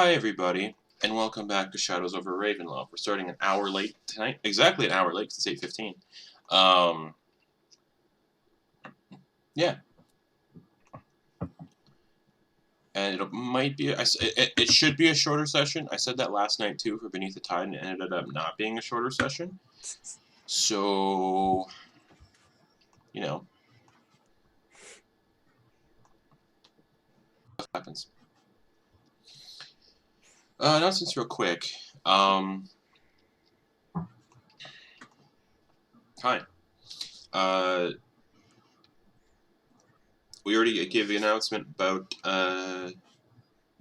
Hi everybody, and welcome back to Shadows over Ravenloft. We're starting an hour late tonight. Exactly an hour late, because it's 8:15. Yeah. And it might be, it should be a shorter session. I said that last night too for Beneath the Tide, and it ended up not being a shorter session. So, you know, stuff happens. Announcements real quick. Hi. We already gave the announcement about,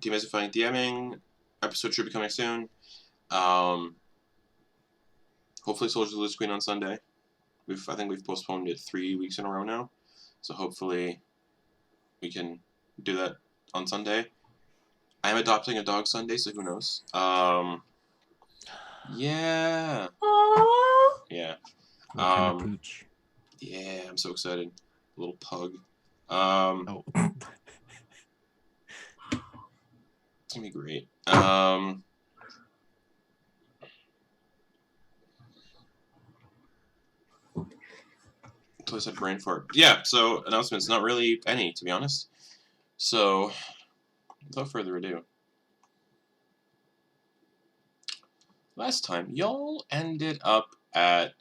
demystifying DMing. Episode should be coming soon. Hopefully Soldiers of the Screen on Sunday. I think we've postponed it 3 weeks in a row now. So hopefully we can do that on Sunday. I am adopting a dog Sunday, so who knows? Yeah. Aww. Yeah. What kind of pooch? Yeah, I'm so excited. A little pug. Oh. It's gonna be great. Until I said brain fart. Yeah, so announcements, not really any, to be honest. So, without further ado. Last time, y'all ended up at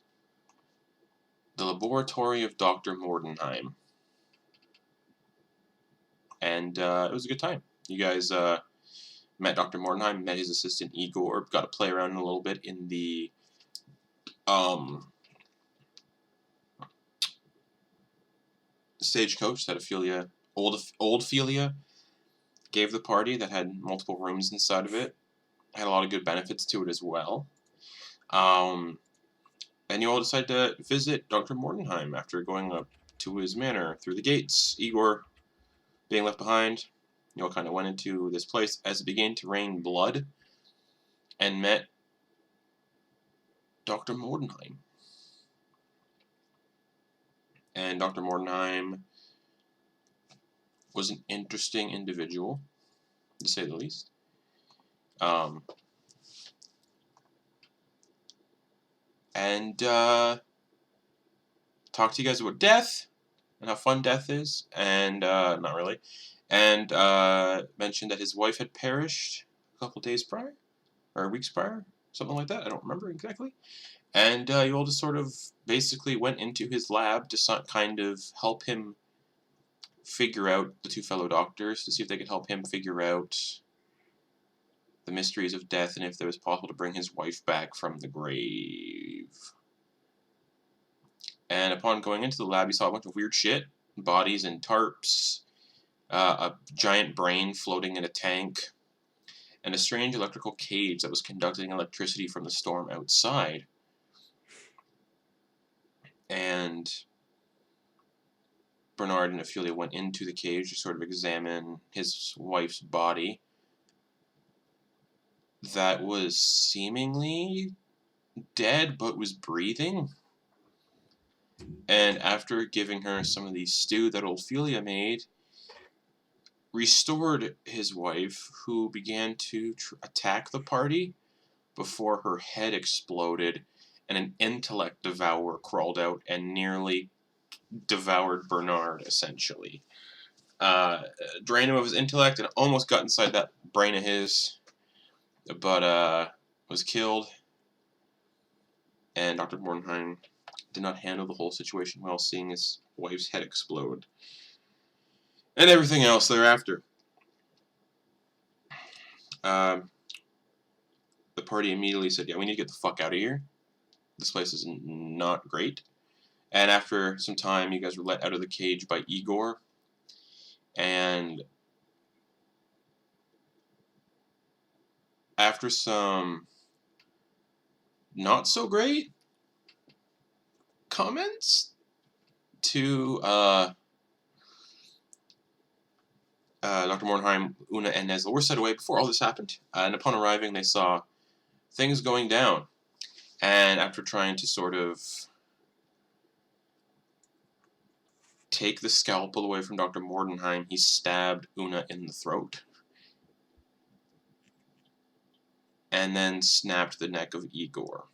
the laboratory of Doctor Mordenheim. And it was a good time. You guys met Dr. Mordenheim, met his assistant Igor, got to play around a little bit in the stagecoach that Ophelia, old Ophelia, gave the party that had multiple rooms inside of it. Had a lot of good benefits to it as well. And you all decided to visit Dr. Mordenheim after going up to his manor through the gates. Igor being left behind, you all kind of went into this place as it began to rain blood and met Dr. Mordenheim. And Dr. Mordenheim was an interesting individual, to say the least. And talk to you guys about death and how fun death is, and not really. And mentioned that his wife had perished a couple days prior, or weeks prior, something like that. I don't remember exactly. And you all just sort of basically went into his lab to kind of help him figure out the two fellow doctors, to see if they could help him figure out the mysteries of death and if it was possible to bring his wife back from the grave. And upon going into the lab, he saw a bunch of weird shit. Bodies and tarps, a giant brain floating in a tank, and a strange electrical cage that was conducting electricity from the storm outside. And Bernard and Ophelia went into the cage to sort of examine his wife's body that was seemingly dead but was breathing. And after giving her some of the stew that Ophelia made, restored his wife, who began to attack the party before her head exploded and an intellect devourer crawled out and nearly devoured Bernard, essentially. Drained him of his intellect and almost got inside that brain of his, but was killed. And Dr. Mordenheim did not handle the whole situation well, seeing his wife's head explode. And everything else thereafter. The party immediately said, yeah, we need to get the fuck out of here. This place is not great. And after some time, you guys were let out of the cage by Igor. And after some not so great comments to Dr. Mordenheim, Una, and Nesla were set away before all this happened. And upon arriving, they saw things going down. And after trying to sort of take the scalpel away from Dr. Mordenheim, he stabbed Una in the throat. and then snapped the neck of Igor.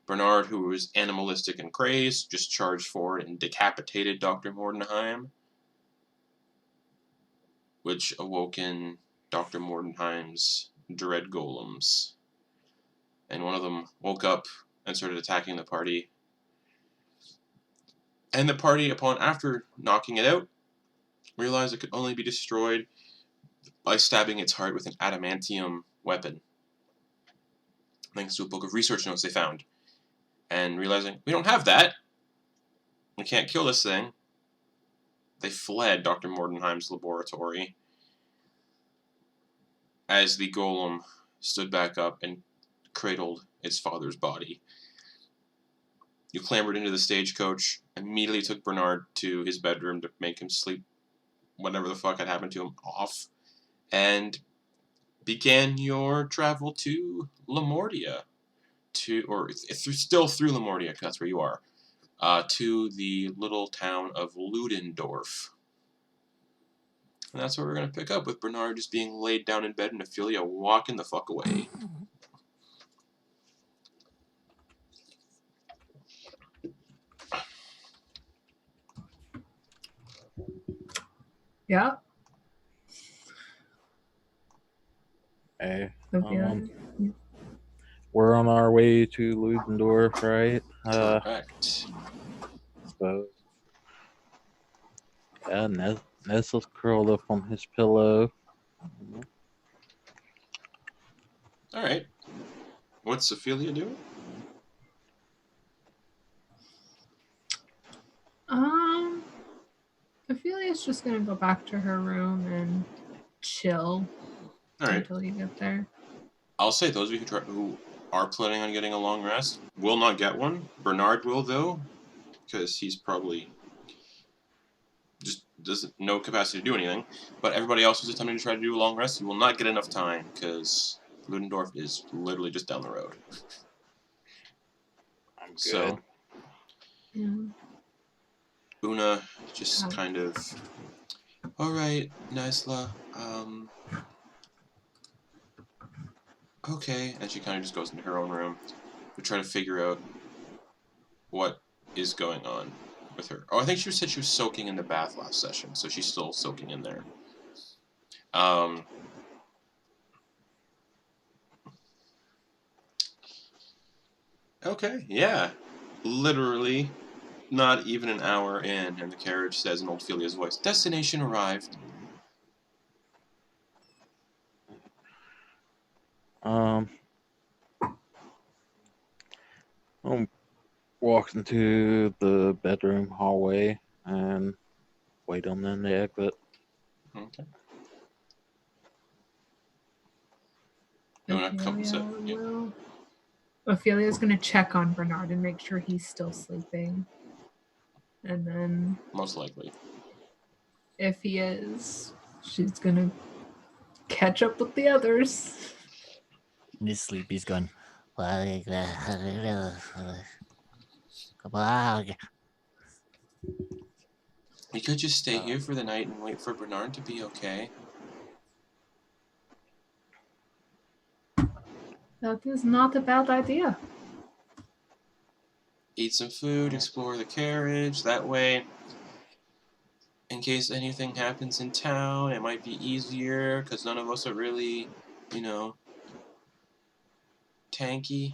Bernard, who was animalistic and crazed, just charged forward and decapitated Dr. Mordenheim, which awoken Dr. Mordenheim's dread golems. And one of them woke up and started attacking the party. And the party, after knocking it out, realized it could only be destroyed by stabbing its heart with an adamantium weapon, thanks to a book of research notes they found. And realizing, we don't have that, we can't kill this thing, they fled Dr. Mordenheim's laboratory as the golem stood back up and cradled its father's body. You clambered into the stagecoach, immediately took Bernard to his bedroom to make him sleep whatever the fuck had happened to him off, and began your travel to Lamortia, still through Lamortia, because that's where you are, to the little town of Ludendorf. And that's where we're going to pick up, with Bernard just being laid down in bed and Ophelia walking the fuck away. Yeah. Hey, Ophelia. we're on our way to Ludendorf, right? Correct. So, yeah, Nesla's curled up on his pillow. Alright. What's Ophelia doing? Ophelia's just gonna go back to her room and chill until you get there. I'll say those of you who are planning on getting a long rest will not get one. Bernard will, though, because he's probably just doesn't no capacity to do anything. But everybody else who's attempting to try to do a long rest, you will not get enough time, because Ludendorf is literally just down the road. I'm good. So, Yeah. Una just kind of, alright, Nesla, okay, and she kind of just goes into her own room to try to figure out what is going on with her. Oh, I think she said she was soaking in the bath last session, so she's still soaking in there. Okay, yeah. Literally, not even an hour in, and the carriage says in old Ophelia's voice, "Destination arrived." I'm walking into the bedroom hallway and wait on them to exit. Okay. Una comes up. Yeah. Ophelia's gonna check on Bernard and make sure he's still sleeping. And then, Most likely. if he is, she's gonna catch up with the others. In his sleep, he's going, come on. We could just stay here for the night and wait for Bernard to be okay. That is not a bad idea. Eat some food, explore the carriage. That way, in case anything happens in town, it might be easier, because none of us are really, tanky.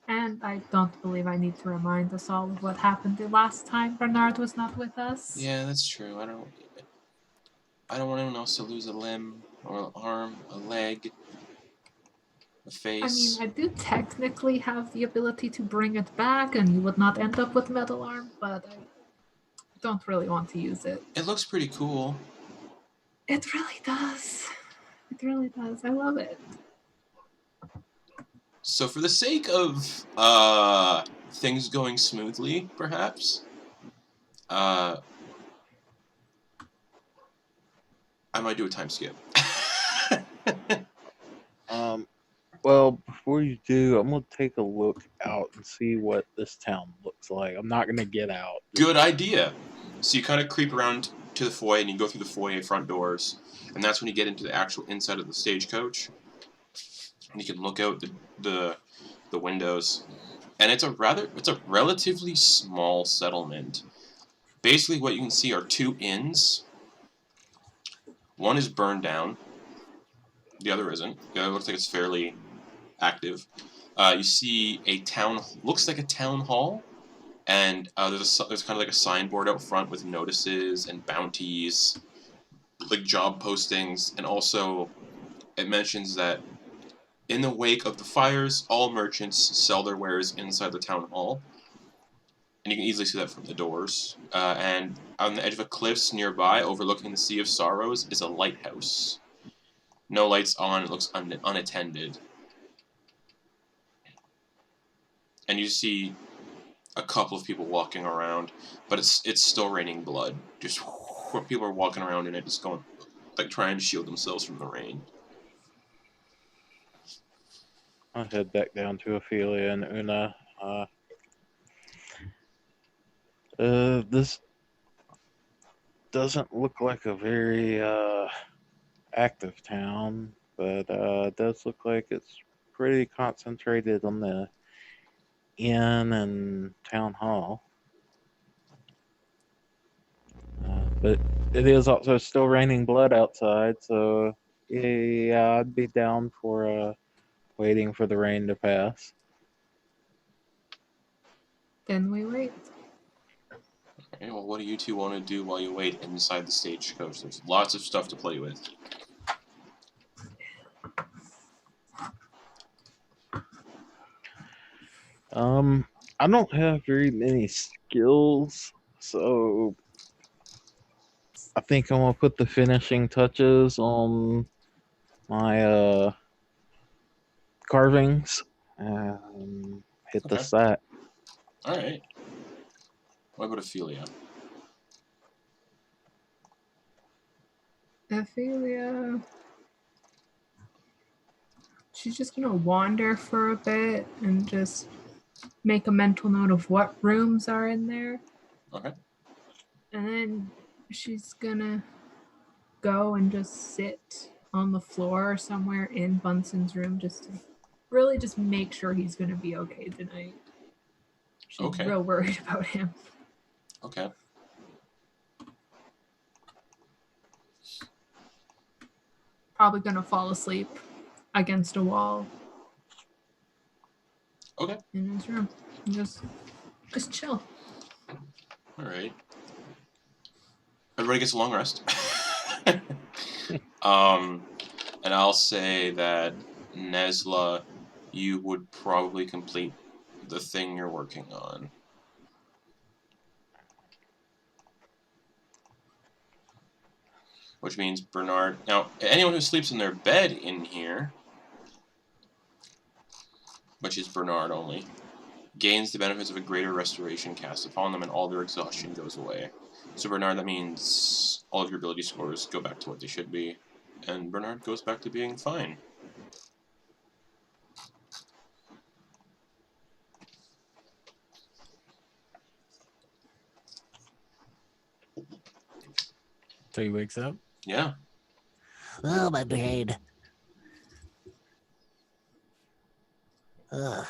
And I don't believe I need to remind us all of what happened the last time Bernard was not with us. Yeah, that's true. I don't want anyone else to lose a limb, or an arm, a leg, a face. I mean, I do technically have the ability to bring it back, and you would not end up with metal arm, but I don't really want to use it. It looks pretty cool. It really does. It really does. I love it. So for the sake of things going smoothly, perhaps, I might do a time skip. Well, before you do, I'm gonna take a look out and see what this town looks like. I'm not gonna get out. Good idea. So you kind of creep around to the foyer, and you go through the foyer front doors, and that's when you get into the actual inside of the stagecoach. And you can look out the windows, and it's a relatively small settlement. Basically, what you can see are two inns. One is burned down. The other isn't. The other looks like it's fairly active. You see a looks like a town hall, and there's kind of like a signboard out front with notices and bounties, like job postings, and also it mentions that in the wake of the fires, all merchants sell their wares inside the town hall. And you can easily see that from the doors. And on the edge of a cliffs nearby, overlooking the Sea of Sorrows, is a lighthouse. No lights on, it looks unattended. And you see a couple of people walking around, but it's still raining blood. Just people are walking around in it, just going, like, trying to shield themselves from the rain. I'll head back down to Ophelia and Una. This doesn't look like a very active town, but it does look like it's pretty concentrated on the inn and town hall. But it is also still raining blood outside, so yeah, I'd be down for waiting for the rain to pass. Then we wait. Okay, well, what do you two want to do while you wait inside the stagecoach? There's lots of stuff to play with. I don't have very many skills, so I think I'm gonna put the finishing touches on my carvings and hit the Okay. sack. Alright. What about Ophelia? Ophelia. She's just gonna wander for a bit and just make a mental note of what rooms are in there. Okay. And then she's gonna go and just sit on the floor somewhere in Bunson's room just to really just make sure he's gonna be okay tonight. She's Okay. real worried about him. Okay. Probably gonna fall asleep against a wall. Okay. In his room. And just chill. Alright. Everybody gets a long rest. And I'll say that Nesla, you would probably complete the thing you're working on. Which means Bernard. Now, anyone who sleeps in their bed in here, which is Bernard only, gains the benefits of a greater restoration cast upon them, and all their exhaustion goes away. So Bernard, that means all of your ability scores go back to what they should be, and Bernard goes back to being fine. So he wakes up. Yeah. Oh, my brain. Ugh.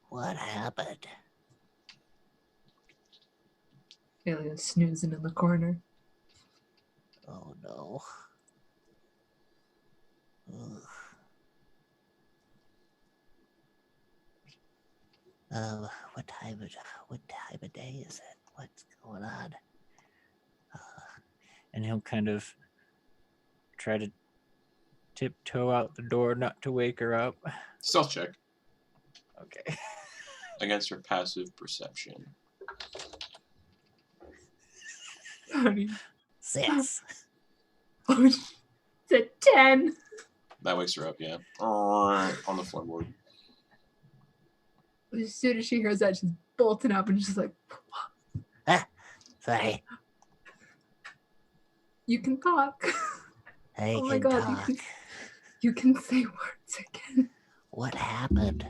What happened? Ophelia snoozing in the corner. Oh no. Ugh. What time of day is it? What's going on? And he'll kind of try to tiptoe out the door, not to wake her up. Stealth check Okay. against your passive perception. Honey. 6. Oh, it's a 10. That wakes her up, yeah. On the floorboard. As soon as she hears that, she's bolting up and she's like, Sorry. you can talk. I Oh my can God, talk. You can say words again. What happened?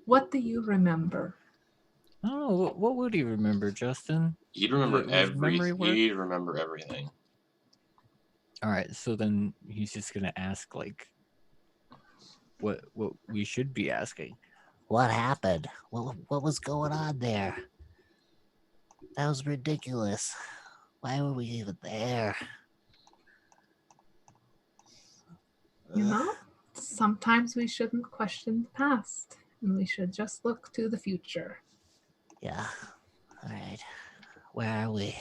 What do you remember? I don't know. What would he remember, Justin? He'd remember His memory work? He'd remember everything. All right, so then he's just gonna ask like what we should be asking. What happened? What was going on there? That was ridiculous. Why were we even there? You know, sometimes we shouldn't question the past, and we should just look to the future. Yeah. All right. Where are we?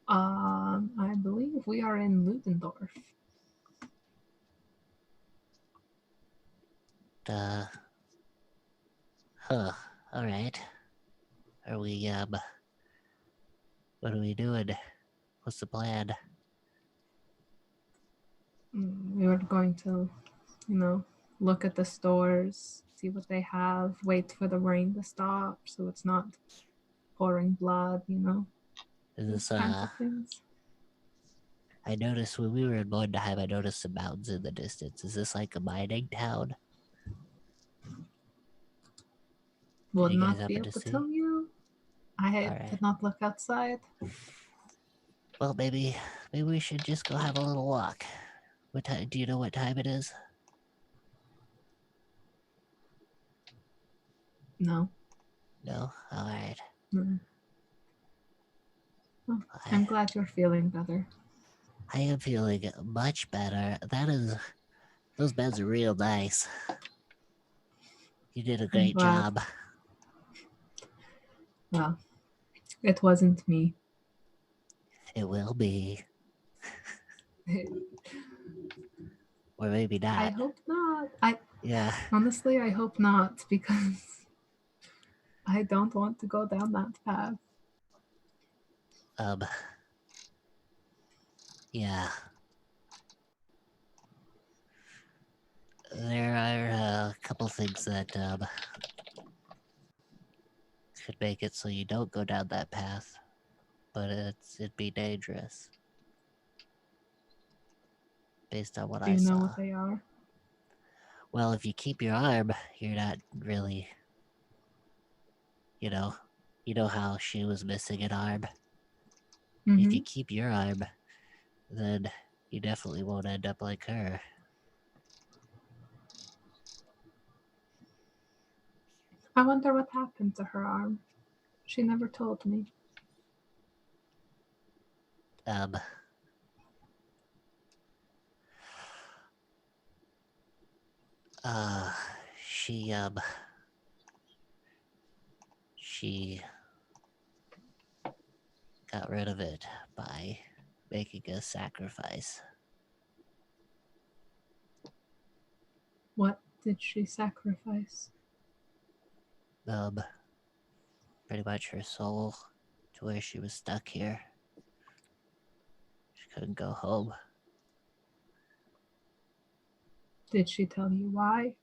I believe we are in Ludendorf. Huh. All right. Are we, what are we doing? What's the plan? We were going to, look at the stores, see what they have, wait for the rain to stop so it's not pouring blood, Is those this, kinds of things. I noticed when we were in Mondenheim, I noticed some mountains in the distance. Is this like a mining town? Would you guys not be happen able to to see? tell you. I Alright. did not look outside. Well, maybe we should just go have a little walk. What time? Do you know what time it is? No. No. All right. Mm. Oh, I'm glad you're feeling better. I am feeling much better. Those beds are real nice. You did a great glad. job. Well, it wasn't me. It will be, or maybe not. I hope not. Yeah. Honestly, I hope not, because I don't want to go down that path. Yeah. There are a couple things that could make it so you don't go down that path, but it'd be dangerous. Based on what Do I you know saw. what they are? Well, if you keep your arm, you're not really, you know how she was missing an arm. Mm-hmm. If you keep your arm, then you definitely won't end up like her. I wonder what happened to her arm. She never told me. She got rid of it by making a sacrifice. What did she sacrifice? Pretty much her soul to where she was stuck here. She couldn't go home. Did she tell you why?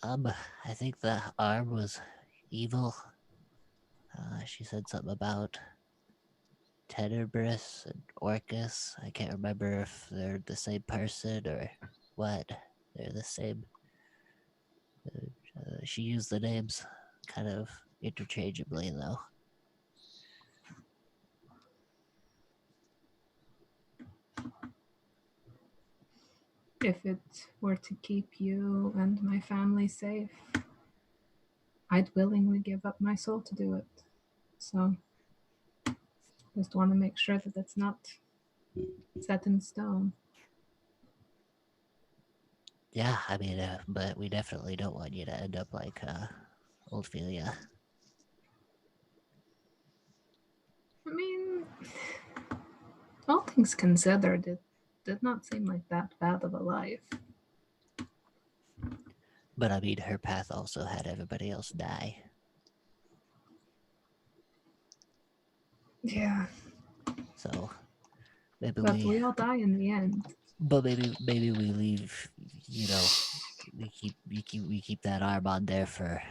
I think the arm was evil. She said something about Tenebris and Orcus. I can't remember if they're the same person or what. They're the same. She used the names kind of interchangeably, though. If it were to keep you and my family safe, I'd willingly give up my soul to do it. So, just want to make sure that it's not set in stone. Yeah, I mean, but we definitely don't want you to end up like old Philia. I mean, all things considered, it did not seem like that bad of a life. But I mean, her path also had everybody else die. Yeah. So maybe But we all die in the end. But maybe we leave. You know, we keep that arm on there for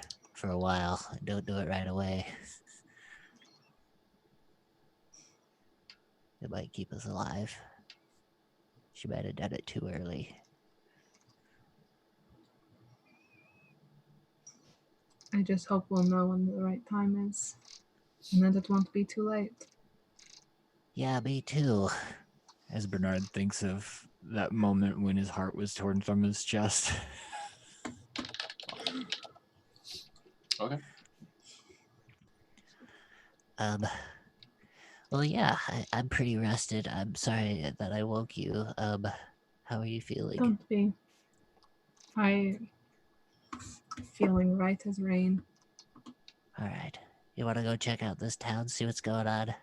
a while. Don't do it right away. It might keep us alive. She might have done it too early. I just hope we'll know when the right time is. And that it won't be too late. Yeah, me too. As Bernard thinks of that moment when his heart was torn from his chest. Okay. Well, yeah, I'm pretty rested. I'm sorry that I woke you. How are you feeling? Don't be. Feeling right as rain. All right. You want to go check out this town, see what's going on? Of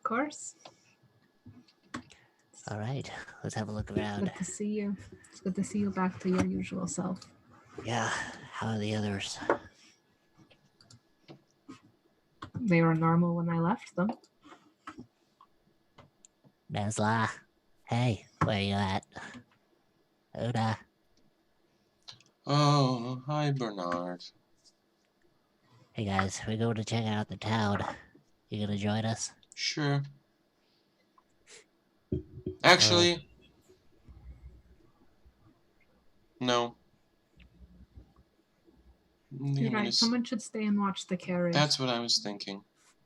course. All right. Let's have a look around. Good to see you. It's good to see you back to your usual self. Yeah. How are the others? They were normal when I left them. Nesla. Hey, where you at? Oda. Oh, hi, Bernard. Hey guys, we're going to check out the town. You gonna join us? Sure. Actually, no. You're right. Someone should stay and watch the carriage. That's what I was thinking.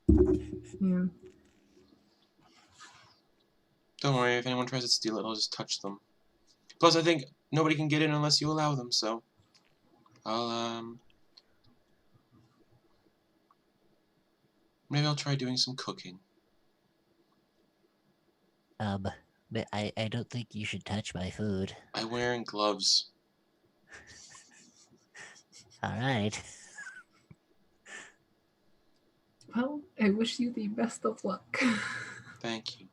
Yeah. Don't worry, if anyone tries to steal it, I'll just touch them. Plus, I think nobody can get in unless you allow them, so... Maybe I'll try doing some cooking. But I don't think you should touch my food. I'm wearing gloves. Alright. Well, I wish you the best of luck. Thank you.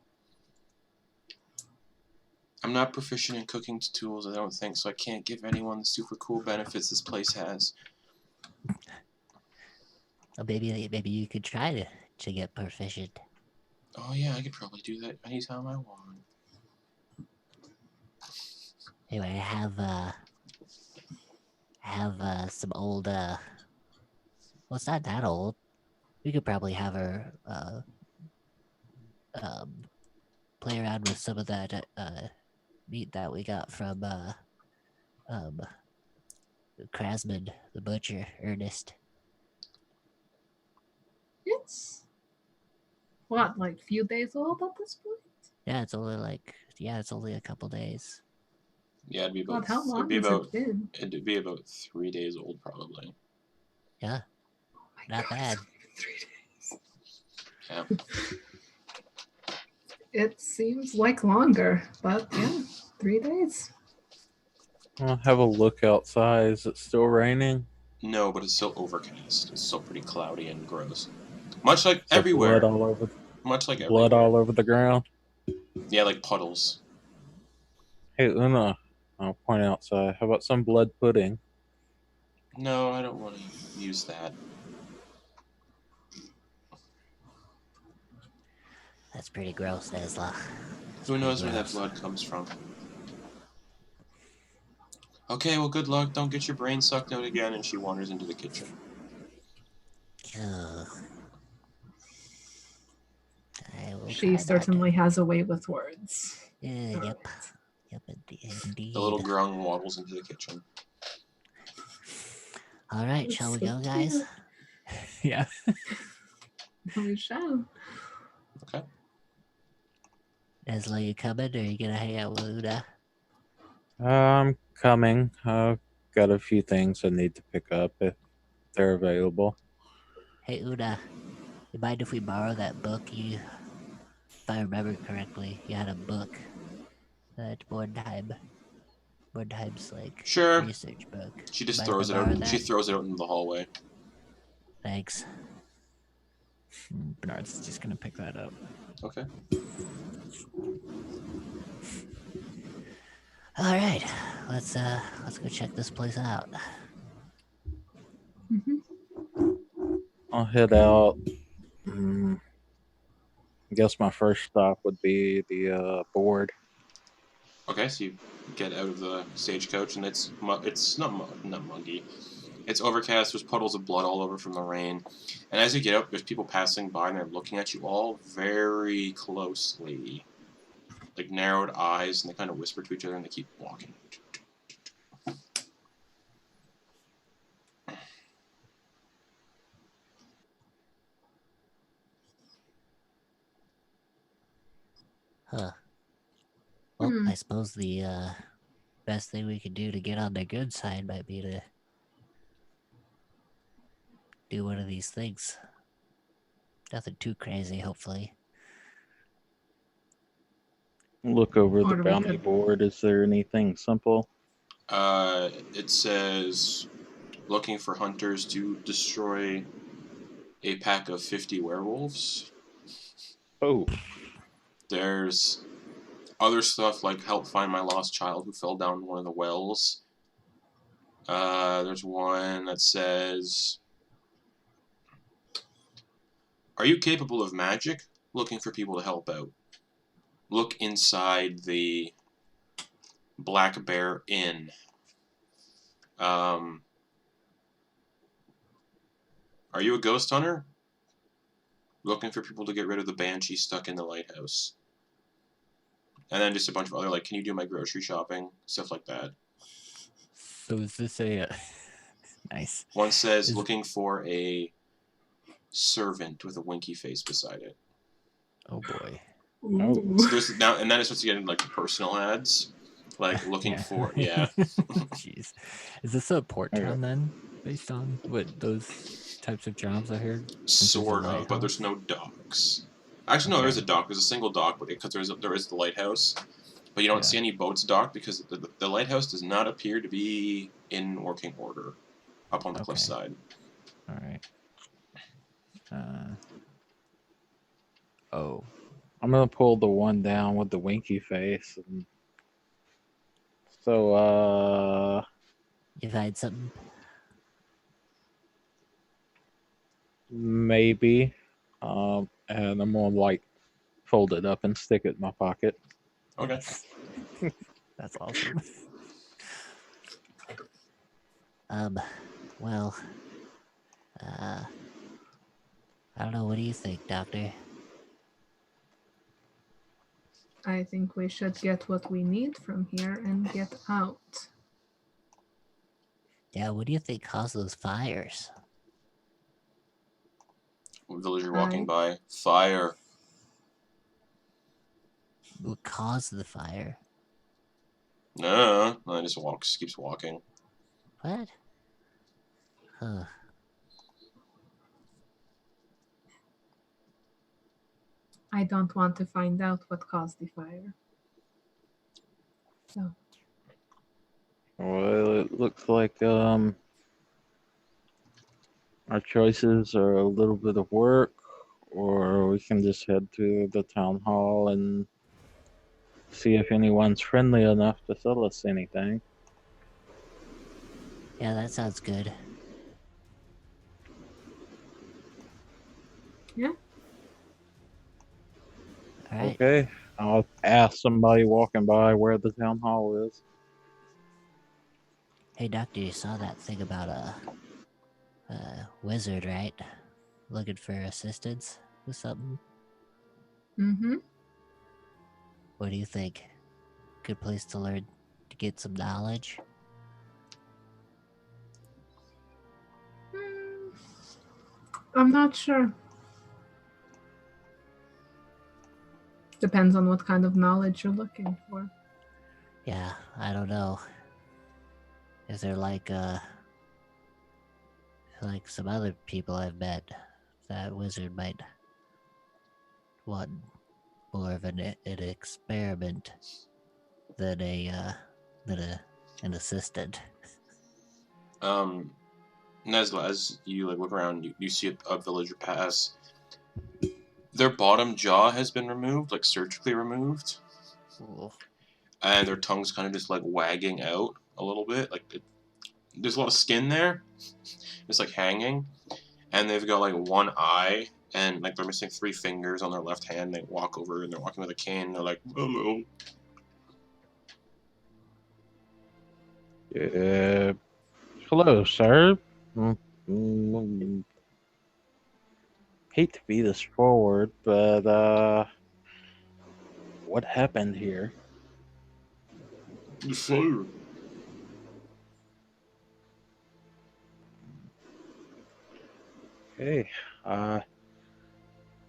I'm not proficient in cooking tools, I don't think, so I can't give anyone the super cool benefits this place has. Well, maybe you could try to get proficient. Oh yeah, I could probably do that anytime I want. Anyway, I have some old well, it's not that old. We could probably have her play around with some of that meat that we got from Krasman, the butcher, Ernest. It's what, like few days old at this point? Yeah, it's only a couple days. Yeah, it'd be about. God, how long has it been? It'd be about 3 days old, probably. Yeah, Oh my not God, bad. it's only 3 days. Yeah. It seems like longer, but yeah, 3 days. I'll have a look outside. Is it still raining? No, but it's still overcast. It's still pretty cloudy and gross. Much like So everywhere. blood all over. Much like Blood everywhere. all over the ground. Yeah, like puddles. Hey, Una. I'll point outside. How about some blood pudding? No, I don't want to use that. That's pretty gross, Nesla. Who knows where that blood comes from? Okay, well, good luck. Don't get your brain sucked out again. And she wanders into the kitchen. Ugh. She certainly has a way with words. Yep. Yep, indeed. The little grung waddles into the kitchen. All right, That's shall we so go, guys? Yeah. We shall. Okay. Nesla, you coming, or are you gonna hang out with Una? I'm coming. I've got a few things I need to pick up if they're available. Hey, Una, you mind if we borrow that book? If I remember correctly, you had a book that Mordenheim's like Sure. research book. She just Mind throws if it I borrow out. that? She throws it out into the hallway. Thanks. Bernard's just gonna pick that up. Okay. All right, let's go check this place out. I'll head out. I guess my first stop would be the board. Okay, so you get out of the stagecoach, and it's not muggy. It's overcast. There's puddles of blood all over from the rain, and as you get up, there's people passing by, and they're looking at you all very closely, like narrowed eyes, and they kind of whisper to each other, and they keep walking. Huh. Well, Hmm. I suppose the best thing we could do to get on their good side might be to do one of these things. Nothing too crazy, hopefully. Look over the Or we bounty could- board. Is there anything simple? It says looking for hunters to destroy a pack of 50 werewolves. Oh, There's other stuff like help find my lost child who fell down one of the wells. There's one that says, are you capable of magic? Looking for people to help out. Look inside the Black Bear Inn. Are you a ghost hunter? Looking for people to get rid of the banshee stuck in the lighthouse. And then just a bunch of other, like, can you do my grocery shopping? Stuff like that. So is this a nice? One says, Is- looking for a servant with a winky face beside it. Oh boy. Ooh. So there's now, and then it starts to get into, like, personal ads. Like, looking for, yeah. Jeez. Is this a port Okay. town then, based on what those types of jobs I heard? Since there's a Sort of, but there's no lighthouse? docks. Actually, no, there is a Okay. dock. There's a single dock, but because there is the lighthouse, but you don't Yeah. see any boats docked because the lighthouse does not appear to be in working order up on the Okay. cliffside. All right. Oh. I'm gonna pull the one down with the winky face. And so, You find something? maybe. And I'm gonna like fold it up and stick it in my pocket. Okay. That's awesome. Well, I don't know. What do you think, Doctor? I think we should get what we need from here and get out. Yeah, what do you think caused those fires? Villager walking by. Fire. What caused the fire? No, I just keeps walking. What? Huh. I don't want to find out what caused the fire. So, Well, it looks like our choices are a little bit of work, or we can just head to the town hall and see if anyone's friendly enough to sell us anything. Yeah, that sounds good. yeah. All right. Okay, I'll ask somebody walking by where the town hall is. Hey, Doctor, you saw that thing about a wizard, right? Looking for assistance with something? Mm-hmm. What do you think? Good place to learn to get some knowledge? I'm not sure. Depends on what kind of knowledge you're looking for. Yeah, I don't know. Is there like some other people I've met that wizard might want more of an experiment than an assistant? Nesla, as you like look around, you see a villager pass. Their bottom jaw has been removed, like surgically removed, and their tongue's kind of just like wagging out a little bit. There's a lot of skin there, just like hanging, and they've got like one eye, and like they're missing 3 fingers on their left hand. They walk over and they're walking with a cane. They're like, hello. Hello, sir. Mm, Hate to be this forward, but what happened here? The fire. Okay,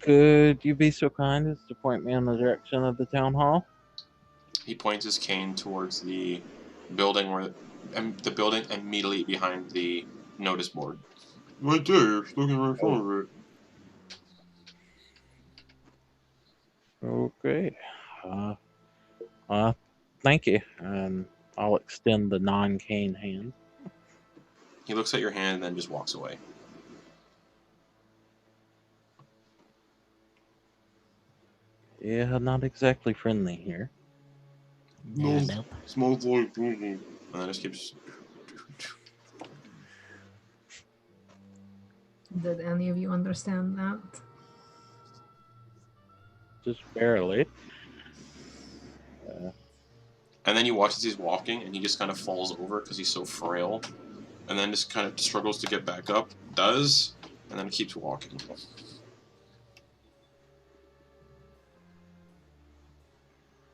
Could you be so kind as to point me in the direction of the town hall? He points his cane towards the building the building immediately behind the notice board. Right there, looking right in front of it. Okay. Thank you. And I'll extend the non-cane hand. He looks at your hand and then just walks away. Yeah, not exactly friendly here. Nope. Smells like and then just keeps. Did any of you understand that? Just barely. And then you watch as he's walking, and he just kind of falls over because he's so frail, and then just kind of struggles to get back up. Does, and then keeps walking.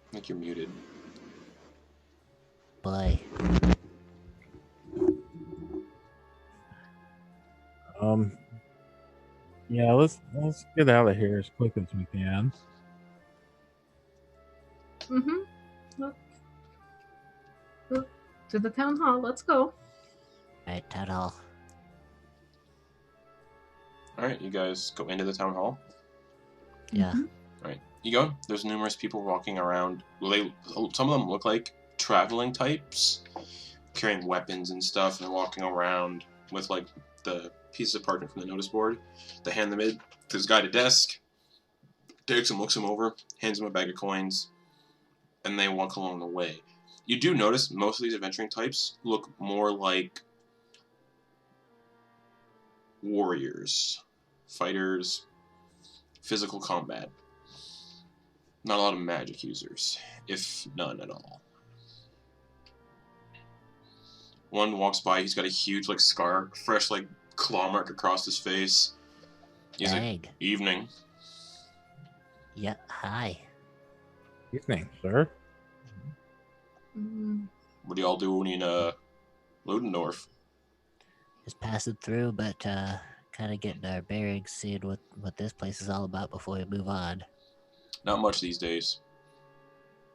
I think you're muted. Boy. Yeah, let's get out of here as quick as we can. Mm-hmm. Look, to the town hall. Let's go. Right, town hall. Alright, you guys go into the town hall. Yeah. Mhm. Alright, you go. There's numerous people walking around. Some of them look like traveling types, carrying weapons and stuff, and they're walking around with like the pieces of parchment from the notice board. They hand them in to this guy at a desk, takes him, looks him over, hands him a bag of coins, and they walk along the way. You do notice most of these adventuring types look more like warriors, fighters, physical combat. Not a lot of magic users, if none at all. One walks by, he's got a huge like scar, fresh like claw mark across his face. He's like, Dang. evening. Yeah, hi. Evening, sir. Mm, What are y'all doing in Ludendorf? Just passing through, but kind of getting our bearings, seeing what this place is all about before we move on. Not much these days.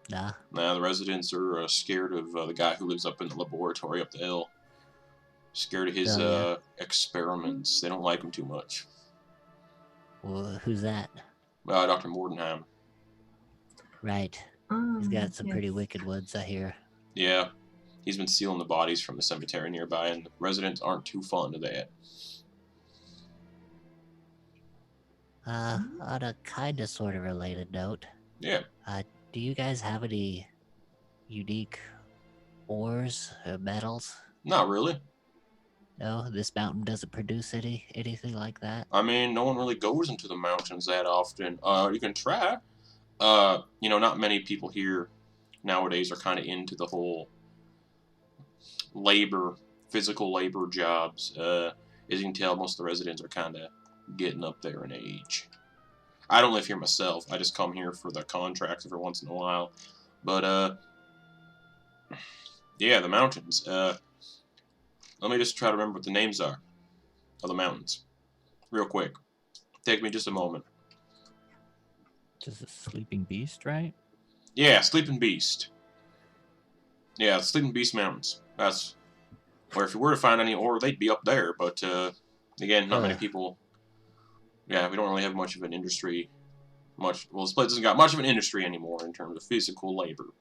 Nah. Nah, the residents are scared of the guy who lives up in the laboratory up the hill. Scared of his Oh, experiments. They don't like him too much. Well, who's that? Dr. Mordenheim. Right. He's got some pretty yes. wicked ones, I hear. Yeah, he's been sealing the bodies from the cemetery nearby, and the residents aren't too fond of that. On a kind of sort of related note, Yeah, do you guys have any unique ores or metals? not really. No, this mountain doesn't produce anything like that. I mean, no one really goes into the mountains that often. You can try. Not many people here nowadays are kind of into the whole physical labor jobs. As you can tell, most of the residents are kind of getting up there in age. I don't live here myself. I just come here for the contracts every once in a while. But, yeah, the mountains. Let me just try to remember what the names are of the mountains. Real quick. Take me just a moment. Just a sleeping beast, right? Yeah, Sleeping Beast. Yeah, Sleeping Beast Mountains. That's where if you were to find any ore, they'd be up there. But, again, not many people... Yeah, we don't really have much of an industry. Well, this place doesn't got much of an industry anymore in terms of physical labor.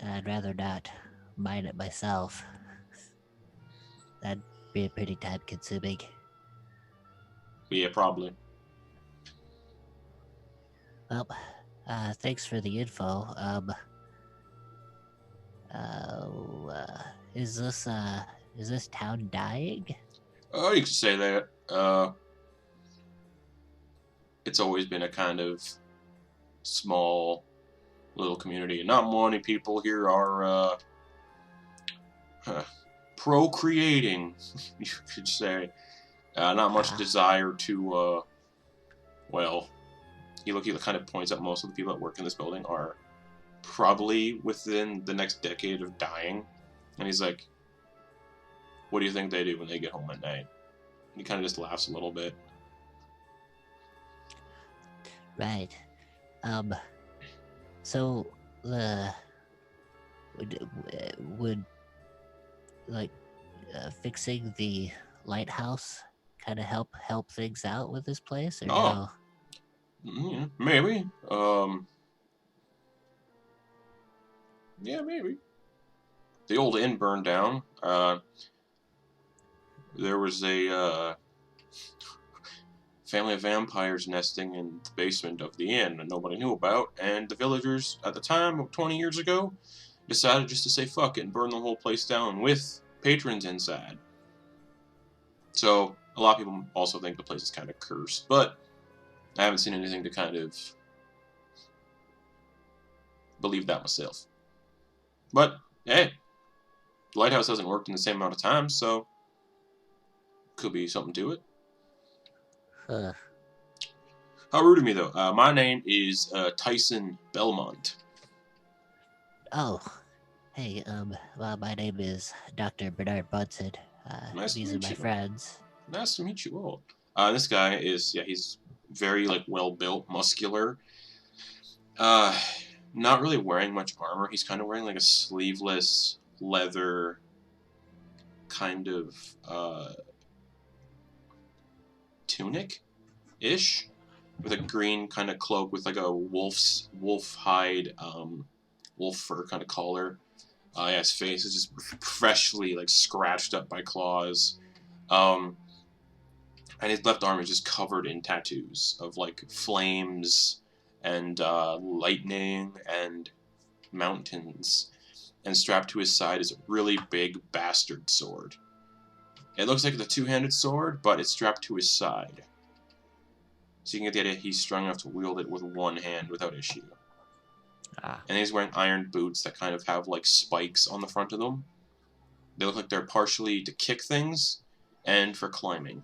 I'd rather not mine it myself. That'd be pretty time consuming. Yeah, probably. Well, thanks for the info. Is this town dying? Oh, you could say that. It's always been a kind of small little community. Not many people here are procreating, you could say. Not much desire to, he kind of points out most of the people that work in this building are probably within the next decade of dying. And he's like, what do you think they do when they get home at night? He kind of just laughs a little bit. Right. So the would like fixing the lighthouse kind of help things out with this place, or Oh, no? yeah, maybe. Yeah, maybe. The old inn burned down. There was a family of vampires nesting in the basement of the inn that nobody knew about, and the villagers at the time, 20 years ago, decided just to say fuck it and burn the whole place down with patrons inside. So, a lot of people also think the place is kind of cursed, but I haven't seen anything to kind of believe that myself. But, hey, the lighthouse hasn't worked in the same amount of time, so could be something to it. Huh. How rude of me, though. My name is Tyson Belmont. Oh, hey, well, my name is Dr. Bernard Bunsen. Nice to These are meet my you. friends. Nice to meet you all. This guy is, yeah, he's very, like, well-built, muscular. Not really wearing much armor. He's kind of wearing, like, a sleeveless leather kind of, tunic-ish, with a green kind of cloak with, like, a wolf hide, wolf fur kind of collar. Yeah, his face is just freshly, like, scratched up by claws. And his left arm is just covered in tattoos of, like, flames and lightning and mountains. And strapped to his side is a really big bastard sword. It looks like the two-handed sword, but it's strapped to his side. So you can get the idea he's strong enough to wield it with one hand without issue. Ah. And he's wearing iron boots that kind of have, like, spikes on the front of them. They look like they're partially to kick things and for climbing.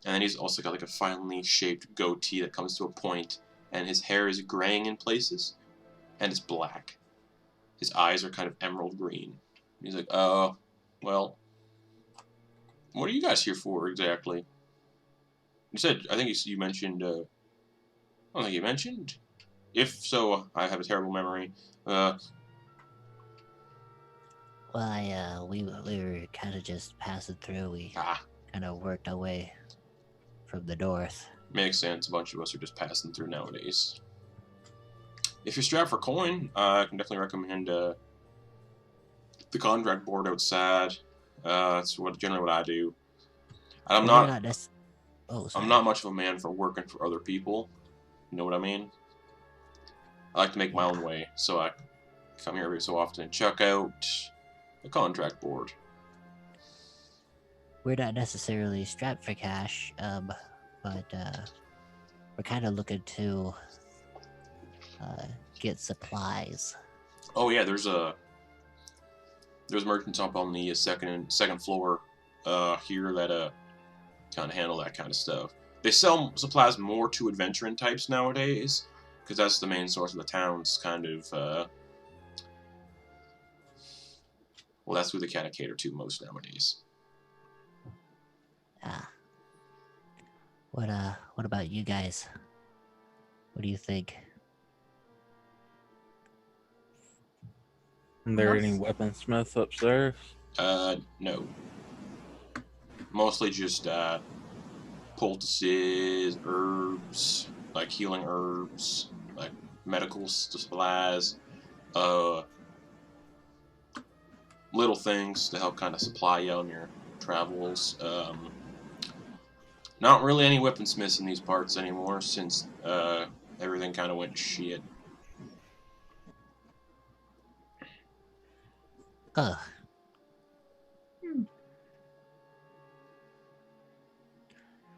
And then he's also got, like, a finely shaped goatee that comes to a point, and his hair is graying in places, and it's black. His eyes are kind of emerald green. He's like, well, what are you guys here for exactly? You said, I think you mentioned, I don't think you mentioned. If so, I have a terrible memory. Well, we were kind of just passing through. We kind of worked our way from the north. Makes sense. A bunch of us are just passing through nowadays. If you're strapped for coin, I can definitely recommend the contract board outside. That's generally what I do. And I'm not much of a man for working for other people. You know what I mean? I like to make my own way, so I come here every so often and check out the contract board. We're not necessarily strapped for cash, but we're kind of looking to get supplies. Oh yeah, there's merchants up on the second floor here that kind of handle that kind of stuff. They sell supplies more to adventuring types nowadays, because that's the main source of the town's kind of well, that's who they kind of cater to most nowadays. What about you guys? What do you think? Are there any Yes. weaponsmiths upstairs? No. Mostly just poultices, herbs, like healing herbs, like medical supplies, little things to help kind of supply you on your travels. Not really any weaponsmiths in these parts anymore since everything kind of went to shit. Ugh.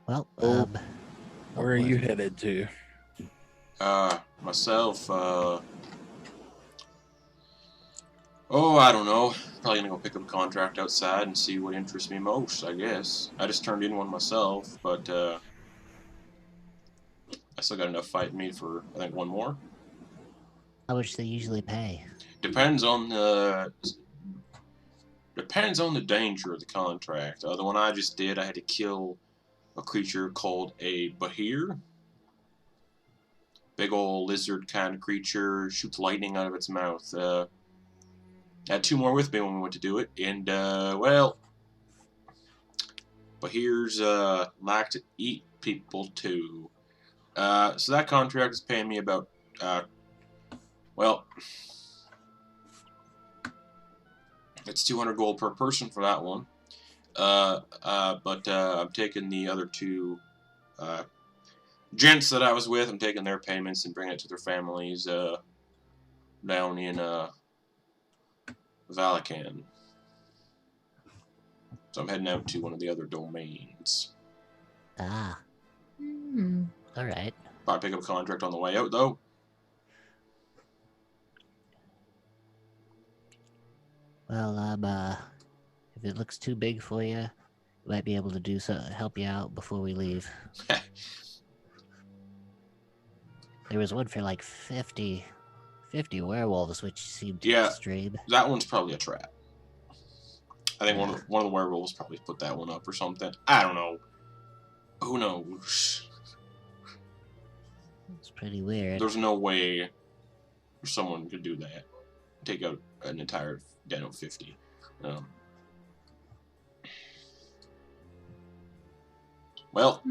Well, where are you headed to? Myself, I don't know. Probably gonna go pick up a contract outside and see what interests me most, I guess. I just turned in one myself, but, I still got enough fight in me for, I think, one more. How much they usually pay? Depends on the danger of the contract. The one I just did, I had to kill a creature called a Bahir. big old lizard kind of creature, shoots lightning out of its mouth. I had 2 more with me when we went to do it, and well, but here's like to eat people too. So that contract is paying me about well, it's 200 gold per person for that one. But I'm taking the other 2 gents that I was with. I'm taking their payments and bringing it to their families down in Valican. So I'm heading out to one of the other domains. Ah, Hmm. all right. Probably pick up a contract on the way out, though. Well, if it looks too big for you, we might be able to do so, help you out before we leave. There was one for like 50 werewolves, which seemed extreme. That one's probably a trap. I think one of the werewolves probably put that one up or something. I don't know. Who knows? It's pretty weird. There's no way someone could do that. Take out an entire den of 50. Well.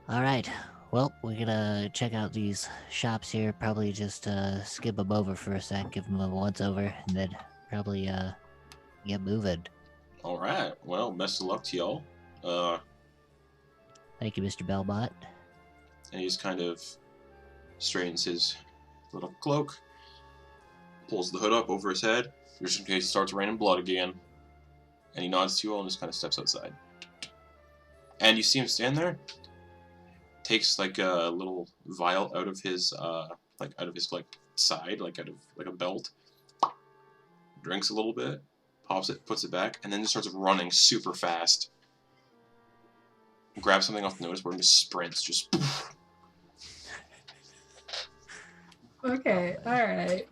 All right. Well, we're gonna check out these shops here. Probably just skip them over for a sec, give them a once over, and then probably get moving. All right. Well, best of luck to y'all. Thank you, Mr. Belmont. And he just kind of straightens his little cloak, pulls the hood up over his head, just in case it starts raining blood again. And he nods to you all and just kind of steps outside. And you see him stand there, takes like a little vial out of his side, like out of like a belt, drinks a little bit, pops it, puts it back, and then just starts running super fast. Grabs something off the notice board and just sprints, just. Okay, alright.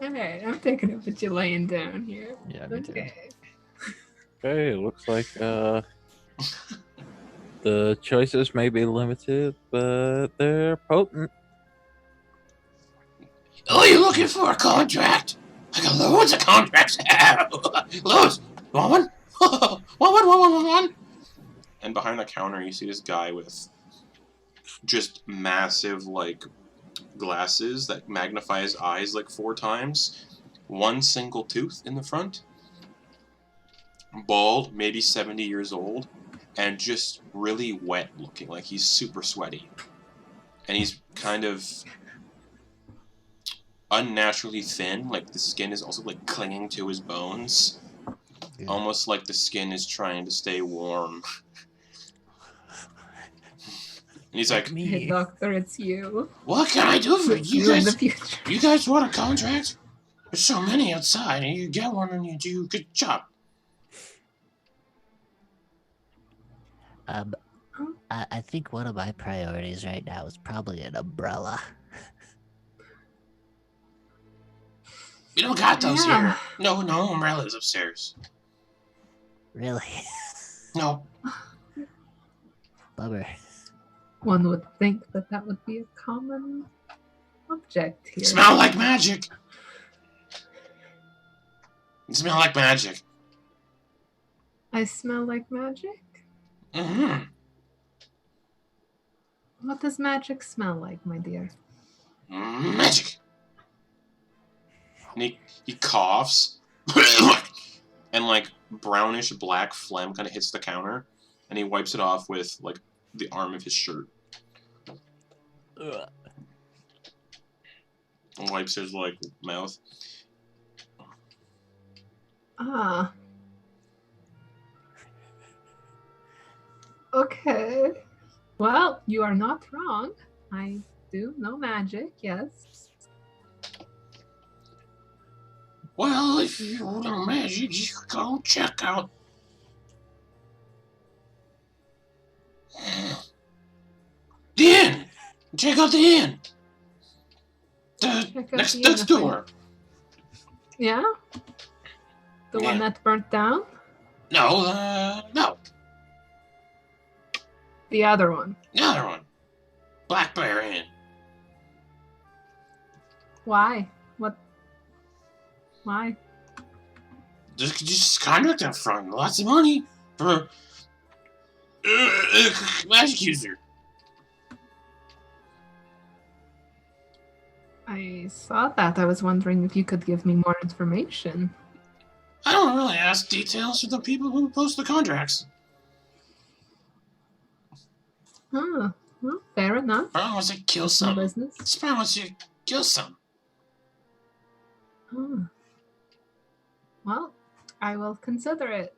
Alright, I'm taking it with you laying down here. Yeah, me too. Okay. Okay, it looks like the choices may be limited, but they're potent. Oh, you looking for a contract? I got loads of contracts. Loads. Want one? One. And behind the counter, you see this guy with just massive, like, glasses that magnify his eyes like 4 times. 1 single tooth in the front. Bald, maybe 70 years old. And just really wet looking, like he's super sweaty. And he's kind of unnaturally thin, like the skin is also like clinging to his bones. Yeah. Almost like the skin is trying to stay warm. And he's like, Hey, Doctor, it's you. What can I do for you in the guys? future. You guys want a contract? There's so many outside, and you get one and you do a good job. I think one of my priorities right now is probably an umbrella. We don't got those here. No umbrellas upstairs. Really? No. Bummer. One would think that would be a common object here. Smell like magic. You smell like magic. I smell like magic? Mm-hmm. What does magic smell like, my dear? Magic. And he coughs. And like brownish black phlegm kind of hits the counter. And he wipes it off with like the arm of his shirt. And wipes his like mouth. Ah. Okay. Well, you are not wrong. I do know magic, yes. Well, if you know magic, you go check out the inn. Check out the inn. Next door. Yeah? The one that burnt down? No, no. The other one. The other one. Black Bear Inn. Why? What? Why? Just contract up front. Lots of money for magic user. I saw that. I was wondering if you could give me more information. I don't really ask details for the people who post the contracts. Huh. Well, fair enough. Brian wants to kill No some. business. Brian wants you to kill some. Huh. Well, I will consider it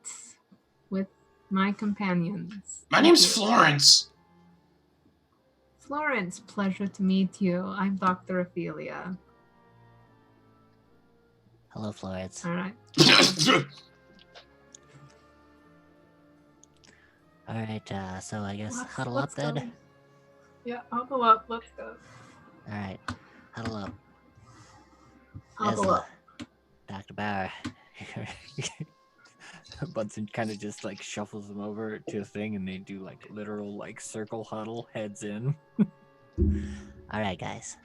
with my companions. My Thank name's you. Florence. Florence, pleasure to meet you. I'm Dr. Ophelia. Hello, Florence. All right. All right, so I guess huddle Let's up then. go. Yeah, huddle up. Let's go. All right, huddle up. Huddle Nesla, up. Dr. Bauer. Bunsen kind of just like shuffles them over to a thing, and they do like literal like circle huddle, heads in. All right, guys.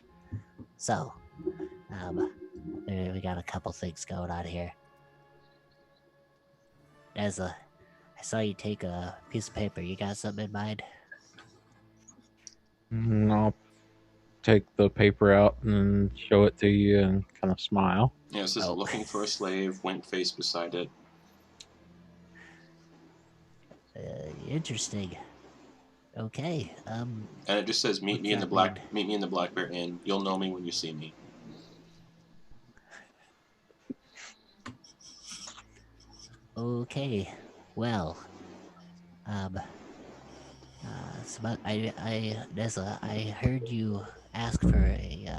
So, we got a couple things going on here. Nesla, I saw you take a piece of paper. You got something in mind? I'll take the paper out and show it to you and kind of smile. Yeah, it says looking for a slave, wink face beside it. Interesting. Okay. And it just says meet me in the Black Bear Inn. You'll know me when you see me. Okay. Well. Nesla, I heard you ask for a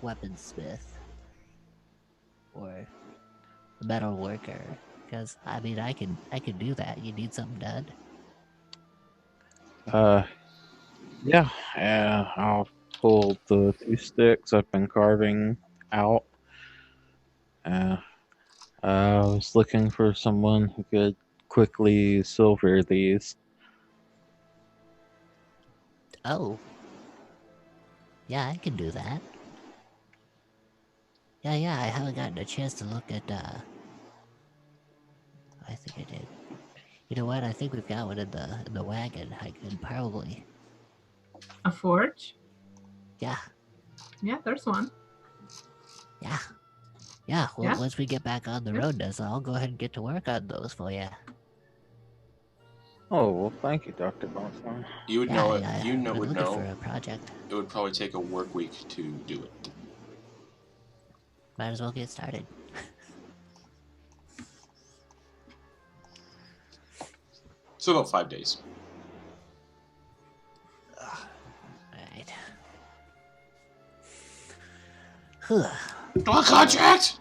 weaponsmith or a metal worker, because I mean I can do that. You need something done? Yeah, I'll pull the 2 sticks I've been carving out. I was looking for someone who could quickly silver these. Oh. Yeah, I can do that. Yeah, I haven't gotten a chance to look at, I think I did. You know what? I think we've got one in the wagon. I could probably... A forge? Yeah. Yeah, there's one. Yeah. Yeah, well, Yeah. once we get back on the Yeah. road, Nesla, I'll go ahead and get to work on those for you. Oh, well, thank you, Dr. Bonstone. You would Yeah, know it. I've You been would looking know. for a project. It would probably take a work week to do it. Might as well get started. So about 5 days. Alright. Whew. What contract?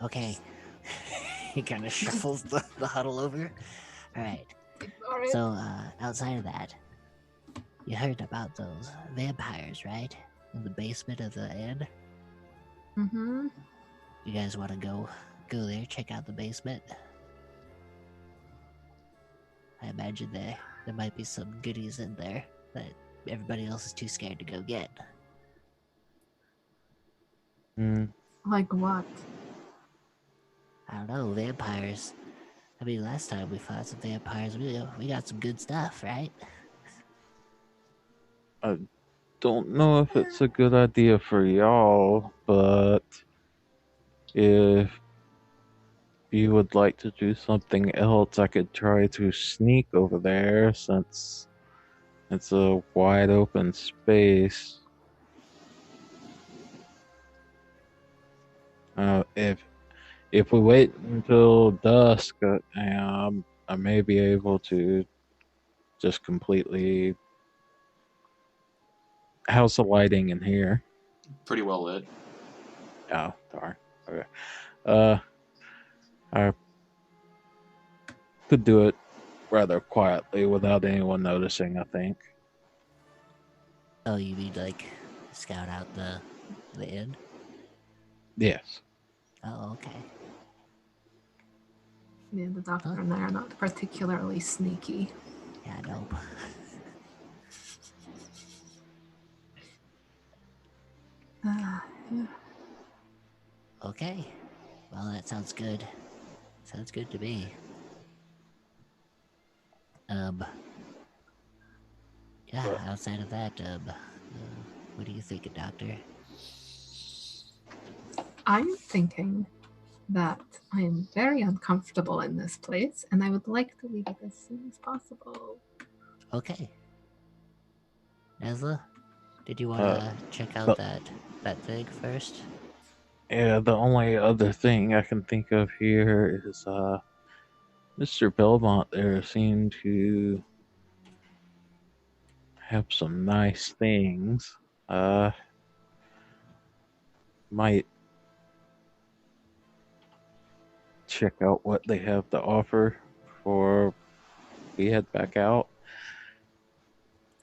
Okay. He kind of shuffles the huddle over. Alright. All right. So, outside of that, you heard about those vampires, right? In the basement of the inn? Mm-hmm. You guys want to go there, check out the basement? I imagine there might be some goodies in there that everybody else is too scared to go get. Like what? I don't know, vampires. I mean, last time we fought some vampires, we got some good stuff, right? Don't know if it's a good idea for y'all, but if you would like to do something else, I could try to sneak over there since it's a wide open space. If we wait until dusk, I may be able to just completely... How's the lighting in here? Pretty well lit. Oh, darn. Okay. I could do it rather quietly without anyone noticing, I think. Oh, you mean like scout out the inn? Yes. Oh, okay. Yeah, the doctor and I are not particularly sneaky. Yeah, nope. Yeah. Okay. Well, that sounds good. Sounds good to me. Yeah, But- outside of that, what do you think, Doctor? I'm thinking that I am very uncomfortable in this place, and I would like to leave it as soon as possible. Okay. Nesla, did you want Uh, to check out but- that thing first? Yeah, the only other thing I can think of here is Mr. Belmont there seemed to have some nice things. Might check out what they have to offer before we head back out.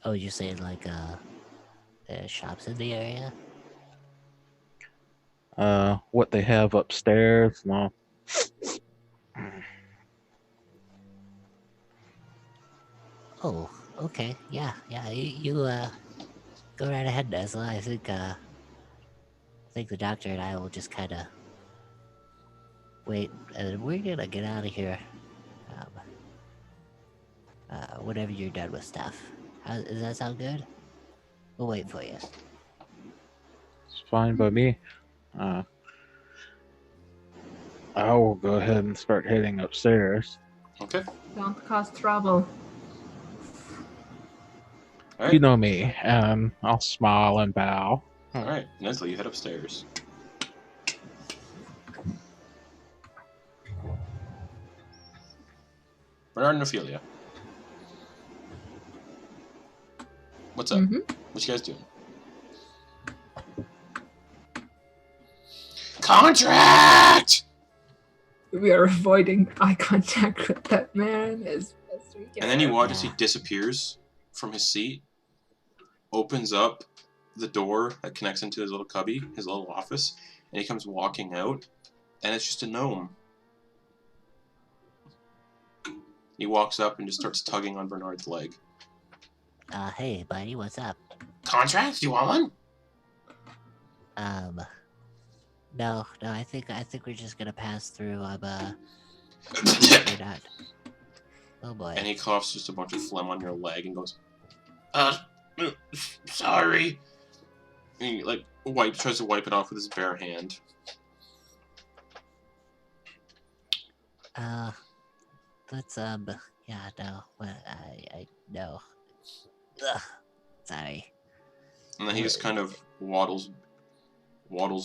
Oh, you saying like the shops in the area? What they have upstairs. No. Oh, okay. Yeah. You go right ahead, Nesla. I think the doctor and I will just kind of wait, and we're gonna get out of here. Whenever you're done with stuff. Does that sound good? We'll wait for you. It's fine by me. I will go ahead and start heading upstairs. Okay. Don't cause trouble. All right. You know me, and I'll smile and bow. All right, Nesla, you head upstairs. Bernard and Ophelia. What's up? Mm-hmm. What you guys doing? Contract! We are avoiding eye contact with that man as best we can. And then you watch as he disappears from his seat, opens up the door that connects into his little cubby, his little office, and he comes walking out, and it's just a gnome. He walks up and just starts tugging on Bernard's leg. Hey, buddy, what's up? Contract? You want one? No, I think we're just gonna pass through. We're not. Oh boy. And he coughs just a bunch of phlegm on your leg and goes, sorry. And he, like, tries to wipe it off with his bare hand. Let's, yeah, no, no. Ugh, sorry. And then he just kind of waddles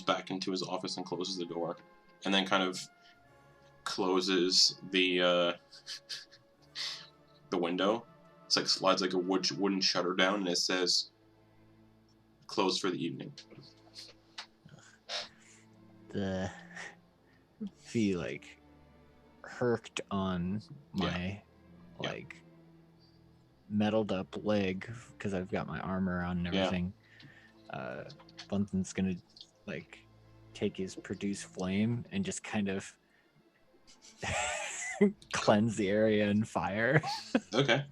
back into his office and closes the door. And then kind of closes the window. It's like slides like a wooden shutter down, and it says, closed for the evening. He like herked on my like metalled up leg because I've got my armor on and everything. Bunton's gonna like take his produce flame and just kind of cleanse the area in fire. Okay.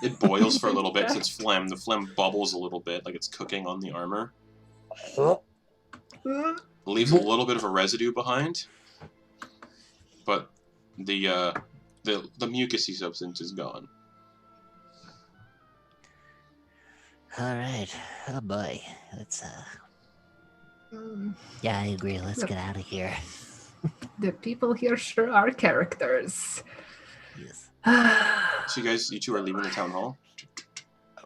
It boils for a little bit, so it's phlegm. The phlegm bubbles a little bit, like it's cooking on the armor. Leaves a little bit of a residue behind, but the mucousy substance is gone. All right. Oh boy. Let's Mm, Yeah, I agree. Let's get out of here. the people here sure are characters. Yes. So you two are leaving the town hall?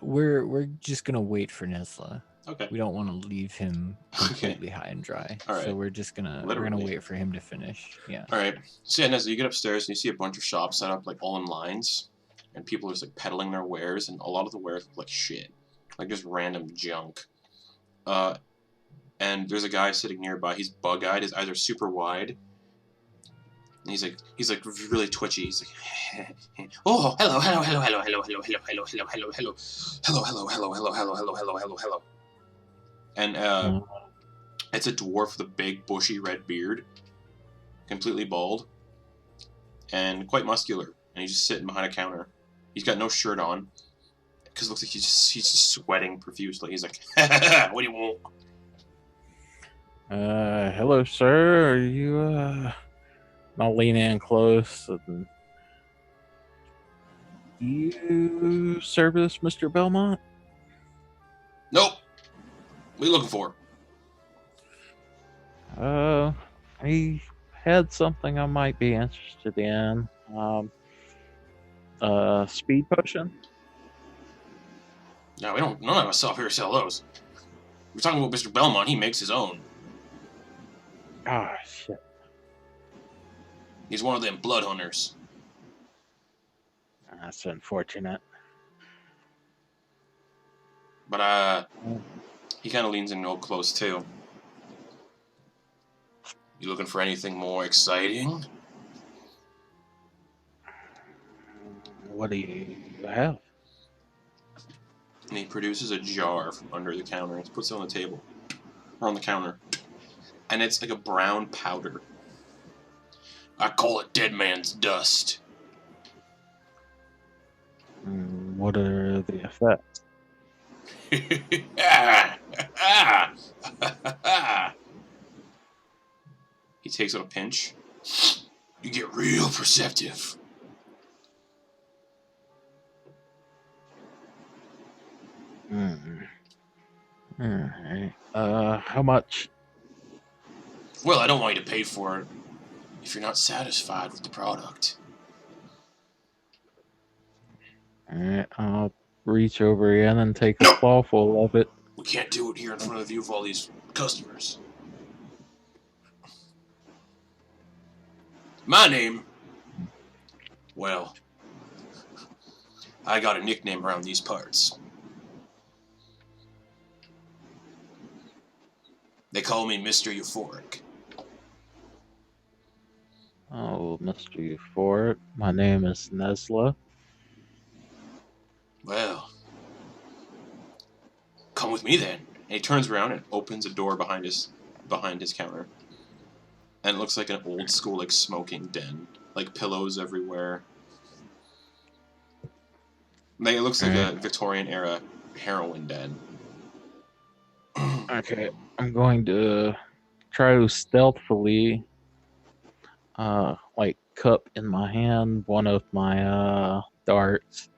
We're just gonna wait for Nesla. Okay. We don't want to leave him completely high and dry. All right. So we're gonna Literally. wait for him to finish. Yeah. Alright. So yeah, Nesla, you get upstairs and you see a bunch of shops set up like all in lines. And people are just like peddling their wares, and a lot of the wares look like shit. Like just random junk. And there's a guy sitting nearby, he's bug-eyed, his eyes are super wide. And he's like really twitchy. He's like, oh, hello. And it's a dwarf with a big bushy red beard, completely bald. and quite muscular, and he's just sitting behind a counter. He's got no shirt on, because it looks like he's just sweating profusely. He's like, what do you want? Hello, sir. Are you, I'll lean in close. And you service Mr. Belmont? Nope. What are you looking for? I had something I might be interested in. Speed potion? No, we don't. None of us here sell those. We're talking about Mr. Belmont. He makes his own. Ah, shit. He's one of them blood hunters. That's unfortunate. But, he kind of leans in real close, too. You looking for anything more exciting? What do you have? And he produces a jar from under the counter and puts it on the table. Or on the counter. And it's like a brown powder. I call it dead man's dust. What are the effects? He takes out a pinch. You get real perceptive. Alright. How much? Well, I don't want you to pay for it if you're not satisfied with the product. Alright, I'll reach over in and take a clawful of it. We can't do it here in front of you of all these customers. My name? Well, I got a nickname around these parts. They call me Mr. Euphoric. Oh, Mr. Euphoric. My name is Nesla. Well, come with me then. And he turns around and opens a door behind his counter. And it looks like an old school like smoking den. Like pillows everywhere. Like, it looks like a Victorian era heroin den. Okay, I'm going to try to stealthily, like, cup in my hand one of my darts,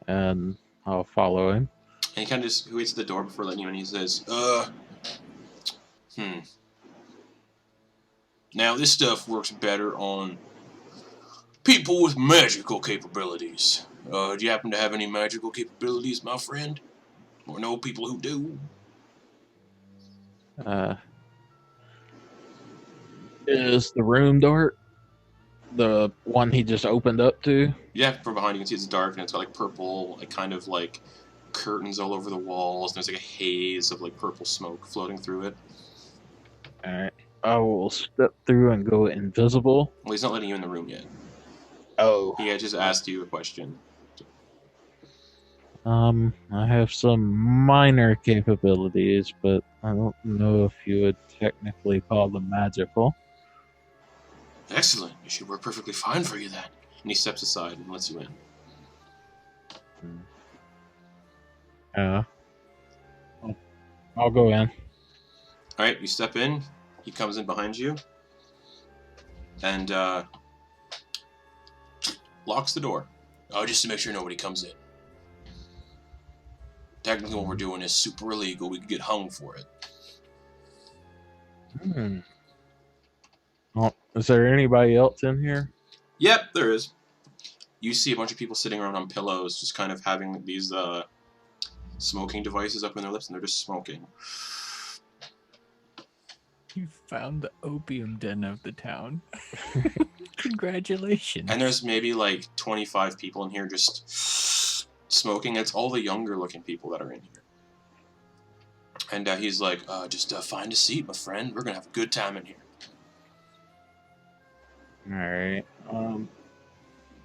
and I'll follow him. And he kind of just waits at the door before letting you in. He says, Now, this stuff works better on people with magical capabilities. Do you happen to have any magical capabilities, my friend? Or know people who do? Is the room dart the one he just opened up to? Yeah, from behind you can see it's dark and it's got like purple, like kind of like curtains all over the walls. And there's like a haze of like purple smoke floating through it. Alright. I will step through and go invisible. Well, he's not letting you in the room yet. Oh. He just asked you a question. I have some minor capabilities, but I don't know if you would technically call them magical. Excellent. It should work perfectly fine for you then. And he steps aside and lets you in. Yeah. I'll go in. Alright, you step in. He comes in behind you. And, locks the door. Oh, just to make sure nobody comes in. Technically, what we're doing is super illegal. We could get hung for it. Oh, is there anybody else in here? Yep, there is. You see a bunch of people sitting around on pillows, just kind of having these smoking devices up in their lips, and they're just smoking. You found the opium den of the town. Congratulations. And there's maybe like 25 people in here just smoking. It's all the younger looking people that are in here. And he's like, just find a seat, my friend. We're going to have a good time in here. Alright.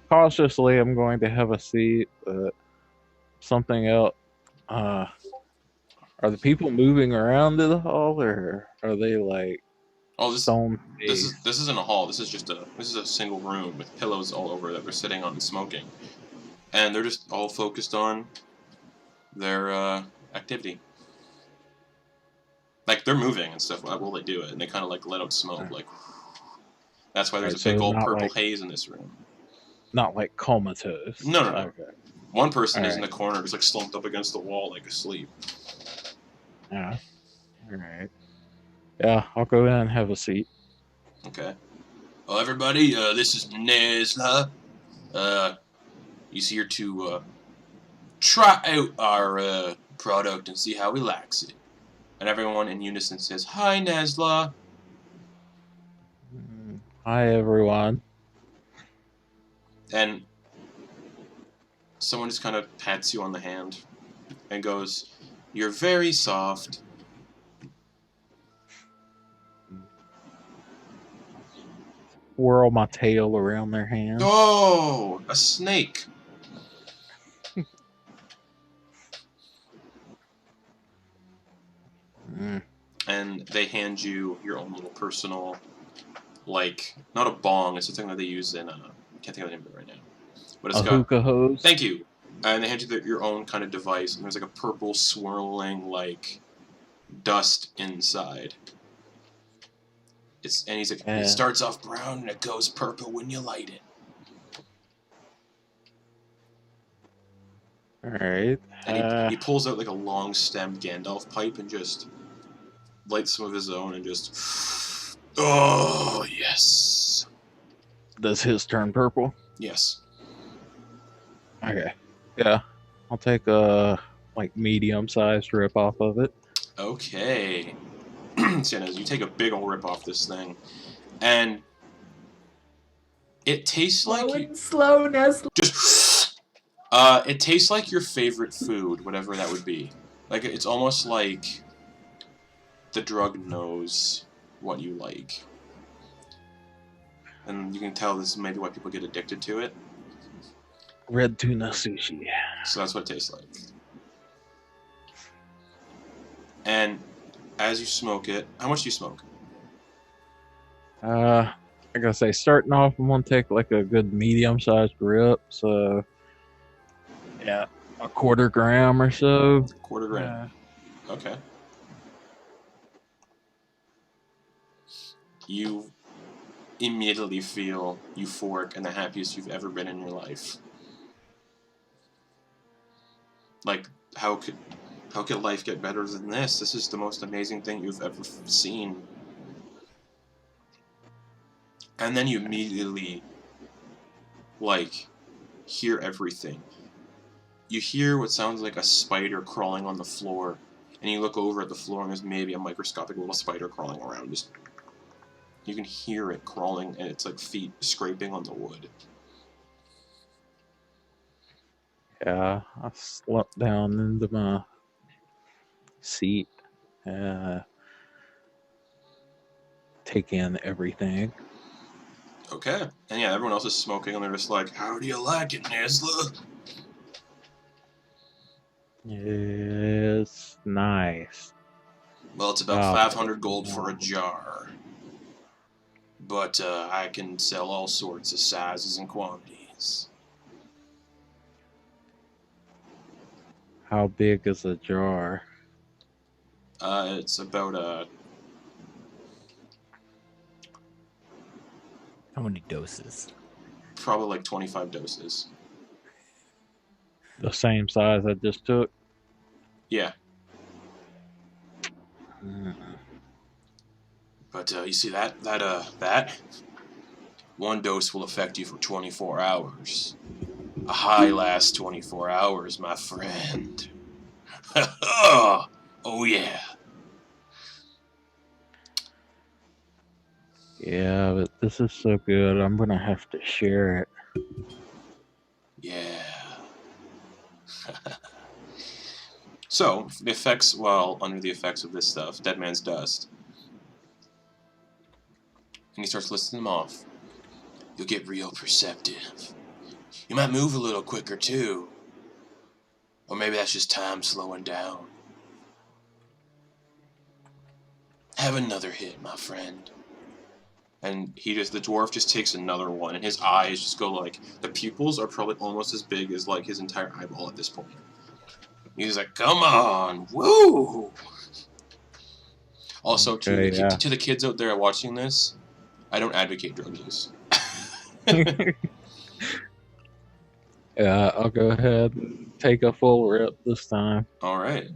Cautiously, I'm going to have a seat, but something else. Are the people moving around in the hall, or are they like Oh, stone this face. isn't a hall. This is a single room with pillows all over that they're sitting on and smoking, and they're just all focused on their activity. Like they're moving and stuff while they do it, and they kind of like let out smoke. Like that's why there's Right, a big so old not purple like haze in this room. not like comatose. No, no, no. Okay. One person is in the Alright. corner, just like slumped up against the wall, like asleep. Yeah. Alright. Yeah, I'll go in and have a seat. Okay. Well, everybody, this is Nesla. He's here to try out our product and see how he likes it. And everyone in unison says, "Hi, Nesla." Hi, everyone. And someone just kind of pats you on the hand and goes, "You're very soft." Whirl my tail around their hand. Oh, a snake. And they hand you your own little personal, like, not a bong, it's a thing that they use in, I can't think of the name of it right now. But it's A got, hookah hose. thank you. And they hand you your own kind of device, and there's like a purple swirling, like, dust inside. And he's like, it starts off brown and it goes purple when you light it. Alright. And he pulls out like a long-stemmed Gandalf pipe and just lights some of his own and just... Oh, yes. Does his turn purple? Yes. Okay. Yeah. I'll take a like medium-sized rip off of it. Okay. So you take a big old rip off this thing, and it tastes like slow, Nesla. just it tastes like your favorite food, whatever that would be. Like it's almost like the drug knows what you like, and you can tell this is maybe why people get addicted to it. Red tuna sushi. So that's what it tastes like. And as you smoke it, how much do you smoke? I gotta say, starting off, I'm gonna take like a good medium-sized rip. So, yeah, a quarter gram or so. Quarter gram. Okay. You immediately feel euphoric and the happiest you've ever been in your life. Like, how could life get better than this? This is the most amazing thing you've ever seen. And then you immediately, like, hear everything. You hear what sounds like a spider crawling on the floor, and you look over at the floor and there's maybe a microscopic little spider crawling around. Just, you can hear it crawling, and it's like feet scraping on the wood. Yeah, I slump down into my seat. Take in everything. Okay. And yeah, everyone else is smoking, and they're just like, "How do you like it, Nesla?" It's nice. Well, it's about 500 gold for a jar. But I can sell all sorts of sizes and quantities. How big is a jar? It's about How many doses? probably like 25 doses. The same size I just took? Yeah. Mm. But you see that one dose will affect you for 24 hours. A high lasts 24 hours, my friend. Oh yeah. Yeah, but this is so good, I'm gonna have to share it. Yeah. So, the effects, while under the effects of this stuff, Dead Man's Dust, and he starts listing them off. You'll get real perceptive. You might move a little quicker, too. Or maybe that's just time slowing down. Have another hit, my friend. And the dwarf just takes another one, and his eyes just go like, the pupils are probably almost as big as like his entire eyeball at this point. He's like, come on, woo! Also, Okay, to the kids out there watching this, I don't advocate drug use. Yeah, I'll go ahead and take a full rip this time. Alright.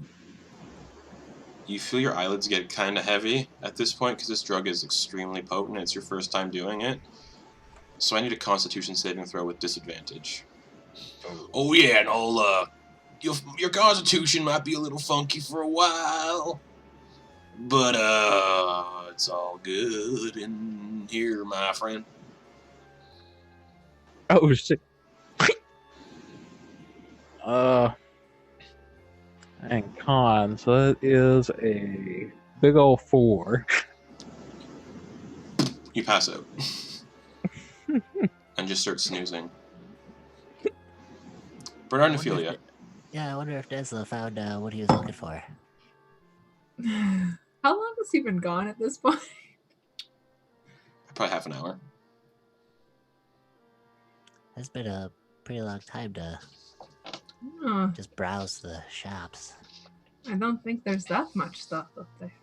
You feel your eyelids get kind of heavy at this point because this drug is extremely potent. It's your first time doing it. So I need a Constitution saving throw with disadvantage. Oh yeah, and your Constitution might be a little funky for a while, but it's all good in here, my friend. Oh shit. And con, so that is a big old 4. You pass out and just start snoozing. Bernard and Ophelia. Yeah, I wonder if Nesla found what he was looking for. How long has he been gone at this point? Probably half an hour. That's been a pretty long time to Oh, just browse the shops. I don't think there's that much stuff up there.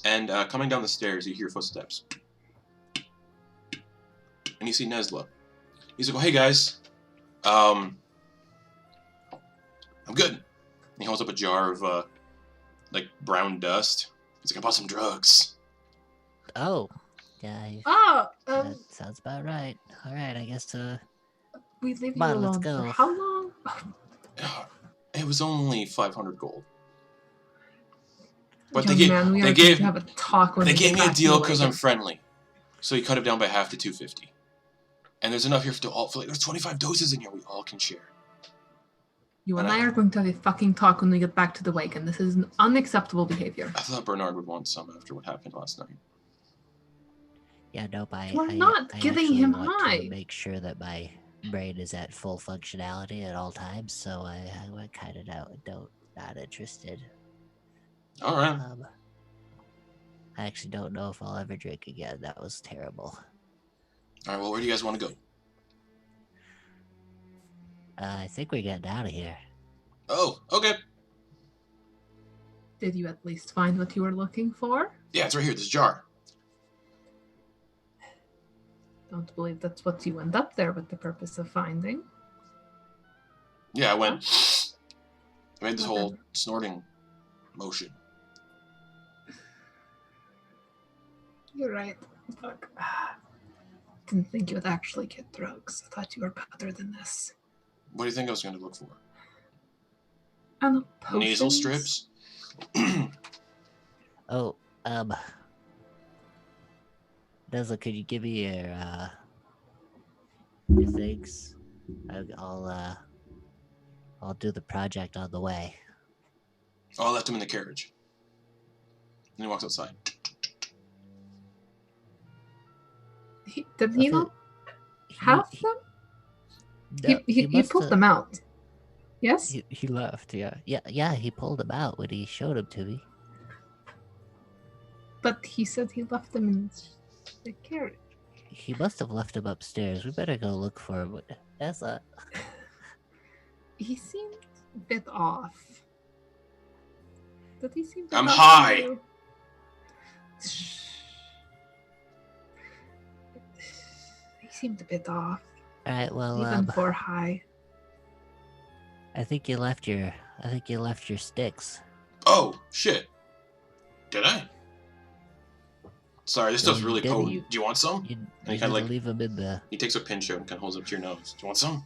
And coming down the stairs, you hear footsteps. And you see Nesla. He's like, oh, hey guys. I'm good. And he holds up a jar of, like, brown dust. He's like, I bought some drugs. Oh, yeah. Oh, That sounds about right. All right, I guess. we leave you Come on, alone let's for go. how long? It was only 500 gold. But Young man, we are going to have a talk when they we gave get me a back to deal the because I'm wagon. friendly. So he cut it down by half to 250. And there's enough here for all. For like, there's 25 doses in here we all can share. You and I are going to have a fucking talk when we get back to the wagon. This is an unacceptable behavior. I thought Bernard would want some after what happened last night. Yeah, nope. You're not getting actually him want high. to make sure that my brain is at full functionality at all times, so I went kind of not interested. All right. I actually don't know if I'll ever drink again. That was terrible. All right. Well, where do you guys want to go? I think we're getting out of here. Oh, okay. Did you at least find what you were looking for? Yeah, it's right here. This jar. Don't believe that's what you went up there with the purpose of finding. Yeah, I made this whole Whatever. snorting motion. You're right. Fuck. Didn't think you would actually get drugs. I thought you were better than this. What do you think I was going to look for? And Nasal potions? strips? Oh, Nesla, could you give me your things? I'll do the project on the way. Oh, I left him in the carriage. And he walks outside. Did he not have them? No, He must pulled have- them out. Yes? He left, yeah. Yeah, he pulled them out when he showed them to me. But he said he left them in the carriage. He must have left them upstairs. We better go look for him. That's a... He seemed a bit off. Did he seem to I'm off to high. you? He seemed a bit off. Alright, well, Even for high. I think you left your sticks. Oh, shit. Did I? Sorry, this No, stuff's you really didn't. potent. Do you want some? You he need kinda to like- leave them in the... He takes a pinch out and kind of holds it up to your nose. Do you want some?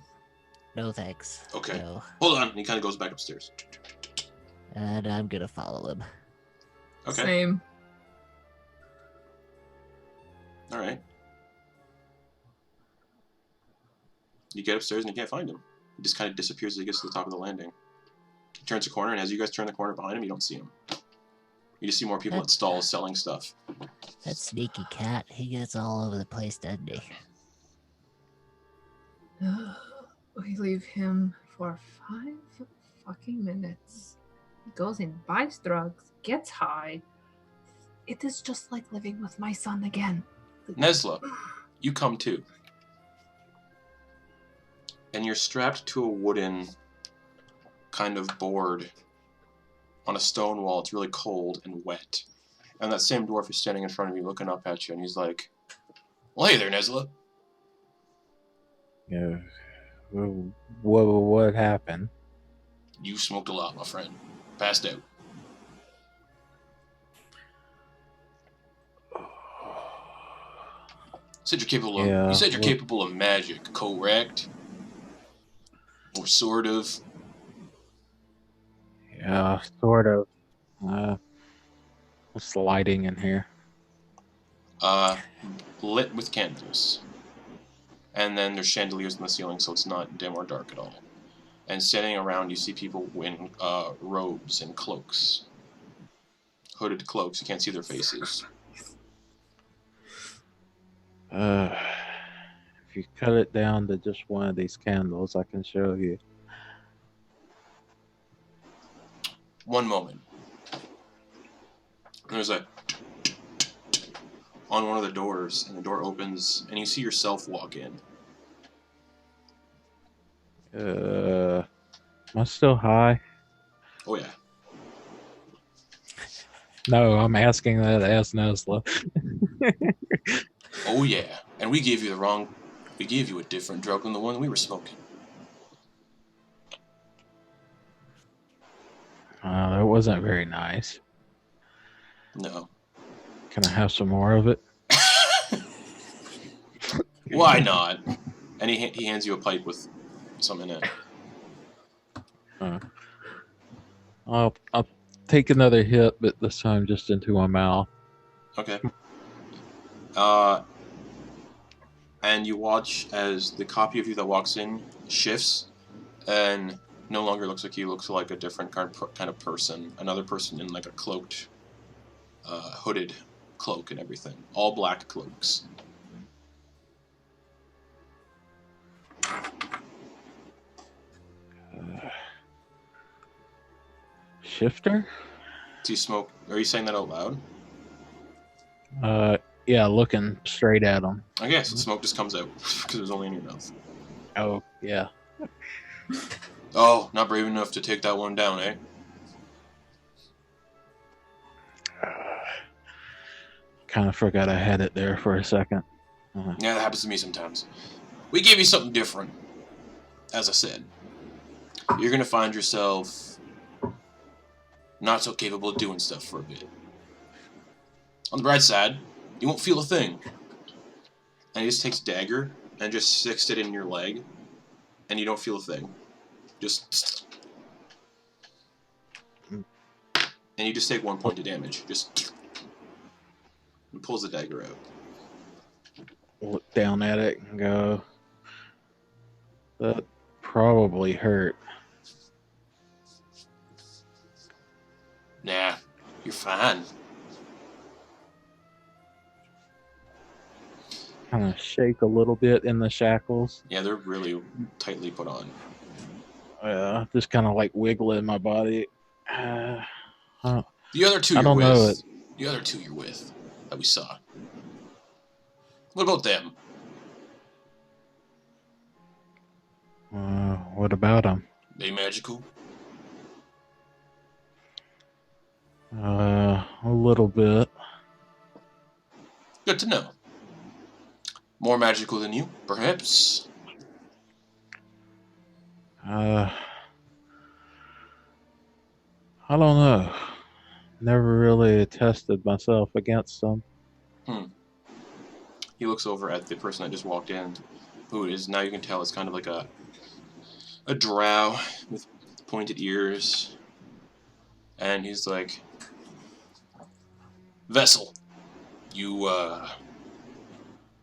No thanks. Okay. No. Hold on. And he kind of goes back upstairs. And I'm gonna follow him. Okay. Same. All right. You get upstairs and you can't find him. He just kind of disappears as he gets to the top of the landing. He turns a corner, and as you guys turn the corner behind him, you don't see him. You just see more people at stalls selling stuff. That sneaky cat, he gets all over the place, doesn't he? We leave him for 5 fucking minutes. He goes in, buys drugs, gets high, It is just like living with my son again. Nesla, you come too. And you're strapped to a wooden kind of board on a stone wall. It's really cold and wet. And that same dwarf is standing in front of you looking up at you, and he's like, well, hey there, Nesla. Yeah. What happened? You smoked a lot, my friend. Passed out. Said you're capable of, Yeah, you said you're well- capable of magic, correct? Or sort of. Yeah, sort of. What's the lighting in here? Lit with candles. And then there's chandeliers in the ceiling, so it's not dim or dark at all. And standing around, you see people in robes and cloaks. Hooded cloaks, you can't see their faces. If you cut it down to just one of these candles, I can show you. One moment. There's a on one of the doors, and the door opens, and you see yourself walk in. Am I still high? Oh yeah. No, I'm asking that as Nesla. Oh yeah. And we gave you a different drug than the one we were smoking. That wasn't very nice. No. Can I have some more of it? Why not? And he hands you a pipe with some in it. I'll take another hit, but this time just into my mouth. Okay. And you watch as the copy of you that walks in shifts, and no longer looks like you. Looks like a different kind of person. Another person in like a cloaked, hooded cloak and everything. All black cloaks. Shifter? Do you smoke? Are you saying that out loud? Yeah, looking straight at him. I guess the smoke just comes out because it was only in your mouth. Oh, yeah. Oh, not brave enough to take that one down, eh? Kind of forgot I had it there for a second. Yeah, that happens to me sometimes. We gave you something different. As I said, you're gonna find yourself not so capable of doing stuff for a bit. On the bright side, you won't feel a thing. And he just takes a dagger and just sticks it in your leg, and you don't feel a thing. Just... And you just take 1 point of damage. Just... And pulls the dagger out. Look down at it and go, that probably hurt. Nah, you're fine. Kind of shake a little bit in the shackles. Yeah, they're really tightly put on. Just kind of like wiggling my body. The other two I you're don't know with. The other two you're with that we saw. What about them? What about them? They magical? A little bit. Good to know. More magical than you, perhaps? I don't know. Never really tested myself against them. He looks over at the person that just walked in, who is, now you can tell, is kind of like a drow with pointed ears. And he's like, Vessel, you,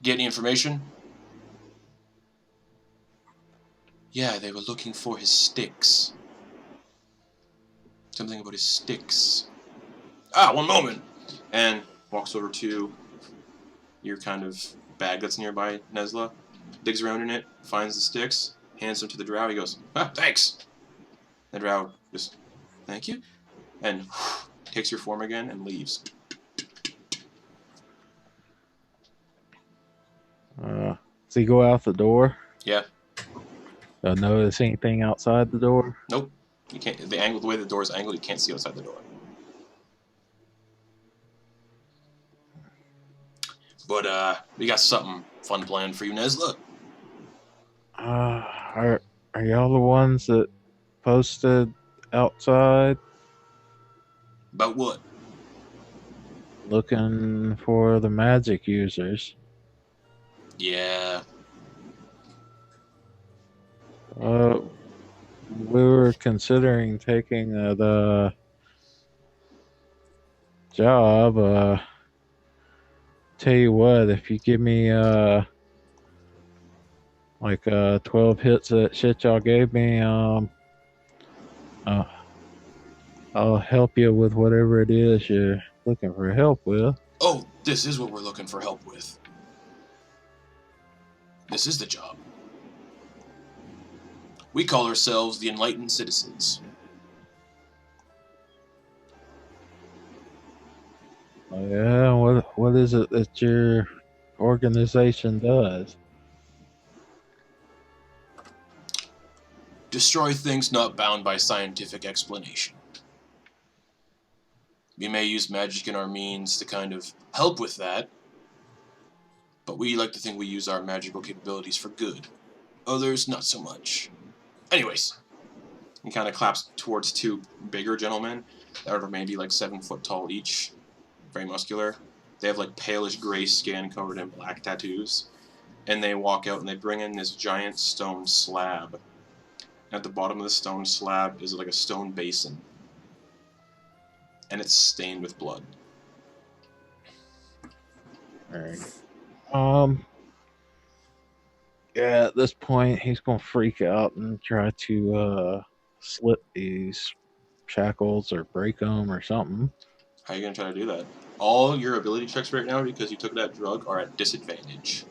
get any information? Yeah, they were looking for his sticks. Something about his sticks. Ah, one moment! And walks over to your kind of bag that's nearby, Nesla. Digs around in it, finds the sticks, hands them to the drow. He goes, ah, thanks! The drow just, thank you? And takes your form again and leaves. Does he go out the door? Yeah. Notice anything outside the door? Nope. You can't. The way the door is angled, you can't see outside the door. But we got something fun planned for you, Nesla. Are y'all the ones that posted outside About what? looking for the magic users? Yeah. We were considering taking the job. Tell you what, if you give me 12 hits of that shit y'all gave me, I'll help you with whatever it is you're looking for help with. Oh, this is what we're looking for help with. This is the job. We call ourselves the Enlightened Citizens. Oh, yeah, what is it that your organization does? Destroy things not bound by scientific explanation. We may use magic in our means to kind of help with that, but we like to think we use our magical capabilities for good. Others, not so much. Anyways, he kind of claps towards two bigger gentlemen that are maybe like 7 foot tall each, very muscular. They have like palish gray skin covered in black tattoos, and they walk out and they bring in this giant stone slab. At the bottom of the stone slab is like a stone basin, and it's stained with blood. Alright. Yeah, at this point, he's gonna freak out and try to slip these shackles or break them or something. How are you going to try to do that? All your ability checks right now, because you took that drug, are at disadvantage.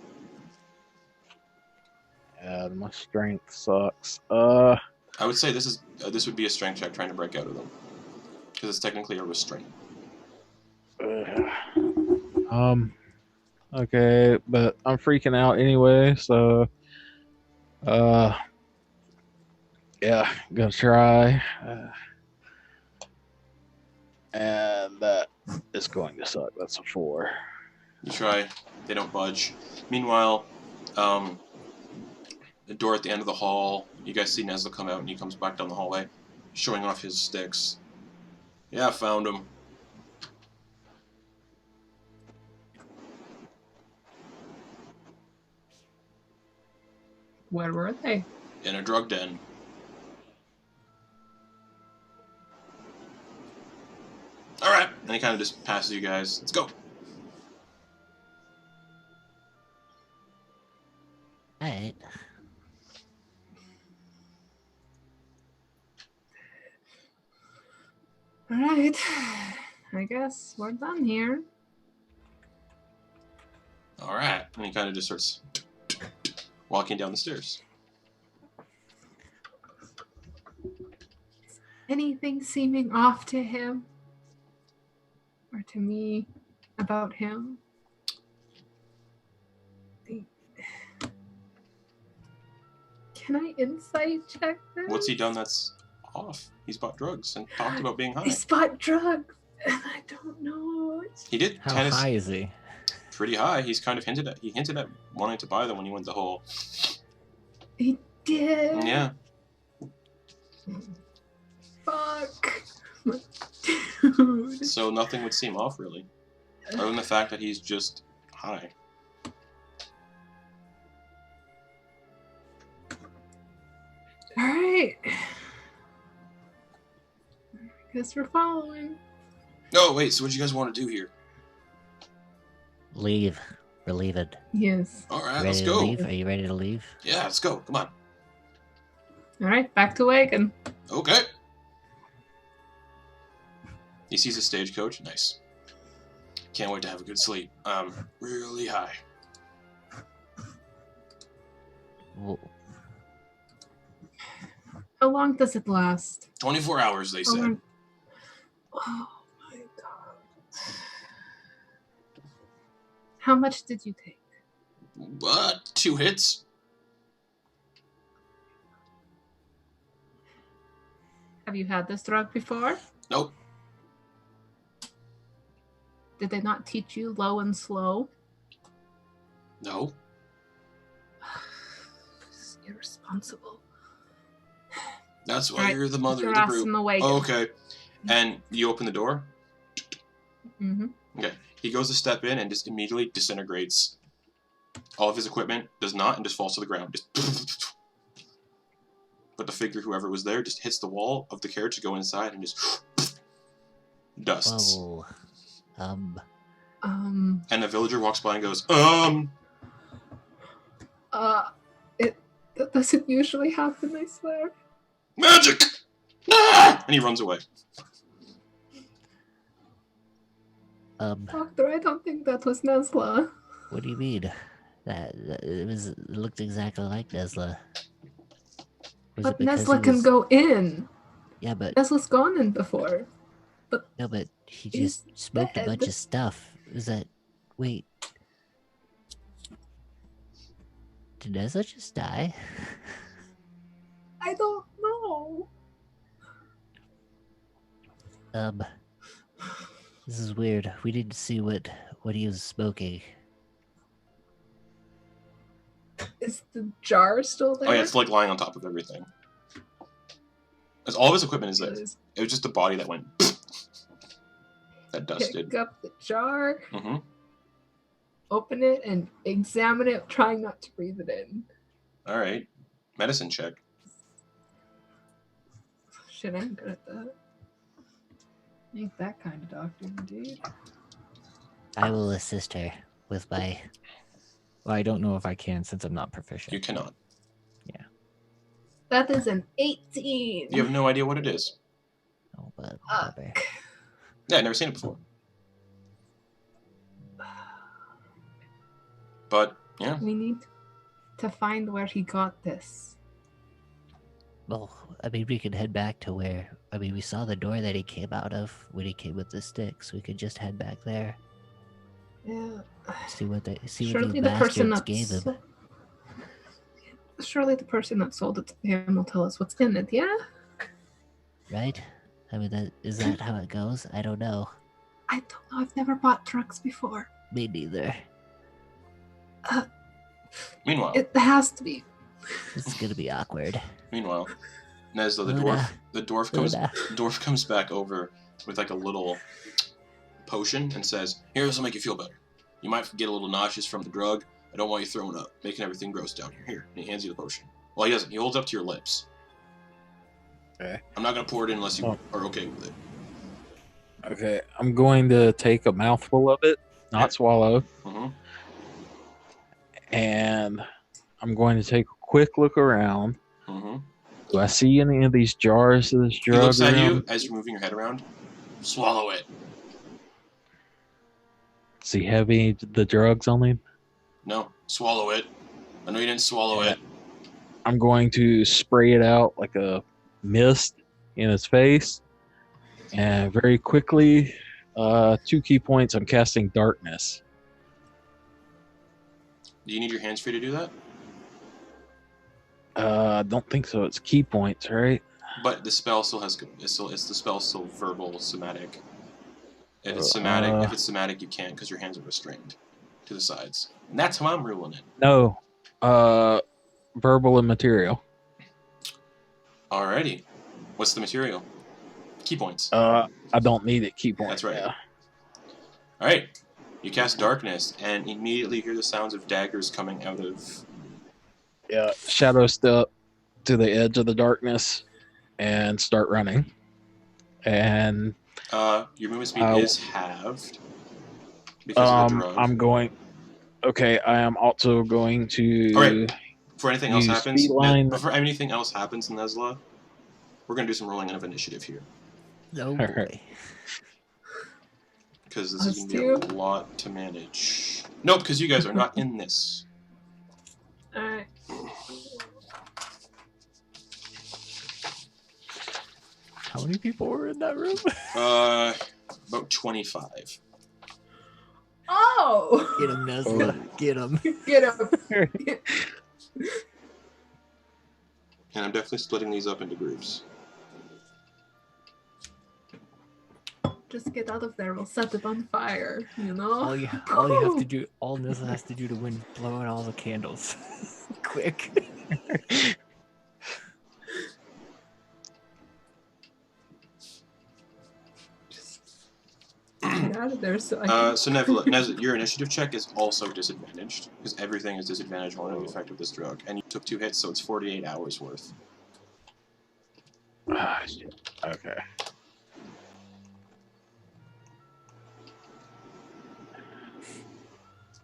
Yeah, my strength sucks. I would say this would be a strength check trying to break out of them, because it's technically a restraint. Okay, but I'm freaking out anyway, so yeah, gonna try. And that is going to suck. That's a 4. You try, they don't budge. Meanwhile, the door at the end of the hall, you guys see Nesla come out, and he comes back down the hallway, showing off his sticks. Yeah, I found him. Where were they? In a drug den. Alright, and he kind of just passes you guys. Let's go. Alright. Alright. I guess we're done here. Alright, and he kind of just starts walking down the stairs. Anything seeming off to him? Or to me about him? Can I insight check this? What's he done that's off? He's bought drugs and talked about being high. He's bought drugs, and I don't know. He did. How tennis high is he? pretty high. He's kind of hinted at wanting to buy them when he went the whole. He did. Yeah. Fuck. Dude. So nothing would seem off really, other than the fact that he's just high. All right. Guess we're following. No, wait. So what do you guys want to do here? Leave. We're leaving. Yes. All right, Ready let's to go. leave? Are you ready to leave? Yeah, let's go. Come on. All right, back to wagon. Okay. He sees a stagecoach. Nice. Can't wait to have a good sleep. Really high. Well, How long does it last? 24 hours, they How said. long- Oh my god. How much did you take? 2 hits. Have you had this drug before? Nope. Did they not teach you low and slow? No. It's irresponsible. That's why Right, you're the mother your of the ass group. in the wagon. Oh, okay. And you open the door? Mm-hmm. Okay. He goes to step in and just immediately disintegrates. All of his equipment does not and just falls to the ground. Just but the figure, whoever was there, just hits the wall of the carriage to go inside and just dusts. Whoa. And the villager walks by and goes, That doesn't usually happen, I swear. Magic! Ah! And he runs away. Doctor, I don't think that was Nesla. What do you mean? That it looked exactly like Nesla. Was But it because Nesla he can was- go in. Yeah, but Nesla's gone in before. no, but he he's just smoked a dead. bunch of stuff. Is that wait? Did Nesla just die? I don't know. This is weird. We need to see what he was smoking. Is the jar still there? Oh yeah, it's like lying on top of everything. All of his equipment is there. It was just the body that went that dusted. Pick up the jar, Mm-hmm. open it, and examine it, trying not to breathe it in. All right. Medicine check. Shit, I'm good at that. Ain't that kind of doctor, indeed. I will assist her with my. Well, I don't know if I can since I'm not proficient. You cannot. That is an 18. You have no idea what it is. Oh, but Fuck. whatever. Yeah, I've never seen it before. But yeah, We need to find where he got this. Well, I mean, we could head back to where. I mean, we saw the door that he came out of when he came with the sticks. We could just head back there. Yeah. See what these Surely the person bastards gave him. Surely the person that sold it to him will tell us what's in it, yeah? Right? I mean, is that how it goes? I don't know. I don't know. I've never bought trucks before. Me neither. meanwhile, It has to be. This is gonna be awkward. Nesla, the Luna. dwarf comes back over with like a little potion and says, "Here, this will make you feel better. You might get a little nauseous from the drug. I don't want you throwing up, making everything gross down here. Here," and he hands you the potion. Well, he doesn't. He holds it up to your lips. Okay. I'm not gonna pour it in unless you are okay with it. Okay, I'm going to take a mouthful of it, not swallow, Mm-hmm. and I'm going to take a quick look around. Mm-hmm. Do I see any of these jars of this He drug looks at around? you as you're moving your head around. Swallow it. Does he have any of the drugs on him? No, swallow it. I know you didn't swallow Yeah. it. I'm going to spray it out like a mist in his face. And very quickly, 2 key points, I'm casting darkness. Do you need your hands free to do that? I don't think so. It's key points, right? But the spell still has. Is the spell still verbal, somatic? If it's somatic, you can't because your hands are restrained to the sides, and that's how I'm ruling it. No. Verbal and material. Alrighty, what's the material? Key points. I don't need it. Key points. That's right. Yeah. All right, you cast darkness, and immediately hear the sounds of daggers coming out of. Yeah. Shadow step to the edge of the darkness and start running. And Your movement speed is halved because of the drug. I'm going. Okay, I am also going to. All right. Before anything else use happens, feline- before anything else happens, Nesla, we're gonna do some rolling of initiative here Oh Alright. boy. because this is Let's gonna be a lot to manage. Nope, because you guys are not in this. Alright. How many people were in that room? About 25. Oh! No! Get him, Nesla. Get him. Get him. And I'm definitely splitting these up into groups. Just get out of there. We'll set it on fire. You know. All you have to do, all Nesla has to do to win, blow out all the candles, quick. Get out of there. So Nesla, your initiative check is also disadvantaged because everything is disadvantaged on the effect of this drug, and you took 2 hits, so it's 48 hours worth. Ah, shit. Okay.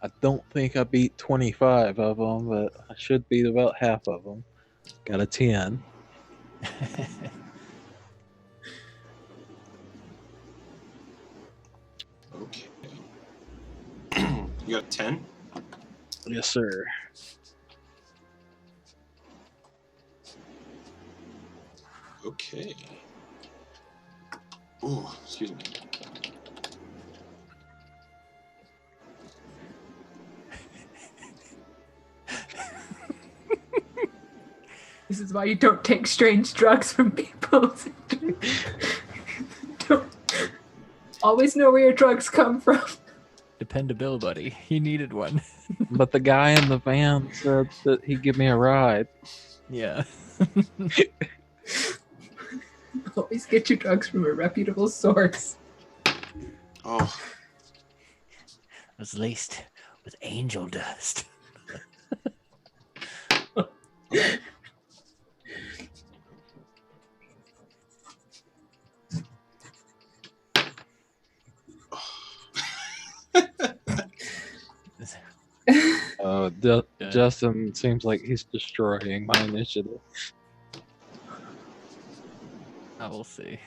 I don't think I beat 25 of them, but I should beat about half of them. Got a 10. Okay. You got a 10? Yes, sir. Okay. Ooh, excuse me. This is why you don't take strange drugs from people. Don't always know where your drugs come from. Dependability. He needed one. But the guy in the van said that he'd give me a ride. Yeah. Always get your drugs from a reputable source. Oh. It was laced with angel dust. Justin seems like he's destroying my initiative. I will see.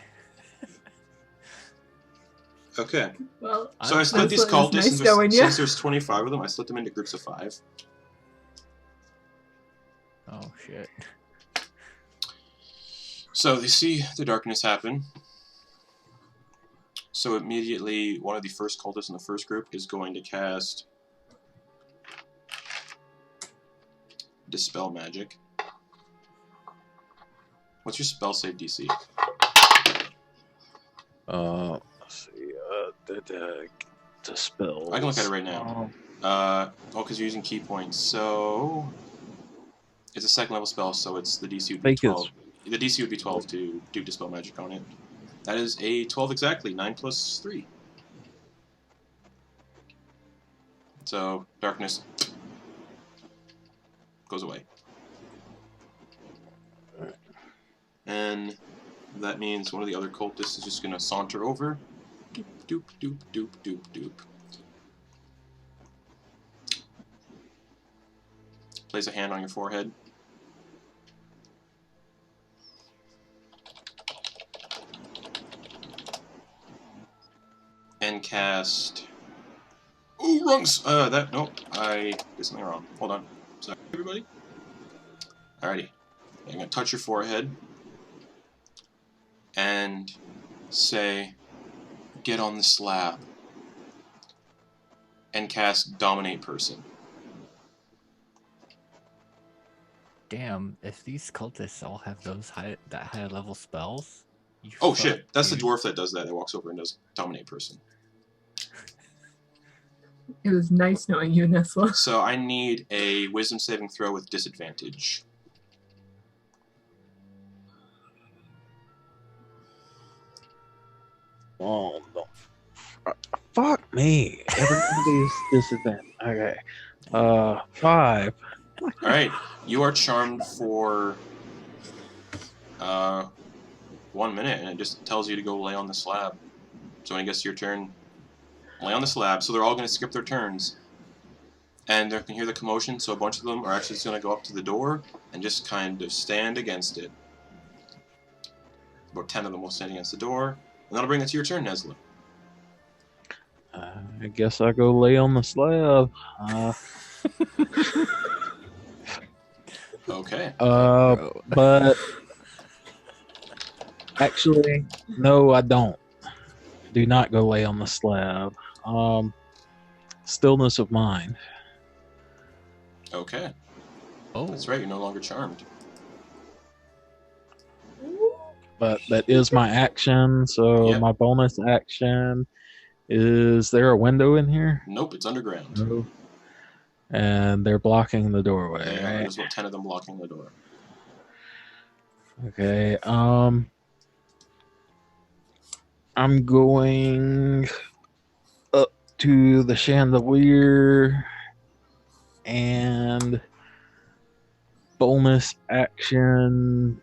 Okay. Well, So I split these cultists since there's 25 of them. I split them into groups of 5. Oh shit. So they see the darkness happen. So immediately, one of the first cultists in the first group is going to cast Dispel Magic. What's your spell save DC? Let's see. Dispel. I can look at it right now. Because you're using key points. So it's a 2nd level spell, so it's the DC would be 12. The DC would be 12 to do Dispel Magic on it. That is a 12 exactly. 9 plus 3. So darkness goes away. And that means one of the other cultists is just going to saunter over. Doop, doop, doop, doop, doop, doop. Place a hand on your forehead. And cast... Ooh, wrong... nope. I did something wrong. Hold on. Sorry, everybody. Alrighty. I'm going to touch your forehead. And say, get on the slab. And cast Dominate Person. Damn, if these cultists all have that high level spells. Oh shit, that's the dwarf that does that. That walks over and does Dominate Person. It was nice knowing you, Nesla. So I need a Wisdom saving throw with disadvantage. Oh, no. Fuck me. Everybody's disadvantaged. Okay. 5. Alright, you are charmed for 1 minute, and it just tells you to go lay on the slab. So when it gets to your turn, lay on the slab. So they're all going to skip their turns. And they can hear the commotion, so a bunch of them are actually just going to go up to the door and just kind of stand against it. About 10 of them will stand against the door. And that'll bring it to your turn, Nesla. I guess I'll go lay on the slab. Okay. But actually, no, I don't. Do not go lay on the slab. stillness of mind. Okay. Oh, That's right, you're no longer charmed. But that is my action, so Yep. my bonus action is there a window in here? Nope, it's underground. No. And they're blocking the doorway, They are. right? There's about 10 of them blocking the door. Okay, I'm going up to the chandelier and bonus action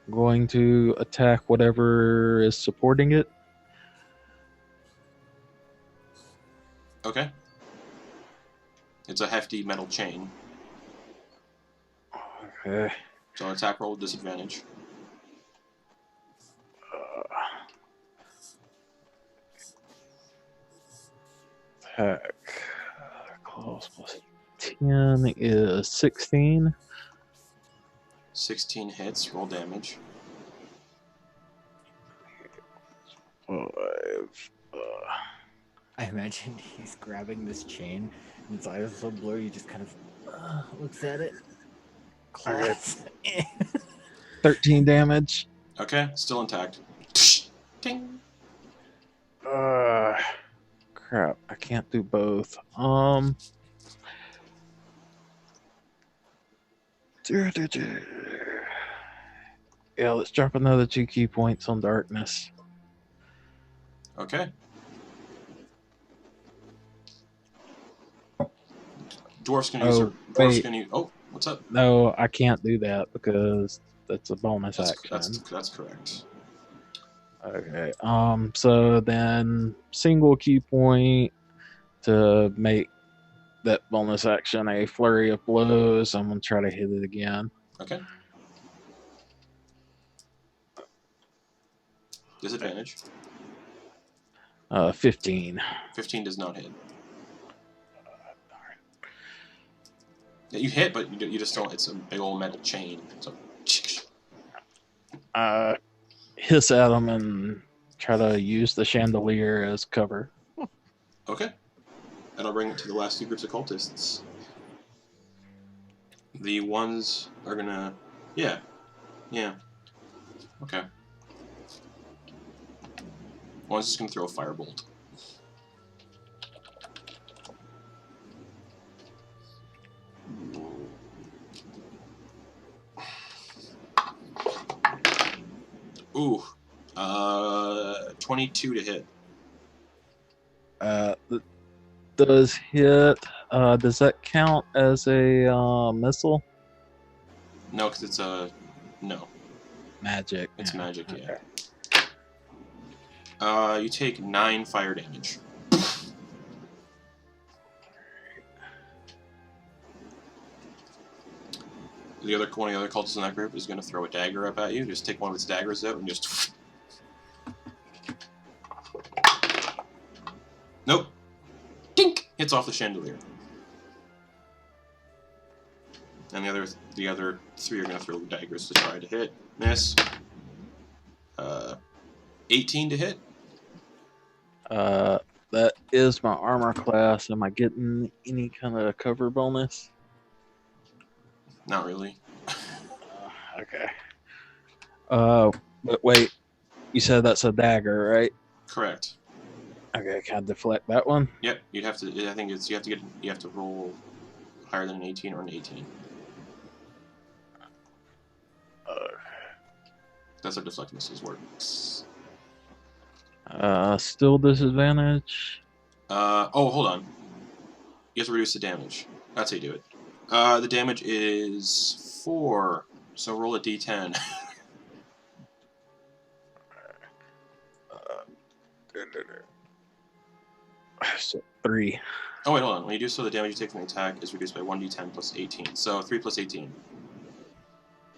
going to attack whatever is supporting it. Okay. It's a hefty metal chain. Okay. So attack roll with disadvantage. Attack. Claws plus 10 is 16. 16 hits, roll damage. 5. I imagine he's grabbing this chain, and his eyes are so blurry, he just kind of looks at it. Claws. 13 damage. Okay, still intact. Ting. Crap, I can't do both. Yeah, let's drop another 2 key points on darkness. Okay. Dwarf's gonna use her. Dwarf's wait. gonna use. Oh, what's up? No, I can't do that because that's a bonus action. That's correct. Okay. So then single key point to make that bonus action a flurry of blows. I'm gonna try to hit it again. Okay. Disadvantage. 15. 15 does not hit. Yeah, you hit, but you just don't. It's a big old metal chain. So. Hiss at him and try to use the chandelier as cover. Okay. And I'll bring it to the last 2 groups of cultists. The ones are gonna... Yeah. Yeah. Okay. One's just gonna throw a firebolt. Ooh. 22 to hit. Does hit. Does that count as a missile? No, because it's a... No. Magic. It's magic, yeah. Okay. You take 9 fire damage. One of the other cultists in that group is going to throw a dagger up at you. Just take one of its daggers out and just... Nope. Dink! Hits off the chandelier. And the other 3 are going to throw daggers to try to hit. Miss. 18 to hit. That is my armor class. Am I getting any kind of cover bonus? Not really. Okay. But wait, you said that's a dagger, right? Correct. Okay, can I deflect that one? Yep. You'd have to. I think it's you have to roll higher than an 18 or an 18. That's how deflect missiles work. Still disadvantage. Oh, hold on. You have to reduce the damage. That's how you do it. The damage is 4, so roll a d10. So 3. Oh wait, hold on. When you do so, the damage you take from the attack is reduced by 1d10 plus 18. So 3 plus 18.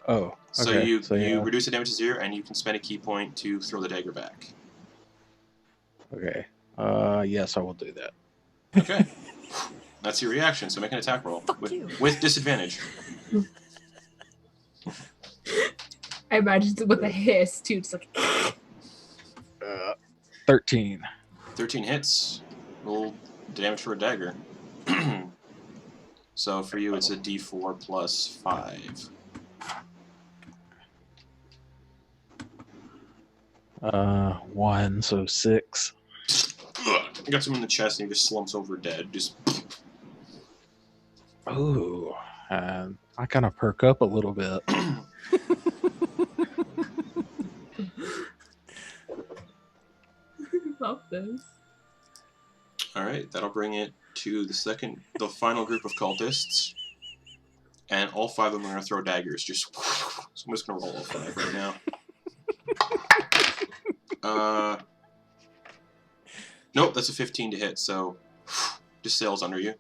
Oh, okay. So you reduce the damage to 0, and you can spend a key point to throw the dagger back. Okay. Yes, I will do that. Okay. That's your reaction, so make an attack roll. With disadvantage. I imagine it's with a hiss, too. It's like... 13. 13 hits. Roll damage for a dagger. So for you, it's a D4 plus 5. 1, so 6. Ugh. You got someone in the chest and he just slumps over dead. Just Ooh, and I kind of perk up a little bit. Love this. all right. That'll bring it to the final group of cultists, and all 5 of them are gonna throw daggers. Just so I'm just gonna roll all 5 right now. Nope, that's a 15 to hit. So just sails under you.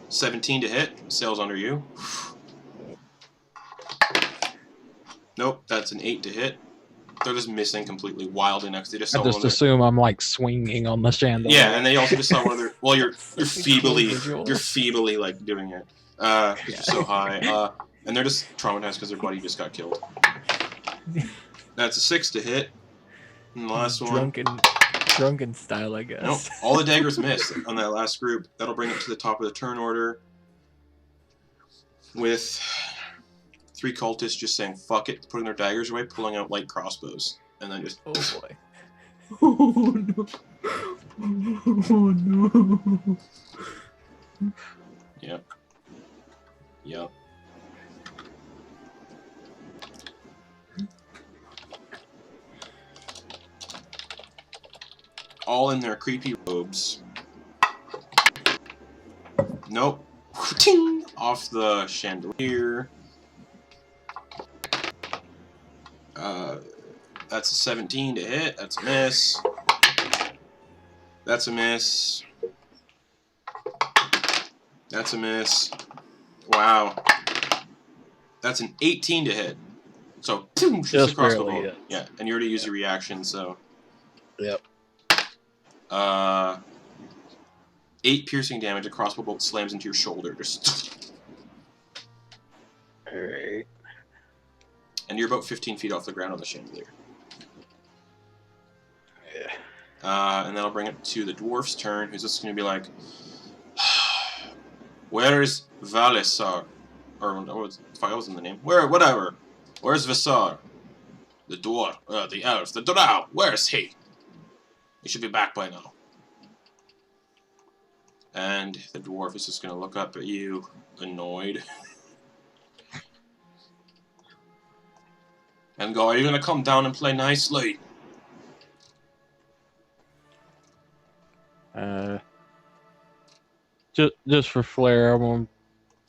17 to hit, sails under you. Nope, that's an 8 to hit. They're just missing completely wildly next. They just saw I one just of their... assume I'm like swinging on the chandelier. Yeah, and they also just saw one of their... Well, you're feebly visual. like doing it. Because you're so high. And they're just traumatized because their buddy just got killed. That's a 6 to hit. And the last one... Drunken style, I guess. Nope, all the daggers missed on that last group. That'll bring it to the top of the turn order. With 3 cultists just saying fuck it, putting their daggers away, pulling out light crossbows, and then just... Oh boy. Oh no. Oh no. Yep. Yep. All in their creepy robes. Nope. Ting! Off the chandelier. That's a 17 to hit. That's a miss. That's a miss. That's a miss. Wow. That's an 18 to hit. So, boom, shoots Just across the barely bow. hits. Yeah, and you already used your reaction, so... Yep. 8 piercing damage. A crossbow bolt slams into your shoulder. Just... Alright. And you're about 15 feet off the ground on the chandelier. Yeah. And that'll bring it to the dwarf's turn, who's just going to be like, where's Valisar? Or, fuck, I was in the name. Whatever. Where's Visar? The dwarf, the elf, the drow. Where's he? He should be back by now. And the dwarf is just going to look up at you, annoyed. And go, are you going to come down and play nicely? Just for flair, I'm gonna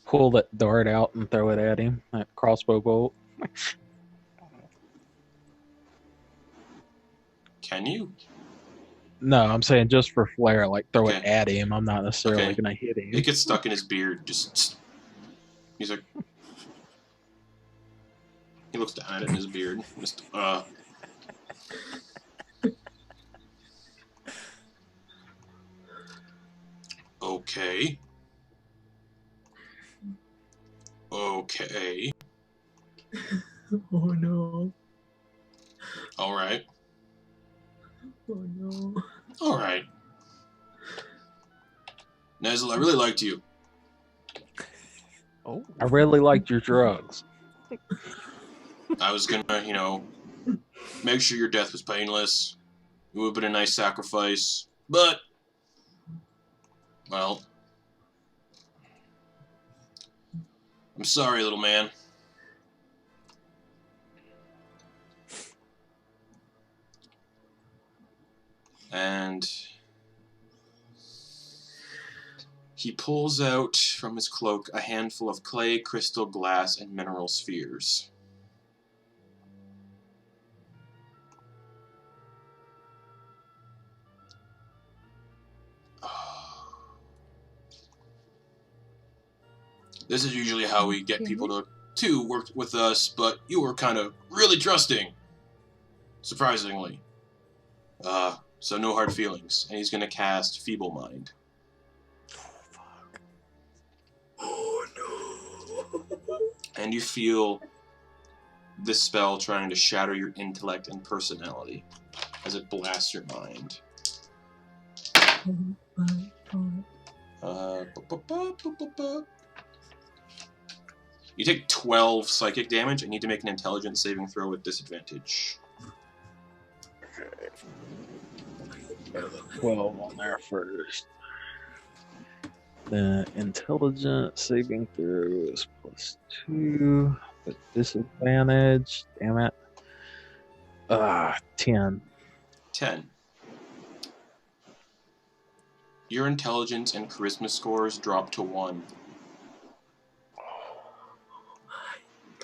pull that dart out and throw it at him. That crossbow bolt. Can you? No, I'm saying just for flair, like throw it Okay. at him. I'm not necessarily Okay. gonna hit him. It gets stuck in his beard. Just... He's like... He looks down at it in his beard. Just, Okay. Okay. Oh no. Alright. Oh no. Alright. Nesla, I really liked you. Oh. I really liked your drugs. I was gonna, you know, make sure your death was painless. It would have been a nice sacrifice. But, well, I'm sorry, little man. And he pulls out from his cloak a handful of clay, crystal, glass, and mineral spheres. This is usually how we get people to work with us, but you were kind of really trusting. Surprisingly. So no hard feelings. And he's going to cast Feeble Mind. Fuck. Oh no. And you feel this spell trying to shatter your intellect and personality. as it blasts your mind. You take 12 psychic damage and need to make an intelligence saving throw with disadvantage. 12 on there first. The intelligence saving throw is +2, but disadvantage. Damn it. 10. 10. Your intelligence and charisma scores drop to 1.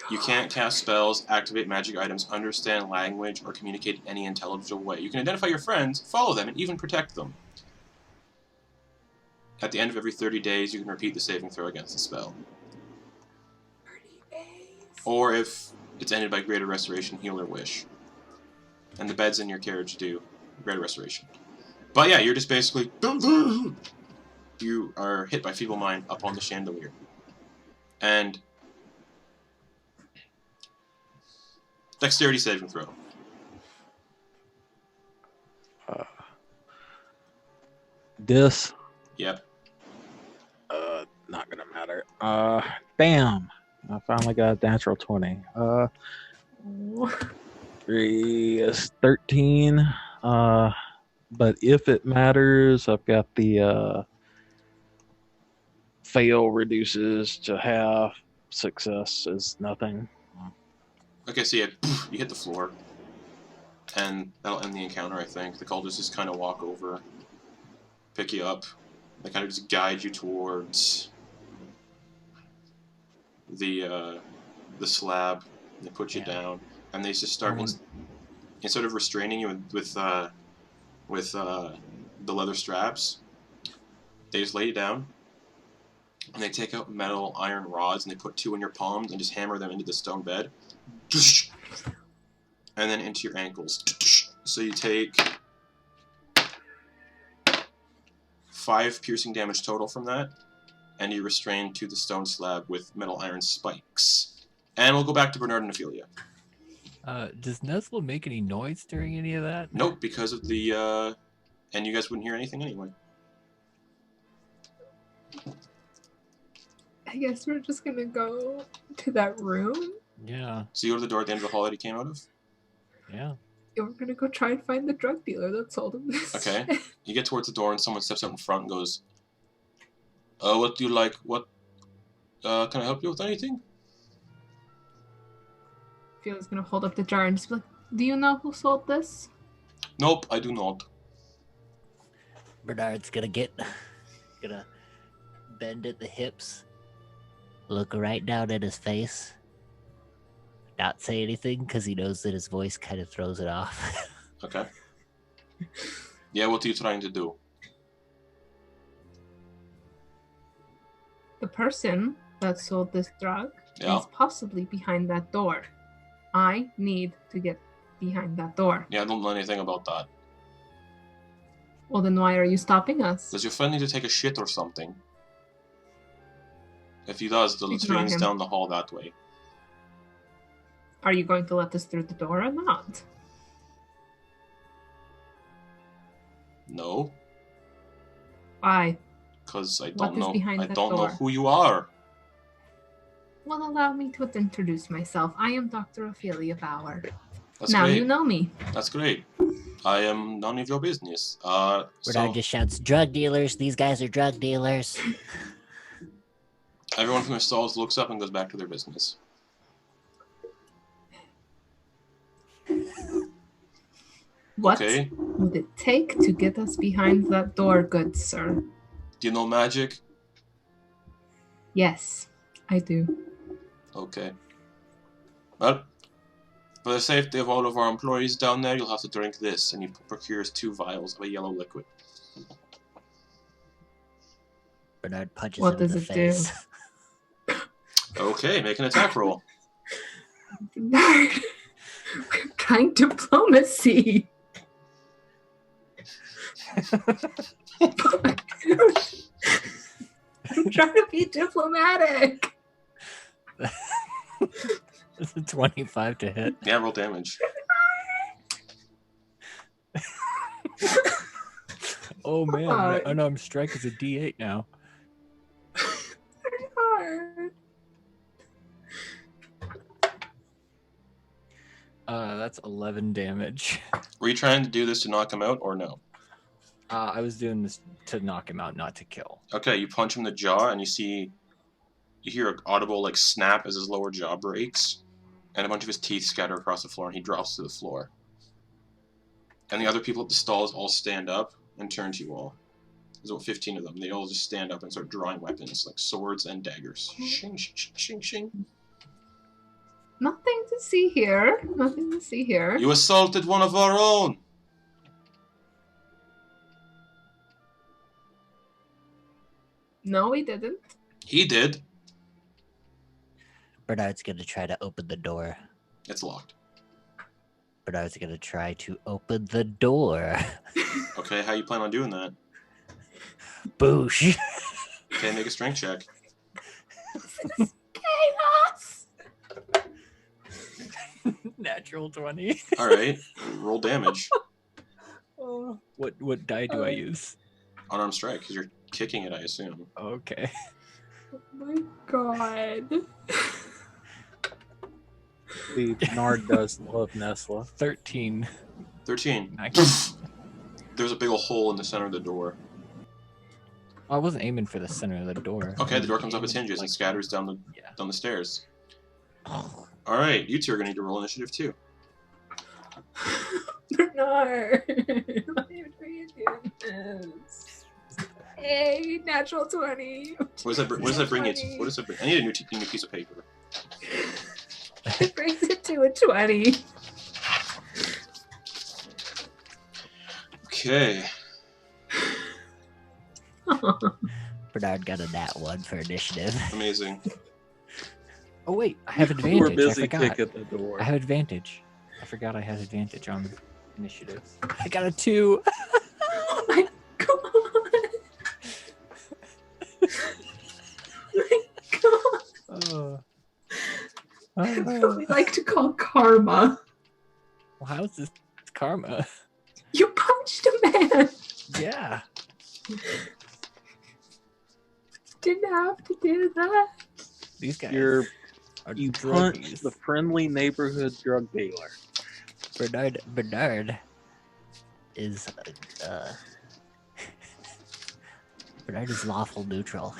You can't cast spells, activate magic items, understand language, or communicate in any intelligible way. You can identify your friends, follow them, and even protect them. At the end of every 30 days, you can repeat the saving throw against the spell. 30 days. Or if it's ended by Greater Restoration, Heal, or Wish. And the beds in your carriage do Greater Restoration. But yeah, you're just basically... You are hit by Feeble Mind up on the chandelier. And... Dexterity saving throw. This? Yep. Not gonna matter. Damn. I finally got a natural 20. 3 is 13. But if it matters, I've got the fail reduces to half. Success is nothing. Okay, so you hit the floor. And that'll end the encounter, I think. The cultists just kind of walk over, pick you up. They kind of just guide you towards the slab. They put you down, and they just start instead of restraining you with the leather straps. They just lay you down, and they take out metal iron rods, and they put 2 in your palms and just hammer them into the stone bed, and then into your ankles. So you take 5 piercing damage total from that, and you're restrained to the stone slab with metal iron spikes. And we'll go back to Bernard and Ophelia. Does Nesla make any noise during any of that? Nope, because of the, and you guys wouldn't hear anything anyway. I guess we're just gonna go to that room. Yeah. So you go to the door at the end of the hall that he came out of? Yeah. And we're gonna go try and find the drug dealer that sold him this. Okay. You get towards the door and someone steps out in front and goes, what do you like? What, can I help you with anything? Fiona's gonna hold up the jar and just be like, do you know who sold this? Nope, I do not. Bernard's gonna bend at the hips, look right down at his face, not say anything because he knows that his voice kind of throws it off. Okay. Yeah, what are you trying to do? The person that sold this drug Yeah. is possibly behind that door. I need to get behind that door. Yeah, I don't know anything about that. Well, then why are you stopping us? Does your friend need to take a shit or something? If he does, the Ignore latrine's him. down the hall that way. Are you going to let us through the door or not? No, Why? because I What don't is know. behind I that don't know door? who you are. Well, allow me to introduce myself. I am Dr. Ophelia Bauer. That's Now great. you know me. That's great. I am none of your business. Bernard So just shouts, "Drug dealers! These guys are drug dealers!" everyone from the stalls looks up and goes back to their business. What Okay. would it take to get us behind that door, good sir? Do you know magic? Yes, I do. Okay. Well, for the safety of all of our employees down there, you'll have to drink this. And he procures 2 vials of a yellow liquid. Bernard punches What him in does the it do? face. Okay, make an attack roll. Bernard, we're trying diplomacy. I'm trying to be diplomatic. It's a 25 to hit. Yeah, roll damage. Oh man, God. unarmed strike is a D8 now. Hard. That's 11 damage. Were you trying to do this to knock him out or no? I was doing this to knock him out, not to kill. Okay, you punch him in the jaw, and you hear an audible like snap as his lower jaw breaks, and a bunch of his teeth scatter across the floor, and he drops to the floor. And the other people at the stalls all stand up and turn to you all. There's about 15 of them. They all just stand up and start drawing weapons, like swords and daggers. Shing, shing, shing, shing, shing. Nothing to see here. Nothing to see here. You assaulted one of our own! No, we didn't. He did. Bernard's gonna try to open the door. It's locked. Bernard's gonna try to open the door. Okay, how you plan on doing that? Boosh. Okay, make a strength check. Chaos. Natural 20. Alright, roll damage. What die do I use? Unarmed strike, because you're kicking it, I assume. Okay. Oh my god. See, Bernard does love Nesla. 13. 13. Nice. There's a big old hole in the center of the door. I wasn't aiming for the center of the door. Okay, the door comes up its hinges and scatters down the stairs. Alright, you two are going to need to roll initiative too. Bernard. Why are you doing this? Hey, natural 20. What does that bring you to? What does it bring? I need a new piece of paper. It brings it to a 20. Okay. Bernard got a nat 1 for initiative. Amazing. Oh wait, I have You were advantage. I busy forgot. kicking the door. I have advantage. I forgot I had advantage on initiative. I got a 2. Oh my god. My god. What we like to call karma. Well, how's this karma? You punched a man. Yeah. Didn't have to do that. These guys You are punch druggies. the friendly neighborhood drug dealer. Bernard is Bernard is lawful neutral.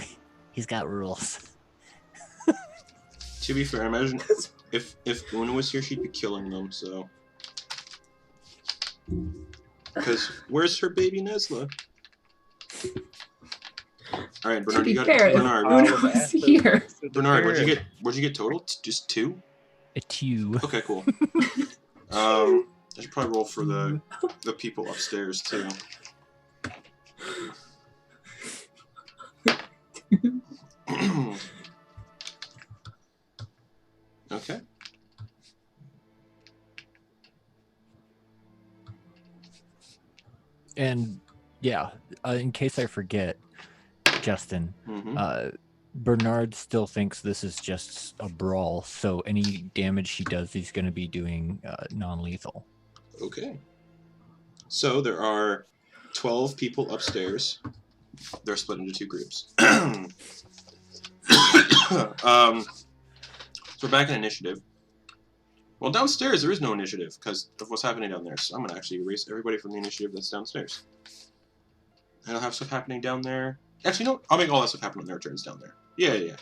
He's got rules. To be fair, imagine if Una was here, she'd be killing them, so. Because where's her baby Nesla? Alright, To Bernard, be you got fair, Bernard. Una was here. Bernard, what'd you get total? Just 2? A 2. Okay, cool. I should probably roll for the people upstairs too. Okay. And yeah, in case I forget, Justin, Mm-hmm. Bernard still thinks this is just a brawl, so any damage he does, he's going to be doing non-lethal. Okay. So there are 12 people upstairs. They're split into 2 groups. So we're back in initiative. Well, downstairs there is no initiative because of what's happening down there. So I'm gonna actually erase everybody from the initiative that's downstairs. And I'll have stuff happening down there. Actually, no, I'll make all that stuff happen on their turns down there. Yeah.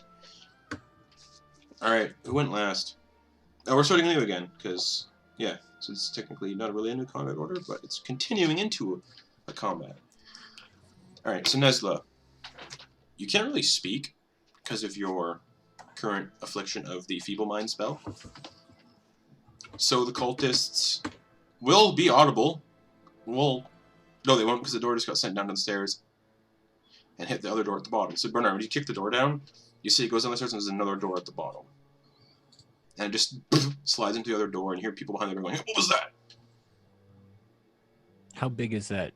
All right, who went last? Oh, we're starting new again because so it's technically not really a new combat order, but it's continuing into a combat. All right, so Nesla, you can't really speak because of your current affliction of the Feeble Mind spell. So the cultists will be audible. No, they won't because the door just got sent down the stairs and hit the other door at the bottom. So Bernard, when you kick the door down, you see it goes down the stairs and there's another door at the bottom. And it just slides into the other door and you hear people behind the door going, "What was that?" How big is that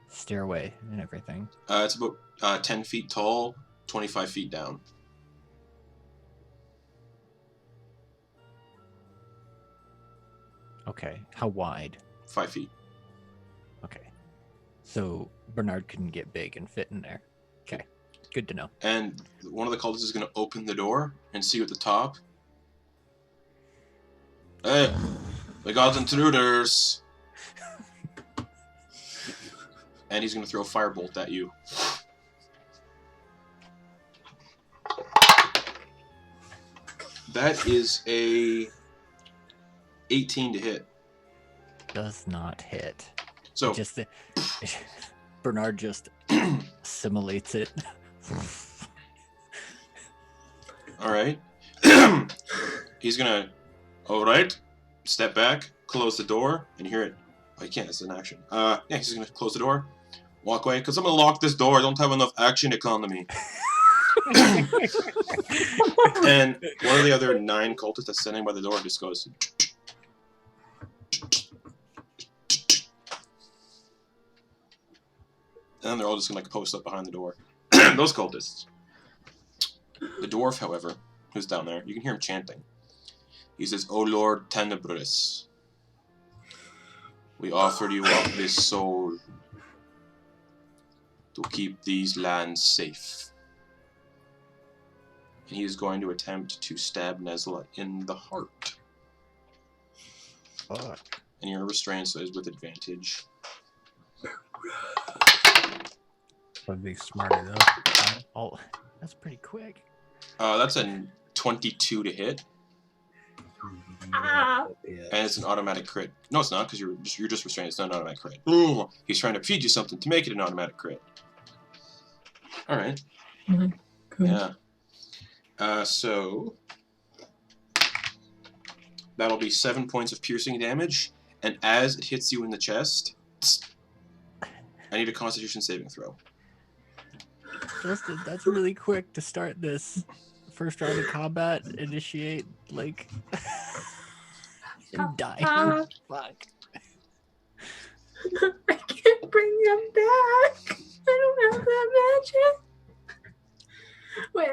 stairway and everything? It's about 10 feet tall, 25 feet down. Okay, how wide? 5 feet. So Bernard couldn't get big and fit in there. Okay, good to know. And one of the cultists is going to open the door and see you at the top. Hey, we got intruders. And he's going to throw a firebolt at you. That is a 18 to hit. Does not hit. So Just Bernard just assimilates it. all right. He's gonna, all right, step back, close the door, and hear it. Oh, you can't. It's an action. Yeah, he's gonna close the door, walk away, cause I'm gonna lock this door. I don't have enough action economy. And one of the other 9 cultists that's standing by the door just goes. And then they're all just gonna like post up behind the door. Those cultists. The dwarf, however, who's down there, you can hear him chanting. He says, "O Lord Tenebris, we offer you up this soul to keep these lands safe." And he is going to attempt to stab Nesla in the heart. Fuck. And you're restrained, so it's with advantage. Would be smart enough. Oh, that's pretty quick. That's a 22 to hit, Ah. Yeah. and it's an automatic crit. No, it's not, because you're just restrained. It's not an automatic crit. Ooh, he's trying to feed you something to make it an automatic crit. All right. Cool. Yeah. So that'll be 7 points of piercing damage, and as it hits you in the chest, I need a Constitution saving throw. Justin, that's really quick to start this first round of combat. Initiate, like, and die. Fuck. I can't bring them back. I don't have that magic. Wait.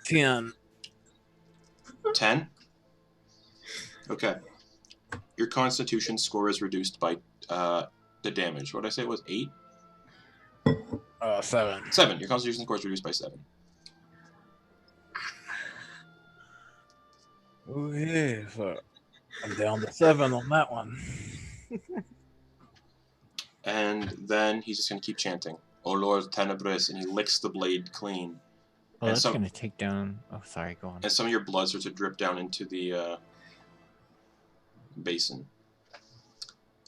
10. 10? Okay. Your Constitution score is reduced by the damage. What did I say it was? 8? 7. 7. Your Constitution score is reduced by 7. Okay, so I'm down to 7 on that one. And then he's just going to keep chanting, "O Lord Tenebris," and he licks the blade clean. Oh, And that's some- gonna take down. Oh, sorry. Go on. And some of your blood starts to drip down into the basin.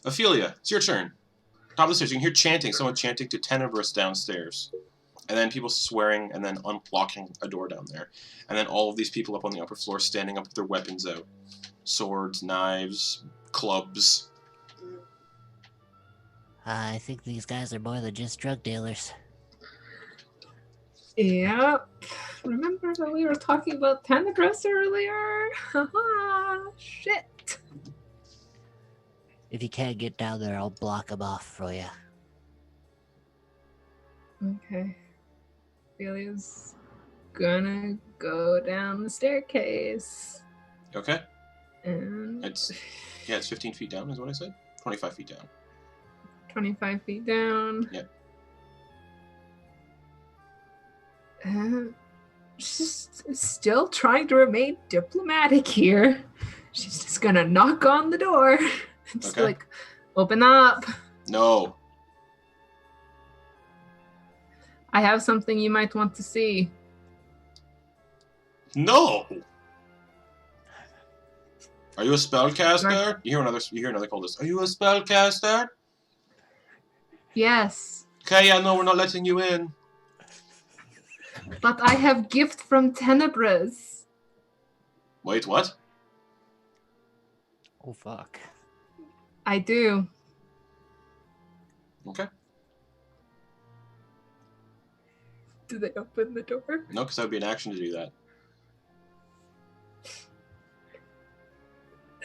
Ophelia, it's your turn. Top of the stairs, you can hear chanting, someone chanting to Tenebris downstairs. And then people swearing and then unlocking a door down there. And then all of these people up on the upper floor standing up with their weapons out. Swords, knives, clubs. I think these guys are more than just drug dealers. Yep. Remember that we were talking about Tenebris earlier? Haha. Shit. If you can't get down there, I'll block them off for you. Okay. Ophelia's gonna go down the staircase. Okay? And It's 15 feet down is what I said? 25 feet down. 25 feet down. Yep. She's still trying to remain diplomatic here. She's just gonna knock on the door. Just Okay. like, open up. No. I have something you might want to see. No! Are you a spellcaster? You hear another cultist. Are you a spellcaster? Yes, Okay, yeah, no, we're not letting you in. but I have gift from Tenebris. Wait, what? Oh fuck. I do. Okay. Do they open the door? No, because that would be an action to do that.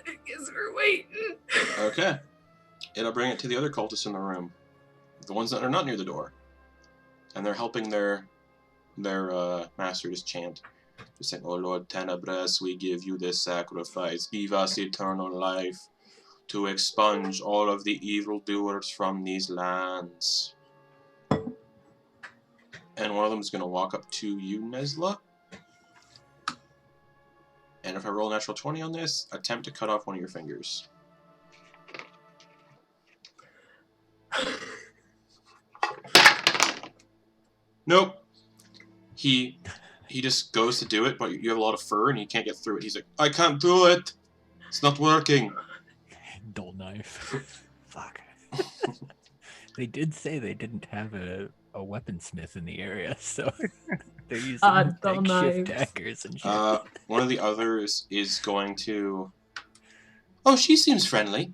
I guess we're waiting. Okay. It'll bring it to the other cultists in the room. The ones that are not near the door. And they're helping their master just chant. Just saying, "O Lord Tenebris, we give you this sacrifice. Give us eternal life. to expunge all of the evildoers from these lands. And one of them is going to walk up to you, Nesla. And if I roll a natural 20 on this, attempt to cut off one of your fingers. Nope. He just goes to do it, but you have a lot of fur and you can't get through it. He's like, I can't do it. It's not working. Dull knife. Fuck. They did say they didn't have a weaponsmith in the area, so they're using dull makeshift knives. daggers and shit. One of the others is going to... Oh, she seems friendly.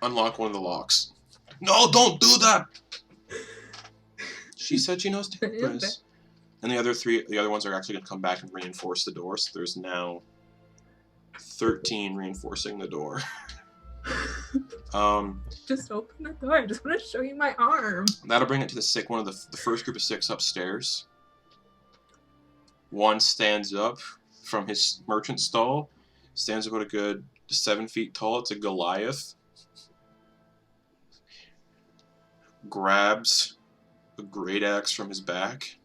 Unlock one of the locks. No, don't do that! She said she knows Temperance. And the other ones are actually going to come back and reinforce the door, so there's now 13 reinforcing the door. Just open the door. I just want to show you my arm. That'll bring it to the first group of 6 upstairs. One stands up from his merchant stall. Stands about a good 7 feet tall. It's a Goliath. Grabs a great axe from his back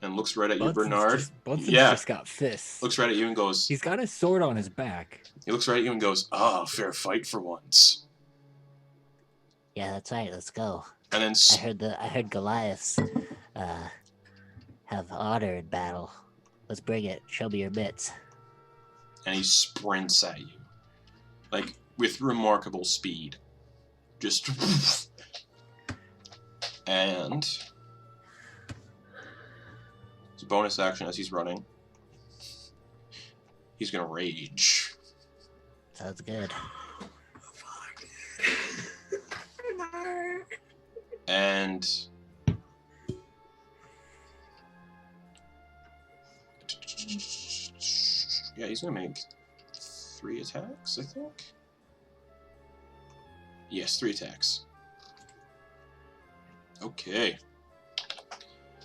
and looks right at you, Bernard. Bunsen's just got fists. Looks right at you and goes... He's got his sword on his back. He looks right at you and goes, fair fight for once. Yeah, that's right. Let's go. And then I heard Goliaths have honor in battle. Let's bring it. Show me your bits. And he sprints at you, like with remarkable speed. Just and it's a bonus action as he's running. He's gonna rage. Sounds good. And yeah, he's gonna make 3 attacks, I think. Yes, 3 attacks. Okay.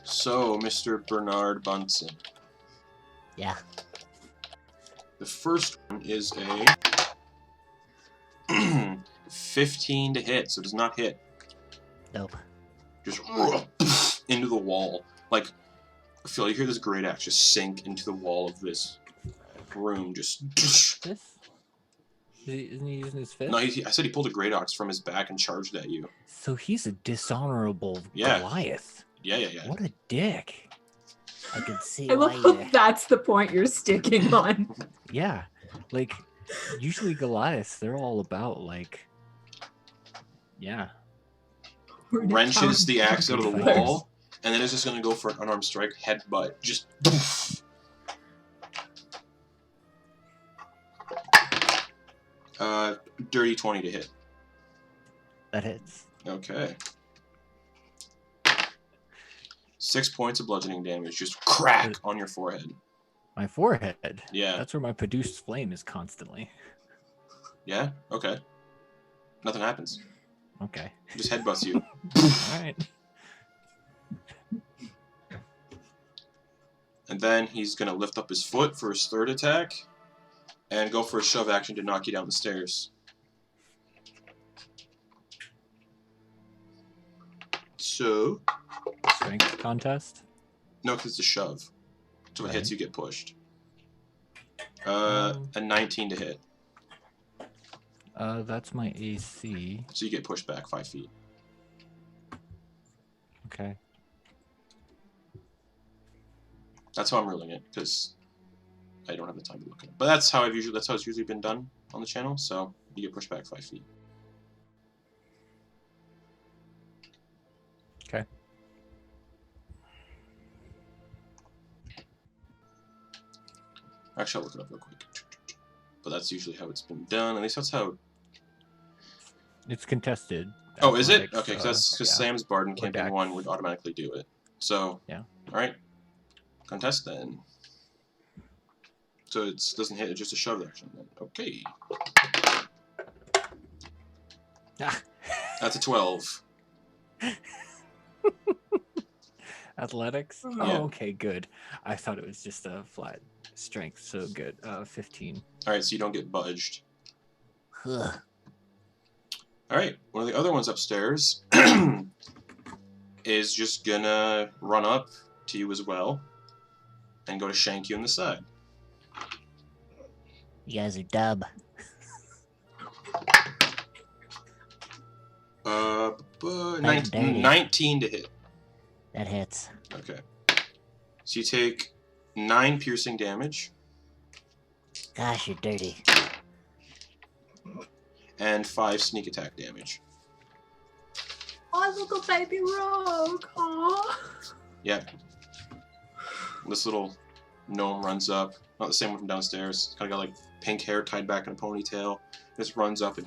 So, Mr. Bernard Bunsen. Yeah. The first one is a 15 to hit, so it does not hit. Nope. Just into the wall. Like, Phil, you hear this great axe just sink into the wall of this room. Just. Fist? Isn't he using his fist? No, I said he pulled a great axe from his back and charged at you. So he's a dishonorable Yeah. Goliath. Yeah. What a dick. I can see I why love how you're... that's the point you're sticking on. Yeah. Like, usually Goliaths, they're all about, like... Yeah. Wrenches the axe out of the Fighters. wall, and then is just gonna go for an unarmed strike, headbutt. Just. Dirty 20 to hit. That hits. Okay. 6 points of bludgeoning damage, just crack on your forehead. My forehead. Yeah. That's where my produced flame is constantly. Yeah? Okay. Nothing happens. Okay. Just headbutts you. Alright. And then he's gonna lift up his foot for his 3rd attack, and go for a shove action to knock you down the stairs. So... Strength contest? No, because it's a shove. So if it hits, you get pushed. Um, A 19 to hit. That's my AC. So you get pushed back 5 feet. Okay. That's how I'm ruling it, because I don't have the time to look at it. But that's how it's usually been done on the channel, so you get pushed back 5 feet. Okay. Actually, I'll look it up real quick. But that's usually how it's been done. At least that's how... It's contested. Oh, is it? athletics, Okay, because yeah. Sam's Bard in Or Campaign Dex. 1 would automatically do it. So, Yeah. Alright. Contest then. So it doesn't hit, it's just a shove action then. Okay. Ah. That's a 12. Athletics? Yeah. Oh, okay, good. I thought it was just a flat strength, so good. 15. Alright, so you don't get budged. Ugh. All right, one of the other ones upstairs is just gonna run up to you as well and go to shank you in the side. You guys are dumb. Nine- dirty. 19 to hit. That hits. Okay. So you take 9 piercing damage Gosh, you're dirty. and 5 sneak attack damage. Oh, little baby rogue. Aw. Yeah. This little gnome runs up. Not the same one from downstairs. It's kind of got like pink hair tied back in a ponytail. Just runs up and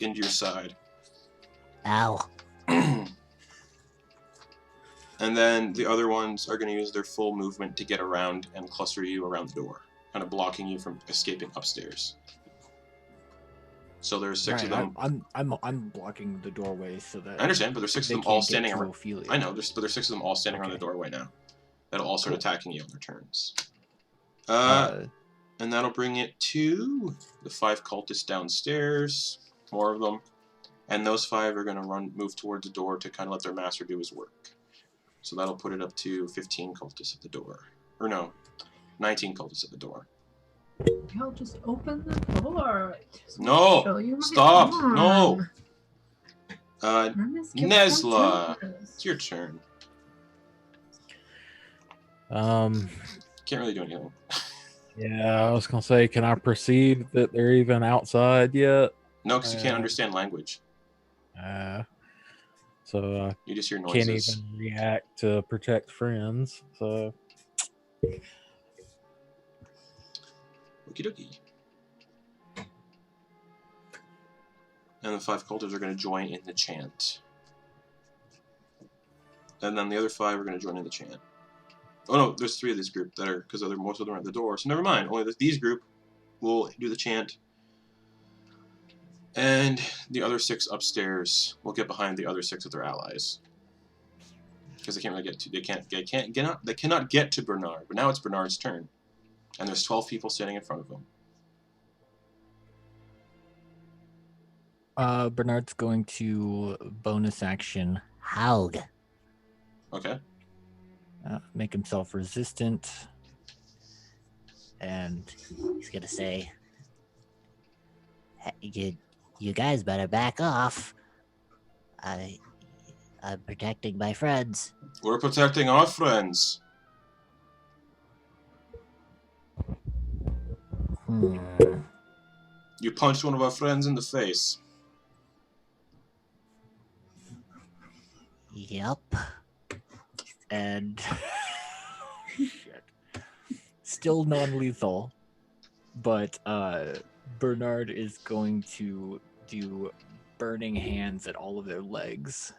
into your side. Ow. And then the other ones are going to use their full movement to get around and cluster you around the door, kind of blocking you from escaping upstairs. So there's 6 of them. I'm blocking the doorway so that I understand, but there's 6 they of them all can't get standing to around. Ophelia. I know, but there's 6 of them all standing around the Okay. doorway now. That'll all start Cool. attacking you on their turns. And that'll bring it to the 5 cultists downstairs. More of them. And those 5 are going to move towards the door to kind of let their master do his work. So that'll put it up to 15 cultists at the door. Or no, 19 cultists at the door. Y'all just open the door. Just No! show you my Stop! arm. No! Ernest, give Nesla! them It's your turn. Um, Can't really do anything. yeah, I was gonna say, can I perceive that they're even outside yet? No, because you can't understand language. So I You just hear can't noises. even react to protect friends. So Okie dokie. And the 5 cultists are going to join in the chant. And then the other 5 are going to join in the chant. Oh no, there's 3 of this group that are, because most of them are at the door. So never mind. Only these group will do the chant. And the other 6 upstairs will get behind the other 6 of their allies. Because they can't really get to, they cannot get to Bernard. But now it's Bernard's turn. And there's 12 people standing in front of him. Bernard's going to bonus action Haug. Okay. make himself resistant. And he's gonna say, hey, you guys better back off. I'm protecting my friends. We're protecting our friends. You punched one of our friends in the face. Yep. And shit. Still non-lethal, but Bernard is going to do burning hands at all of their legs,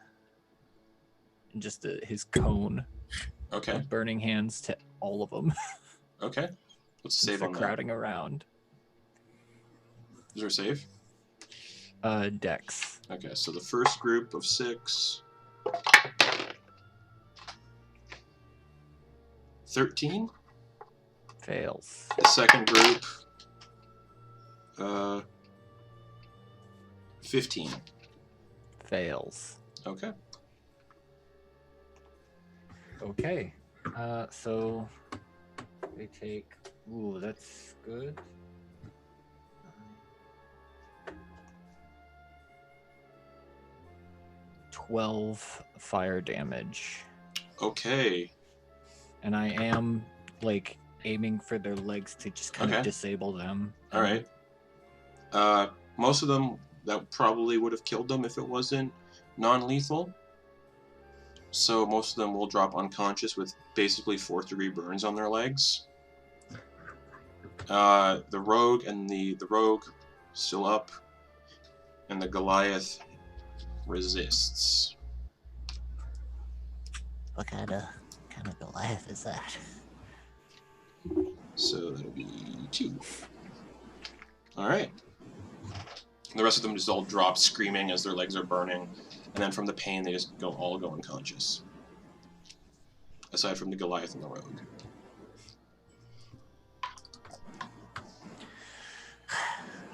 and just his cone Okay. of burning hands to all of them. Okay. Let's Since save they're on that. crowding around. Is there a save? Dex. Okay, so the first group of 6. 13. Fails. The second group. 15. Fails. Okay. Okay. So they take. Ooh, that's good. 12 fire damage. Okay. And I am like aiming for their legs to just kind Okay. of disable them. All right. Most of them, that probably would have killed them if it wasn't non-lethal. So most of them will drop unconscious with basically 4th-degree burns on their legs. The rogue and the rogue still up, and the Goliath resists. What kind of Goliath is that? So that'll be 2. All right. The rest of them just all drop screaming as their legs are burning, and then from the pain they just all go unconscious. Aside from the Goliath and the rogue.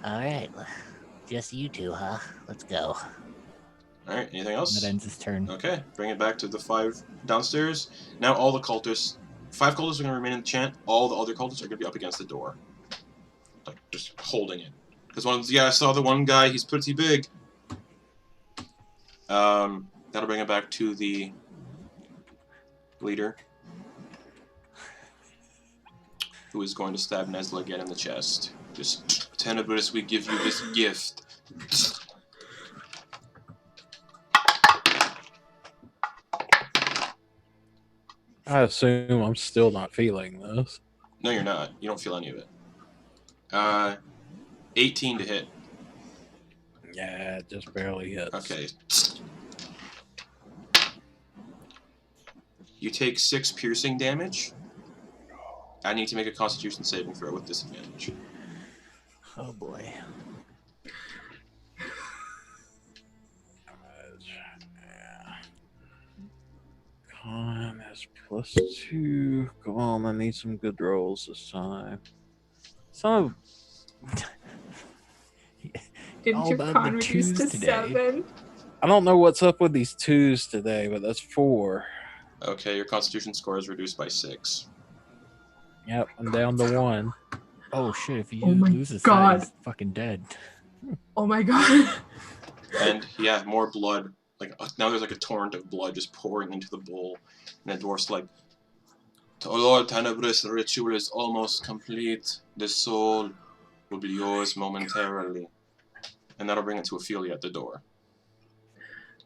All right, Just you two, huh? Let's go. Alright, anything else? That ends his turn. Okay, bring it back to the 5 downstairs. Now all the cultists, 5 cultists are going to remain in the chant. All the other cultists are going to be up against the door. Like, just holding it. Because I saw the one guy, he's pretty big. That'll bring it back to the leader, who is going to stab Nesla again in the chest. Just, Tenebris, we give you this gift. I assume I'm still not feeling this. No, you're not. You don't feel any of it. 18 to hit. Yeah, it just barely hits. Okay. You take 6 piercing damage. I need to make a Constitution saving throw with disadvantage. Oh boy. Con is +2. Come on, I need some good rolls this time. Some Didn't All your about con the reduce to twos today. 7? I don't know what's up with these 2s today, but that's 4. Okay, your Constitution score is reduced by 6. Yep, I'm down to 1. Oh shit! If you Oh my lose a God. side, he's fucking dead. Oh my god. And yeah, more blood. Like now there's like a torrent of blood just pouring into the bowl. And the dwarf's like, "Oh Lord Tenebris, the ritual is almost complete. The soul will be yours momentarily." And that'll bring it to Ophelia at the door.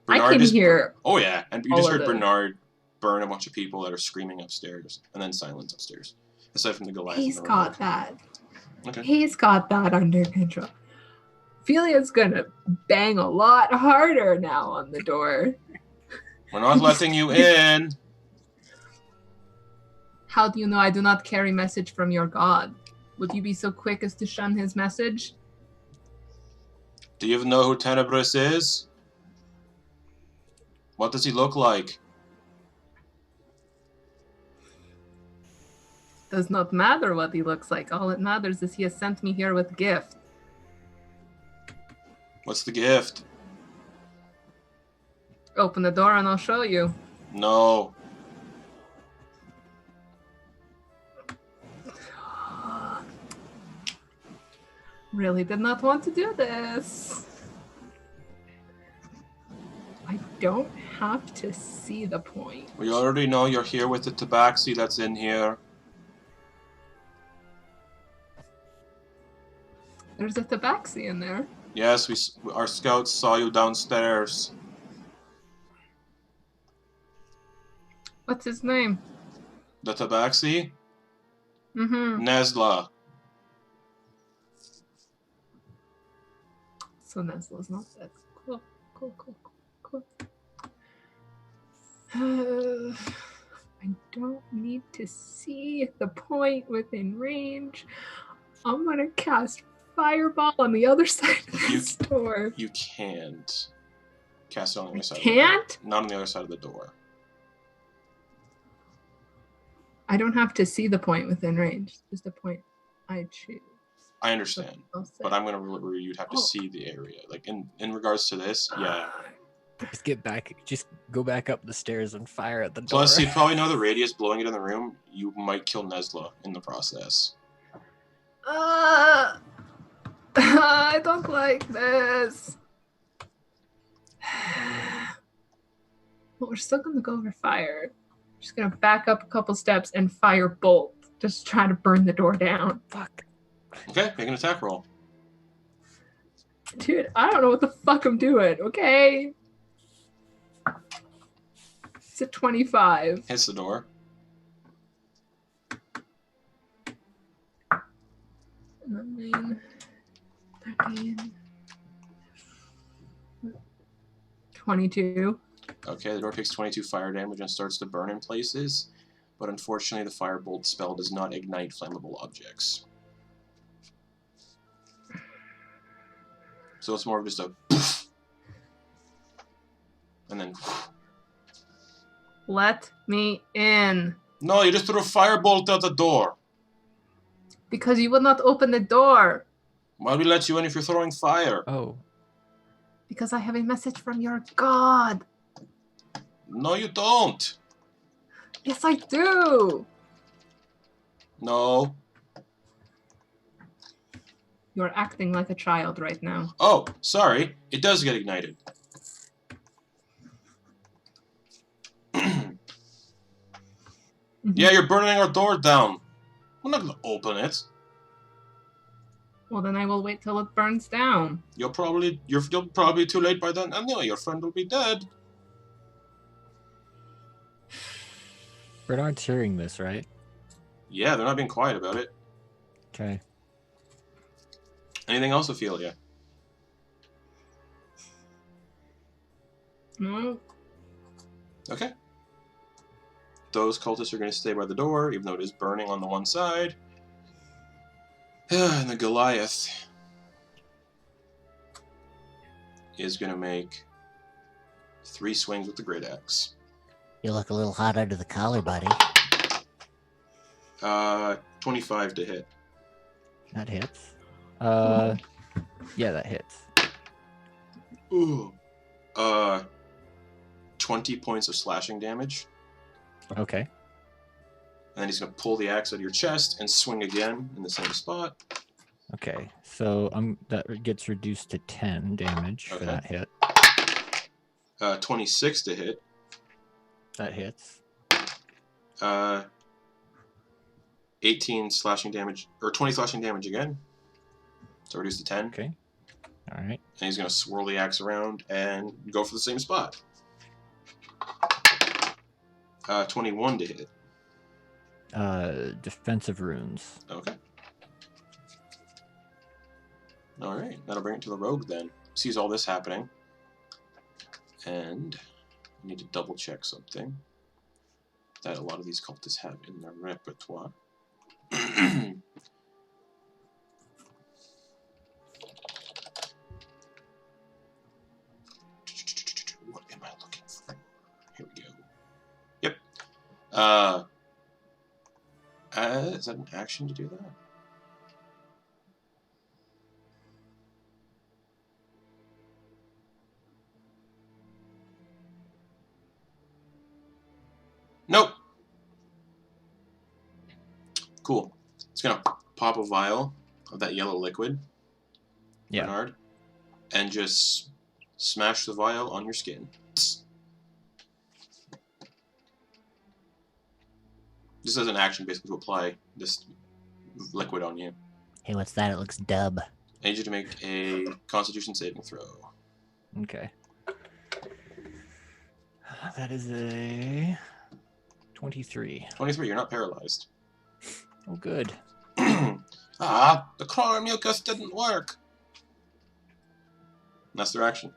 I can just, hear oh yeah, and you all just of heard it. Bernard burn a bunch of people that are screaming upstairs, and then silence upstairs. Aside from the Goliath. He's and the got Revolt. that. Okay. He's got that under control. Ophelia's gonna bang a lot harder now on the door. We're not letting you in. How do you know I do not carry message from your god? Would you be so quick as to shun his message? Do you even know who Tenebris is? What does he look like? Does not matter what he looks like. All it matters is he has sent me here with gift. What's the gift? Open the door and I'll show you. No. Really did not want to do this. I don't have to see the point. We already know you're here with the tabaxi that's in here. There's a tabaxi in there. Yes, our scouts saw you downstairs. What's his name? The tabaxi? Mm-hmm. Nesla. So Nesla's not dead. Cool. I don't need to see the point within range. I'm gonna cast Fireball on the other side of this door. You can't cast it on the other side Can't? of the door. Not on the other side of the door. I don't have to see the point within range. Just a point I choose. I understand. But I'm gonna rule it where you'd have to Oh. see the area. Like in regards to this, yeah. Just go back up the stairs and fire at the door. Plus, you probably know the radius blowing it in the room. You might kill Nesla in the process. I don't like this. Well, we're still gonna go over fire. Just gonna back up a couple steps and fire bolt. Just try to burn the door down. Fuck. Okay, make an attack roll. Dude, I don't know what the fuck I'm doing, okay? It's a 25. Hits the door. And then 13. 22. Okay, the door takes 22 fire damage and starts to burn in places, but unfortunately the firebolt spell does not ignite flammable objects. So it's more of just a poof, and then poof. Let me in. No, you just threw a firebolt out the door. Because you would not open the door. Why do we let you in if you're throwing fire? Oh, Because I have a message from your god. No, you don't. Yes, I do. No. You're acting like a child right now. Oh, sorry. It does get ignited. Yeah, you're burning our door down. We're not gonna open it. Well, then I will wait till it burns down. You'll probably be too late by then. Anyway, your friend will be dead. Bernard's hearing this, right? Yeah, they're not being quiet about it. Okay. Anything else, Ophelia? No. Okay. Those cultists are going to stay by the door, even though it is burning on the one side. And the Goliath is going to make 3 swings with the great axe. You look a little hot under the collar, buddy. 25 to hit. That hits. Yeah, that hits. Ooh. 20 points of slashing damage. Okay. And then he's going to pull the axe out of your chest and swing again in the same spot. Okay. So that gets reduced to 10 damage for Okay. that hit. 26 to hit. That hits. 18 slashing damage, or 20 slashing damage again. So reduced to 10. Okay. All right. And he's going to swirl the axe around and go for the same spot. 21 to hit. Defensive runes. Okay. Alright, that'll bring it to the rogue then. Sees all this happening. And I need to double check something that a lot of these cultists have in their repertoire. What am I looking for? Here we go. Yep. Is that an action to do that? Nope. Cool. It's gonna pop a vial of that yellow liquid, Yeah. Bernard, and just smash the vial on your skin. Just as an action, basically, to apply this liquid on you. Hey, what's that? It looks dub. I need you to make a Constitution saving throw. Okay. That is a 23. 23. You're not paralyzed. Oh, good. The crawler mucus didn't work. And that's their action.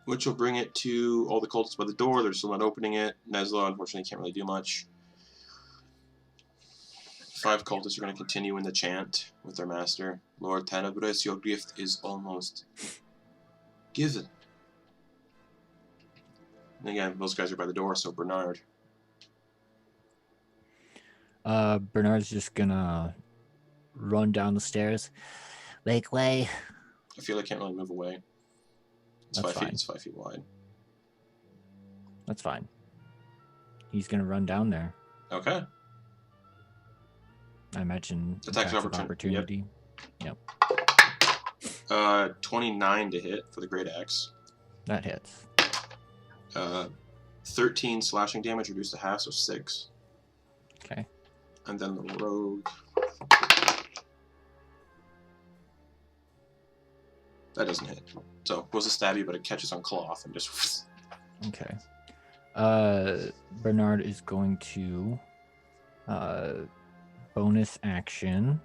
Which will bring it to all the cultists by the door. They're still not opening it. Nesla, unfortunately, can't really do much. 5 cultists are going to continue in the chant with their master. Lord Tenebris, your gift is almost given. And again, those guys are by the door, so Bernard. Bernard's just gonna run down the stairs. Make way. I feel I can't really move away. It's That's 5 feet. fine. It's 5 feet wide. That's fine. He's gonna run down there. Okay. I imagine Attacks of attacks of opportunity. Yep. 29 to hit for the great axe. That hits. 13 slashing damage reduced to half, so 6. Okay. And then the rogue. That doesn't hit. So it goes to stab you, but it catches on cloth and just. Okay. Bernard is going to bonus action.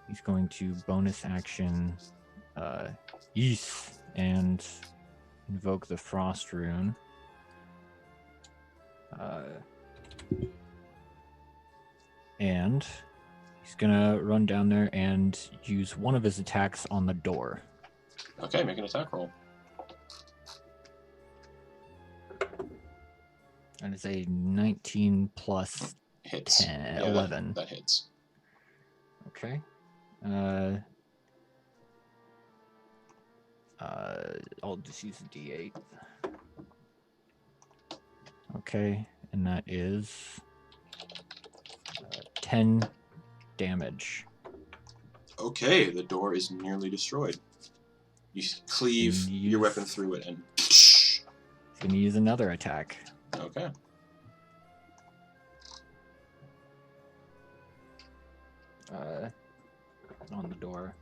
He's going to bonus action Ys and invoke the frost rune. And he's gonna run down there and use one of his attacks on the door. Okay, make an attack roll. That is a 19 plus Hits. 10, Yeah, 11. That hits. Okay. I'll just use a D8. Okay, and that is 10 damage. Okay, the door is nearly destroyed. You cleave your weapon through it and... He's going to use another attack. Okay. On the door.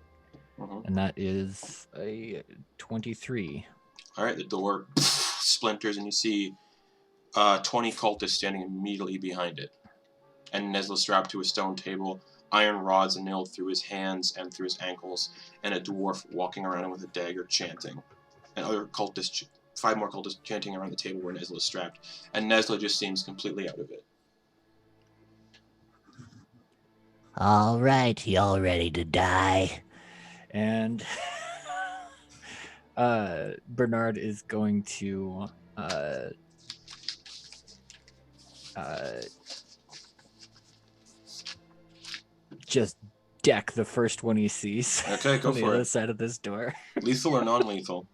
Mm-hmm. And that is a 23. Alright, the door splinters and you see 20 cultists standing immediately behind it. And Nesla strapped to a stone table, iron rods nailed through his hands and through his ankles, and a dwarf walking around with a dagger chanting. And other cultists, 5 more cultists chanting around the table where Nesla is strapped. And Nesla just seems completely out of it. All right, y'all ready to die? And Bernard is going to just deck the first one he sees. Okay, go on the for other it. side of this door. Lethal or non-lethal?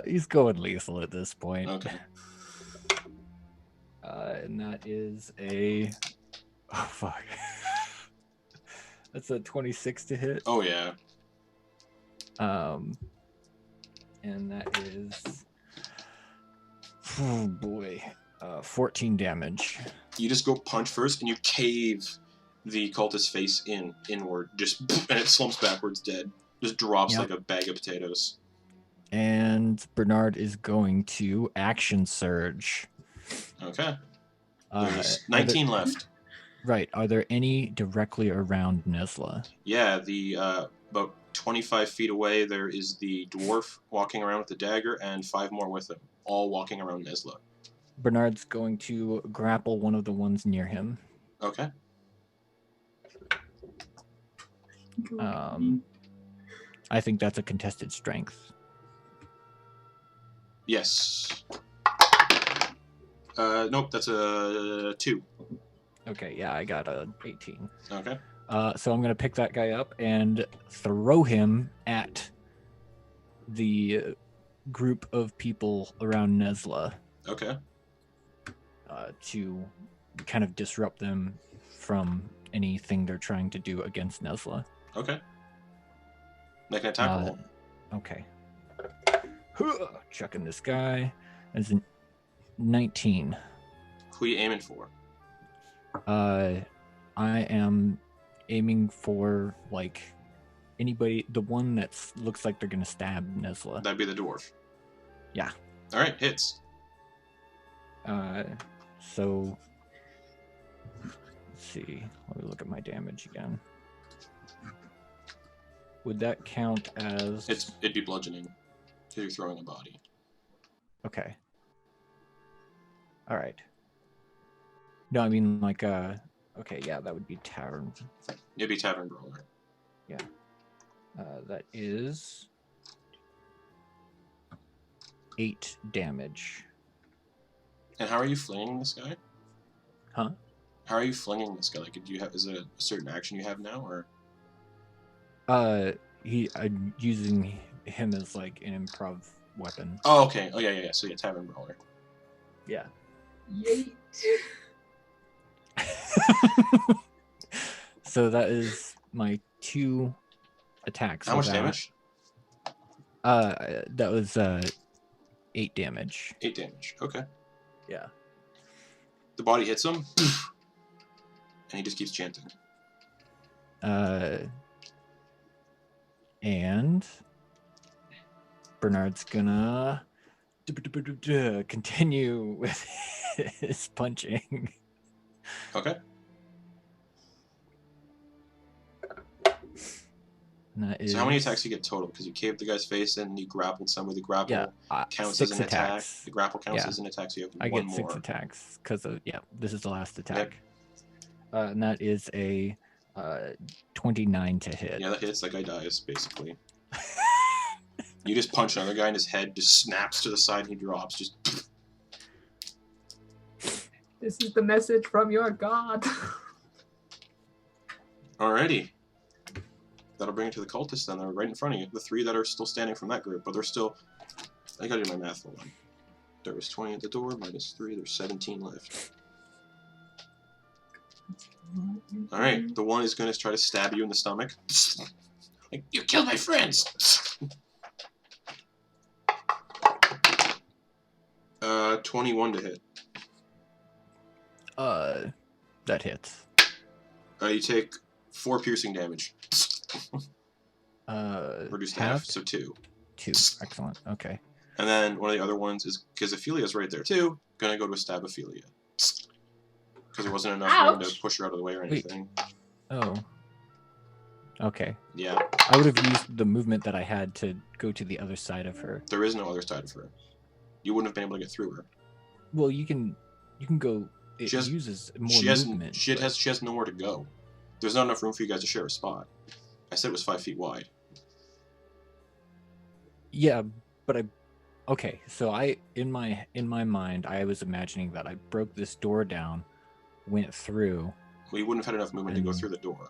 He's going lethal at this point. Okay. And that is a... Oh, fuck. That's a 26 to hit. Oh, yeah. And that is... Oh, boy. 14 damage. You just go punch first, and you cave the cultist's face inward, and it slumps backwards dead. Just drops like a bag of potatoes. And Bernard is going to action surge. Okay. There's 19 left. Right. Are there any directly around Nesla? Yeah, the about 25 feet away, there is the dwarf walking around with the dagger, and 5 more with him, all walking around Nesla. Bernard's going to grapple one of the ones near him. Okay. I think that's a contested strength. Yes. Nope, that's a 2. Okay, yeah, I got a 18. Okay. So I'm going to pick that guy up and throw him at the group of people around Nesla. Okay. To kind of disrupt them from anything they're trying to do against Nesla. Okay. Make an attack roll. Okay. Chucking this guy. As a 19. Who are you aiming for? I am aiming for, like, anybody, the one that looks like they're going to stab Nesla. That'd be the dwarf. Yeah. Alright, hits. So, let's see. Let me look at my damage again. Would that count as... It'd be bludgeoning, because you're throwing a body. Okay. Alright. No, I mean, like, okay, yeah, that would be Tavern. It'd be Tavern Brawler. Yeah. That is 8 damage. And how are you flinging this guy? Huh? How are you flinging this guy? Like, is it a certain action you have now, or? I'm using him as, like, an improv weapon. Oh, okay. Oh, yeah. So, yeah, Tavern Brawler. Yeah. Yeet. So that is my 2 attacks. How much damage? That was 8 damage. 8 damage. Okay. Yeah. The body hits him, and he just keeps chanting. And Bernard's gonna continue with his punching. Okay. So how many attacks do you get total? Because you caved the guy's face in, and you grappled somebody. The grapple counts as an attack. The grapple counts as an attack, so you have one more. I get 6 attacks because this is the last attack. Yep. And that is a 29 to hit. Yeah, that hits. That guy dies, basically. You just punch another guy in his head, just snaps to the side, and he drops. Just. This is the message from your god. Alrighty. That'll bring it to the cultists then. They're right in front of you. The 3 that are still standing from that group, but they're still... I gotta do my math. Hold on. There was 20 at the door, minus 3. There's 17 left. Alright, the one is going to try to stab you in the stomach. Like, you killed my friends! 21 to hit. That hits. You take 4 piercing damage. Reduced half, so 2. 2. Excellent. Okay. And then one of the other ones is, because Ophelia's right there too, gonna go to stab Ophelia. Because there wasn't enough room to push her out of the way or anything. Oh. Okay. Yeah. I would have used the movement that I had to go to the other side of her. There is no other side of her. You wouldn't have been able to get through her. Well, you can go. It uses more movement. She has nowhere to go. There's not enough room for you guys to share a spot. I said it was 5 feet wide. Yeah, but okay, so in my mind, I was imagining that I broke this door down, went through. Well, you wouldn't have had enough movement to go through the door.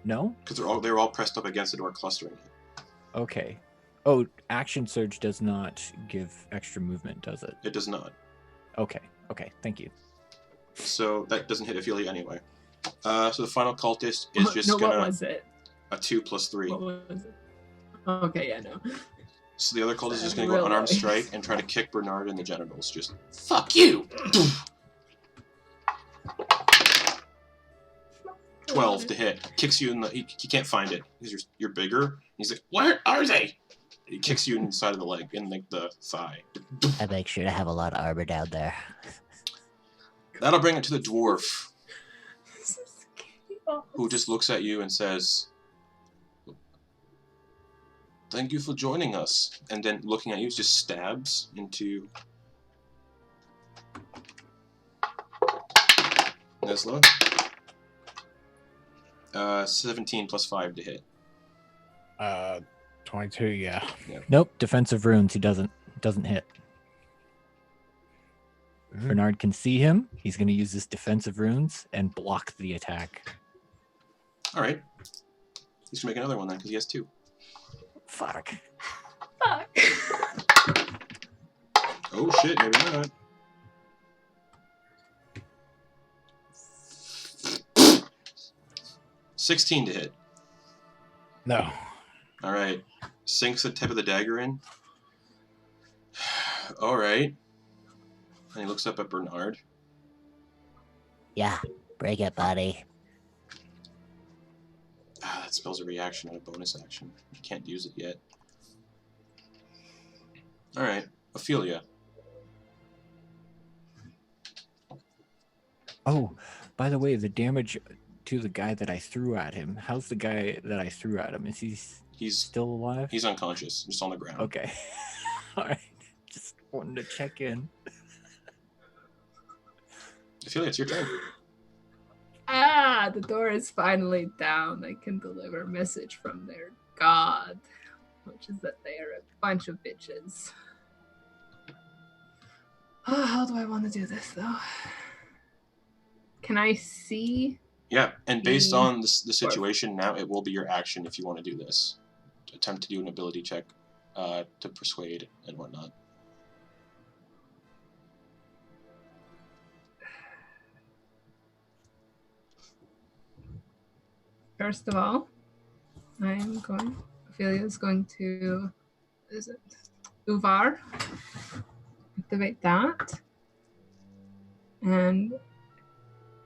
No? Because they're all pressed up against the door, clustering it. Okay. Oh, action surge does not give extra movement, does it? It does not. Okay. Thank you. So that doesn't hit Ophelia anyway. So the final cultist is just gonna... What was it? A 2 plus 3. What was it? Okay, yeah, no. So the other cultist is just gonna go unarmed strike and try to kick Bernard in the genitals. Just, fuck you! 12 to hit. Kicks you in the... He can't find it. Because you're bigger. He's like, where are they? He kicks you inside of the leg, in like the thigh. I make sure to have a lot of armor down there. That'll bring it to the dwarf. Who just looks at you and says, thank you for joining us. And then looking at you, just stabs into Nesla. 17 plus 5 to hit. 22, yeah. Nope, defensive runes, he doesn't hit. Bernard can see him. He's going to use his defensive runes and block the attack. Alright. He's going to make another one then, because he has 2. Fuck. Oh shit, maybe not. $16 to hit. No. Alright. Sinks the tip of the dagger in. Alright. And he looks up at Bernard. Yeah, break it, buddy. That spells a reaction and a bonus action. You can't use it yet. Alright. Ophelia. Oh, by the way, the damage to the guy that I threw at him. How's the guy that I threw at him? Is he's still alive? He's unconscious, just on the ground. Okay. Alright. Just wanted to check in. Ophelia, it's your turn. The door is finally down. They can deliver a message from their god, which is that they are a bunch of bitches. How do I want to do this, though? Can I see? Yeah, and based on the situation now, it will be your action if you want to do this. Attempt to do an ability check to persuade and whatnot. First of all, Ophelia's going to, is it Uvar? Activate that. And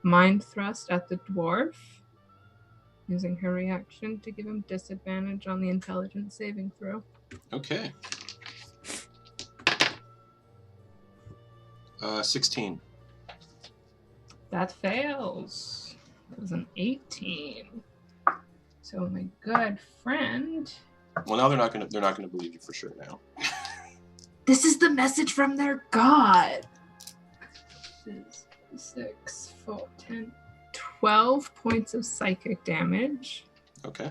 Mind Thrust at the dwarf, using her reaction to give him disadvantage on the intelligence saving throw. Okay. 16. That fails. It was an 18. So my good friend. Well, now they're not gonna believe you for sure now. This is the message from their god. This is 6, 4, 10, 12 points of psychic damage. Okay.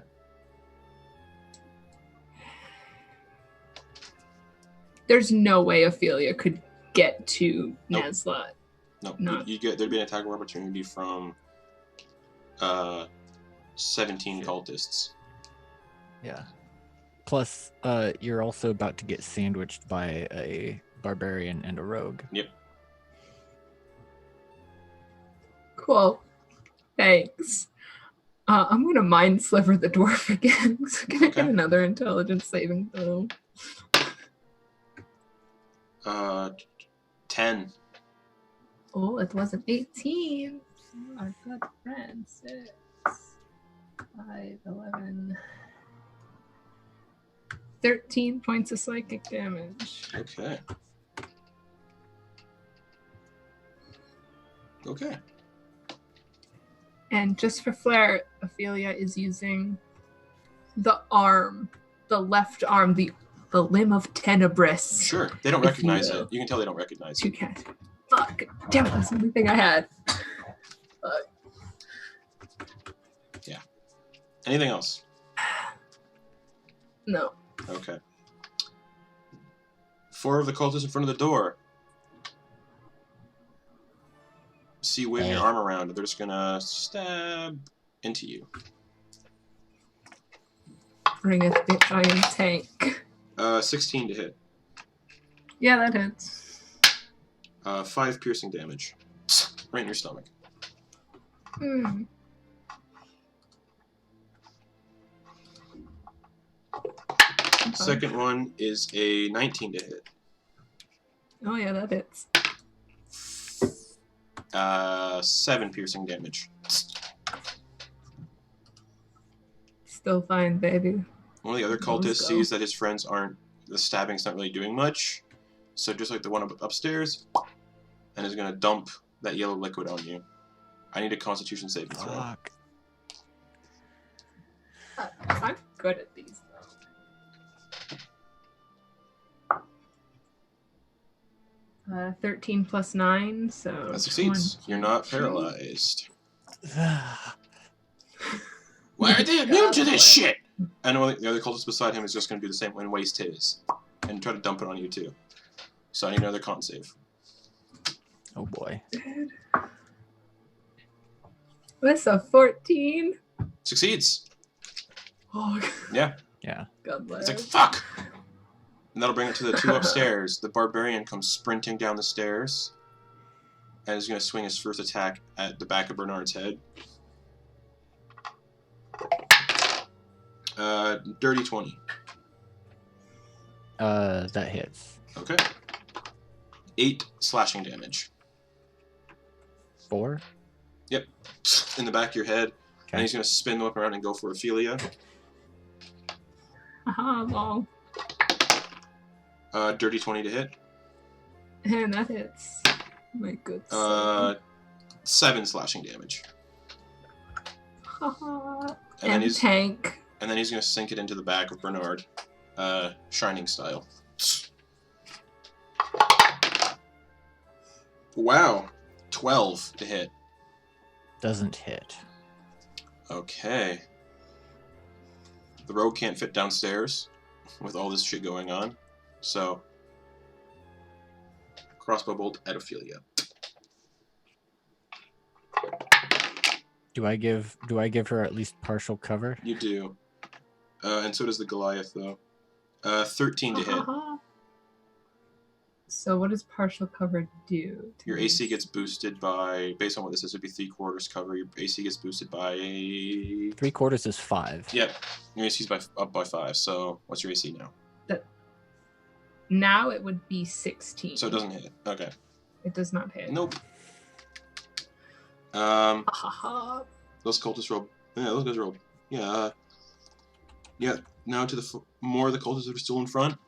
There's no way Ophelia could get to Nope. Nesla. No, there'd be an attack of opportunity from 17 cultists. Yeah. Plus, you're also about to get sandwiched by a barbarian and a rogue. Yep. Cool. Thanks. I'm gonna mind sliver the dwarf again. So can I Okay. get another intelligence saving throw? 10. Oh, it was an 18. Oh, our good friend. 6, 5, 11. 13 points of psychic damage. Okay. Okay. And just for flair, Ophelia is using the arm, the left arm, the limb of Tenebris. Sure. They don't If recognize you- it. You can tell they don't recognize To it. cast. Fuck. Damn it, that's the only thing I had. Anything else? No. Okay. 4 of the cultists in front of the door. See you waving your Hey. arm around. They're just gonna stab into you. Bring it, bitch, I am tank. 16 to hit. Yeah, that hits. 5 piercing damage. Right in your stomach. Hmm. Second one is a 19 to hit. Oh yeah, that hits. 7 piercing damage. Still fine, baby. One of the other Let's cultists go. sees that his friends aren't... The stabbing's not really doing much. So just like the one upstairs, and is going to dump that yellow liquid on you. I need a Constitution saving throw. Fuck. I'm good at these, though. 13 plus 9, so... That succeeds. 20. You're not paralyzed. Why are they immune to this shit? And one of the other cultist beside him is just going to do the same and waste his. And try to dump it on you, too. So I need another con save. Oh boy. What's a 14? Succeeds. Oh, Yeah. Yeah. God bless. It's like, fuck! And that'll bring it to the 2 upstairs. The barbarian comes sprinting down the stairs. And is going to swing his first attack at the back of Bernard's head. Dirty 20. That hits. Okay. 8 slashing damage. 4. Yep. In the back of your head. And Okay. he's going to spin them up around and go for Ophelia. Haha, long. Dirty 20 to hit. And that hits. My good son. 7 slashing damage. Haha. And then And he's tank. going to sink it into the back of Bernard. Shining style. Wow. 12 to hit. Doesn't hit. Okay. The rogue can't fit downstairs with all this shit going on. So, crossbow bolt at Ophelia. Do I give her at least partial cover? You do. And so does the Goliath, though. 13 to hit. Haha. So what does partial cover do? to Your me? AC gets boosted by, based on what this is, would be 3/4 cover. Your AC gets boosted by 3/4 is 5. Yep. Your AC's up by 5. So, what's your AC now? Now it would be 16. So it doesn't hit. Okay. It does not hit. Nope. Haha. Those cultists roll. Yeah, those guys roll. Yeah. Yeah. Now to the more of the cultists that are still in front.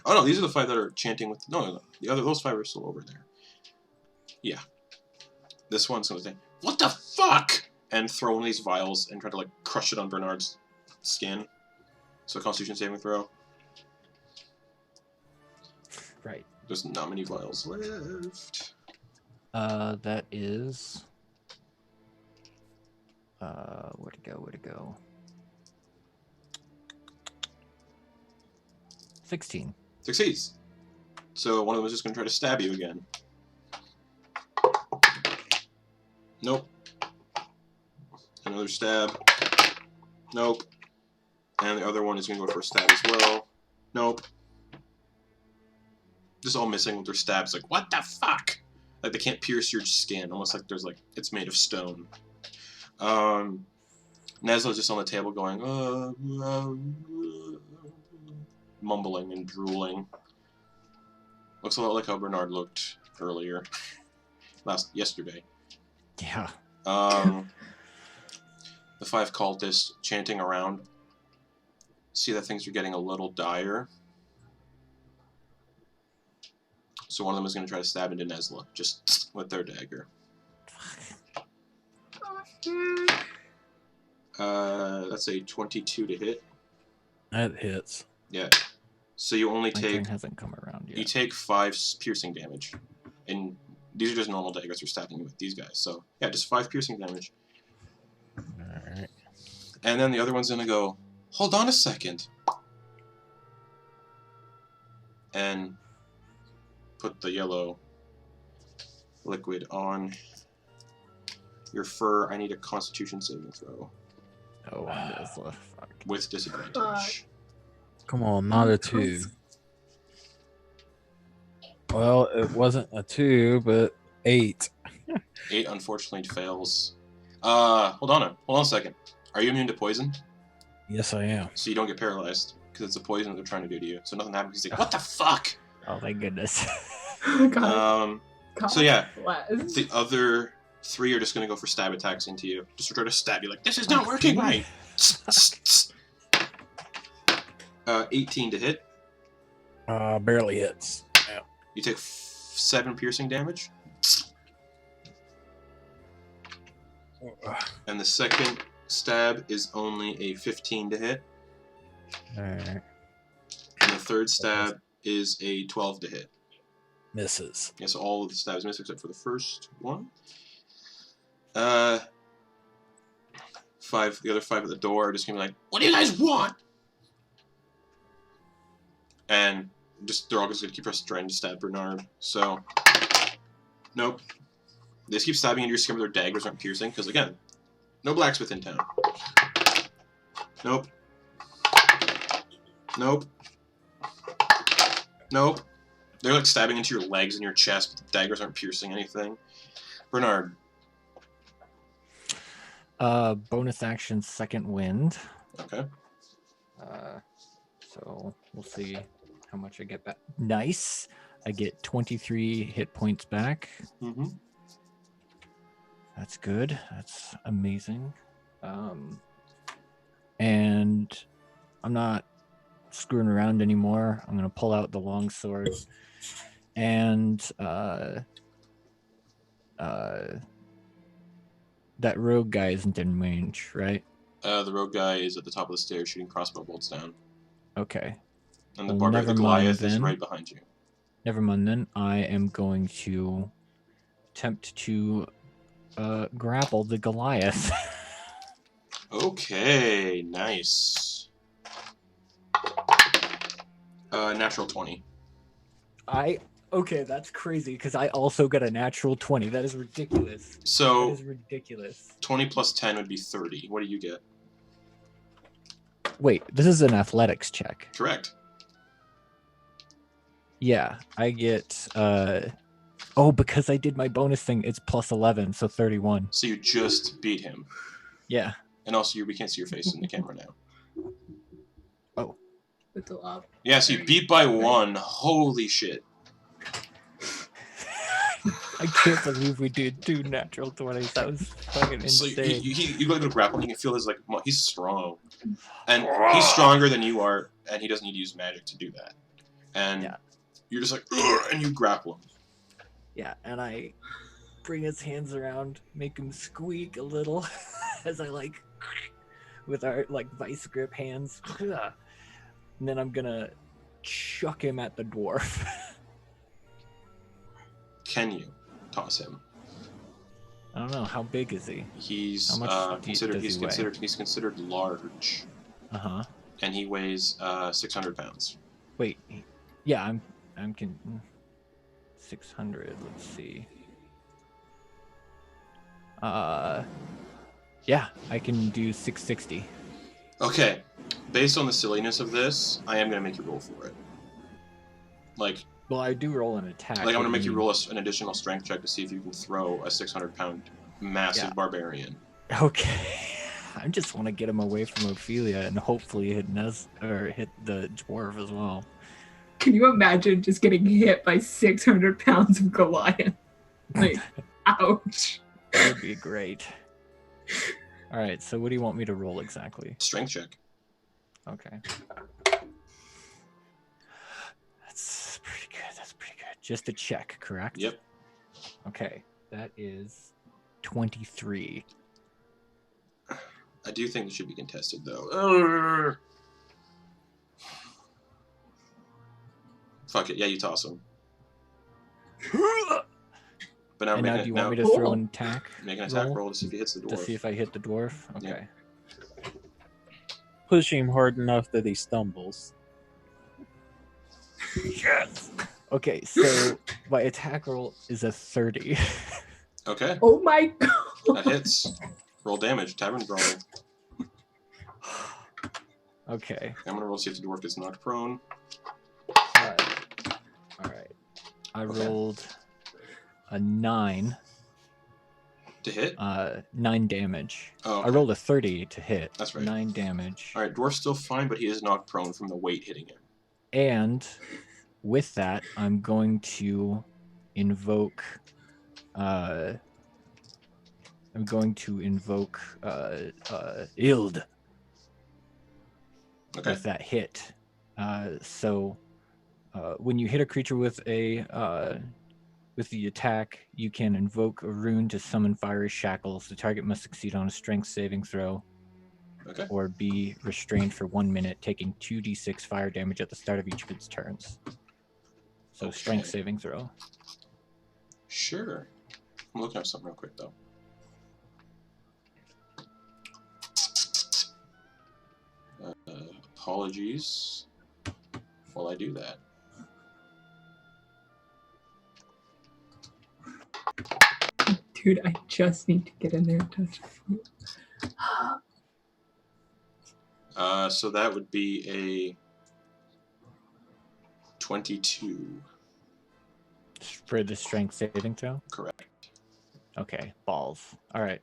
Oh no, these are the 5 that are chanting with. No. Those 5 are still over there. Yeah. This one's gonna say, "What the fuck?" and throw one of these vials and try to like crush it on Bernard's skin. So Constitution saving throw. Right. There's not many vials left. That is. Where'd it go? 16. Succeeds. So one of them is just going to try to stab you again. Nope. Another stab. Nope. And the other one is going to go for a stab as well. Nope. Just all missing with their stabs. Like, what the fuck? Like, they can't pierce your skin. Almost like there's, like, it's made of stone. Nesla's just on the table going, mumbling and drooling. Looks a lot like how Bernard looked earlier. Yesterday. Yeah. The 5 cultists chanting around see that things are getting a little dire. So one of them is going to try to stab into Nesla, just with their dagger. That's a 22 to hit. That hits. Yeah. So you only My take... turn hasn't come around yet. You take 5 piercing damage. And these are just normal daggers we're stabbing you with, these guys. So, yeah, just 5 piercing damage. Alright. And then the other one's going to go, hold on a second. And put the yellow liquid on your fur. I need a Constitution saving throw. Oh, Nesla. Fuck. With disadvantage. Come on, not a 2. Well, it wasn't a 2, but 8. 8 unfortunately fails. Hold on a second. Are you immune to poison? Yes, I am. So you don't get paralyzed, because it's a poison that they're trying to do to you. So nothing happens. He's like, what the fuck? Oh, thank goodness. God. So yeah, Bless. the other 3 are just going to go for stab attacks into you. Just try to stab you like, this is not working right. 18 to hit. Barely hits. Yeah. You take 7 piercing damage. And the second stab is only a 15 to hit. Alright. And the third stab is a 12 to hit. Misses. Yeah, so all of the stabs miss except for the first one. 5, the other 5 at the door are just gonna be like, what do you guys want? And they're all just gonna keep trying to stab Bernard. So, nope. They just keep stabbing into your skin, but their daggers aren't piercing, because again, no blacksmith in town. Nope. Nope. Nope. They're like stabbing into your legs and your chest, but the daggers aren't piercing anything. Bernard. Bonus action, second wind. Okay. So we'll see how much I get back. Nice. I get 23 hit points back. Mm-hmm. That's good. That's amazing. And I'm not screwing around anymore. I'm gonna pull out the long sword, and that rogue guy isn't in range, right? The rogue guy is at the top of the stairs shooting crossbow bolts down. Okay. And the Well, barbarian, the never mind Goliath, is then. right behind you. Never mind then. I am going to attempt to grapple the Goliath. Okay, nice. Natural 20. Okay, that's crazy because I also got a natural 20. That is ridiculous. That So, is ridiculous. 20 plus 10 would be 30. What do you get? Wait, this is an athletics check. Correct. Yeah, I get oh, because I did my bonus thing, it's plus 11, so 31. So you just beat him. Yeah. And also, we can't see your face in the camera now. Oh. With the love. Yeah, so you beat by 1. Holy shit. I can't believe we did 2 natural 20s. That was fucking So insane. you go to grapple, and you can feel his, like, he's strong. And he's stronger than you are, and he doesn't need to use magic to do that. And Yeah. you're just like, ugh, and you grapple him. Yeah, and I bring his hands around, make him squeak a little as I like with our like vice grip hands. And then I'm gonna chuck him at the dwarf. Can you toss him? I don't know, how big is he? He's How much considered. does he weigh? He's considered large, Uh-huh. and he weighs 600 pounds. Wait. Yeah, I'm 600, let's see. Yeah, I can do 660. Okay, based on the silliness of this, I am going to make you roll for it. Like, Well, I do roll an attack. I'm going to what do make you mean? roll an additional strength check to see if you can throw a 600-pound massive Yeah. barbarian. Okay. I just want to get him away from Ophelia and hopefully hit hit the dwarf as well. Can you imagine just getting hit by 600 pounds of Goliath? Like, ouch. That would be great. All right, so what do you want me to roll exactly? Strength check. Okay. That's pretty good. That's pretty good. Just a check, correct? Yep. Okay. That is 23. I do think it should be contested, though. Fuck it. Yeah, you toss him. But now, And now do you want me to throw an attack? Make an attack roll to see if he hits the dwarf. To see if I hit the dwarf? Okay. Yeah. Push him hard enough that he stumbles. Yes! Okay, so my attack roll is a 30. Okay. Oh my god. That hits. Roll damage. Tavern brawler. Okay. I'm going to roll to see if the dwarf gets knocked prone. Alright. I rolled a 9. To hit? 9 damage. Oh, okay. I rolled a 30 to hit. That's right. 9 damage. Alright, dwarf's still fine, but he is knocked prone from the weight hitting him. And with that, I'm going to invoke Ild. Okay. With that hit. So when you hit a creature with the attack, you can invoke a rune to summon fiery shackles. The target must succeed on a strength saving throw. Okay. Or be restrained for 1 minute, taking 2d6 fire damage at the start of each of its turns. So strength saving throw. Sure. I'm looking up something real quick, though. Apologies while I do that. Dude, I just need to get in there and touch your feet. So that would be a 22. For the strength saving throw? Correct. Okay, balls. All right.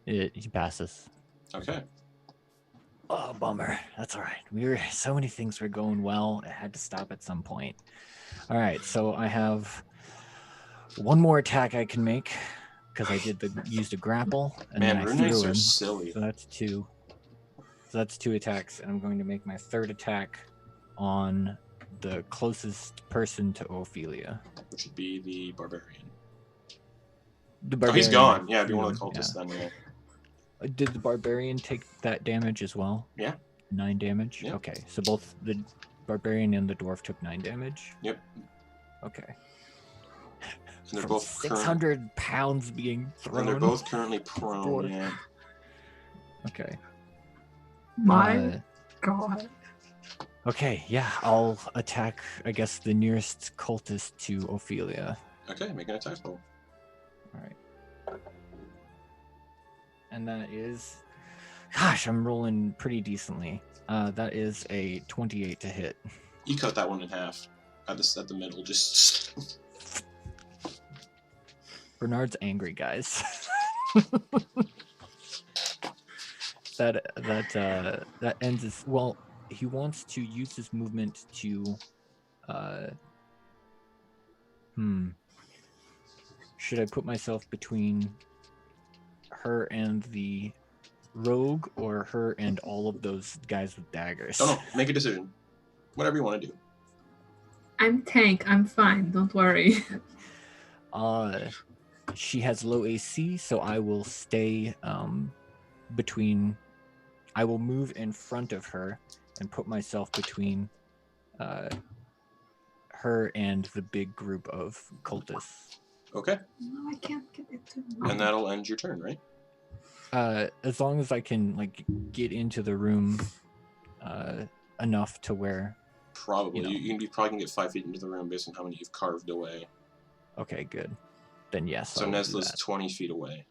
He passes. Okay. Oh, bummer. That's all right. So many things were going well. It had to stop at some point. All right, so I have one more attack I can make because I used a grapple and Man, then I rune threw knights him. are silly. So that's 2. So that's 2 attacks, and I'm going to make my 3rd attack on the closest person to Ophelia. Which would be the barbarian. The barbarian. Oh, he's gone. Yeah, it'd be one of the cultists then, yeah. Did the barbarian take that damage as well? Yeah. 9 damage? Yeah. Okay, so both the barbarian and the dwarf took 9 damage? Yep. Okay. And they're From both 600 pounds being thrown. And they're both currently prone, yeah. Okay. My god. Okay, yeah, I'll attack, I guess, the nearest cultist to Ophelia. Okay, make an attack roll. Alright. And that is... Gosh, I'm rolling pretty decently. That is a 28 to hit. You cut that one in half. At the middle, just... Bernard's angry, guys. That ends his... Well, he wants to use his movement to... Should I put myself between her and the rogue, or her and all of those guys with daggers? No, make a decision. Whatever you want to do. I'm tank. I'm fine. Don't worry. She has low AC, so I will stay between... I will move in front of her and put myself between her and the big group of cultists. Okay. No, I can't get it to And that'll end your turn, right? As long as I can get into the room enough to where... Probably. You probably can get 5 feet into the room based on how many you've carved away. Okay, good. Then yes. So Nesla's 20 feet away.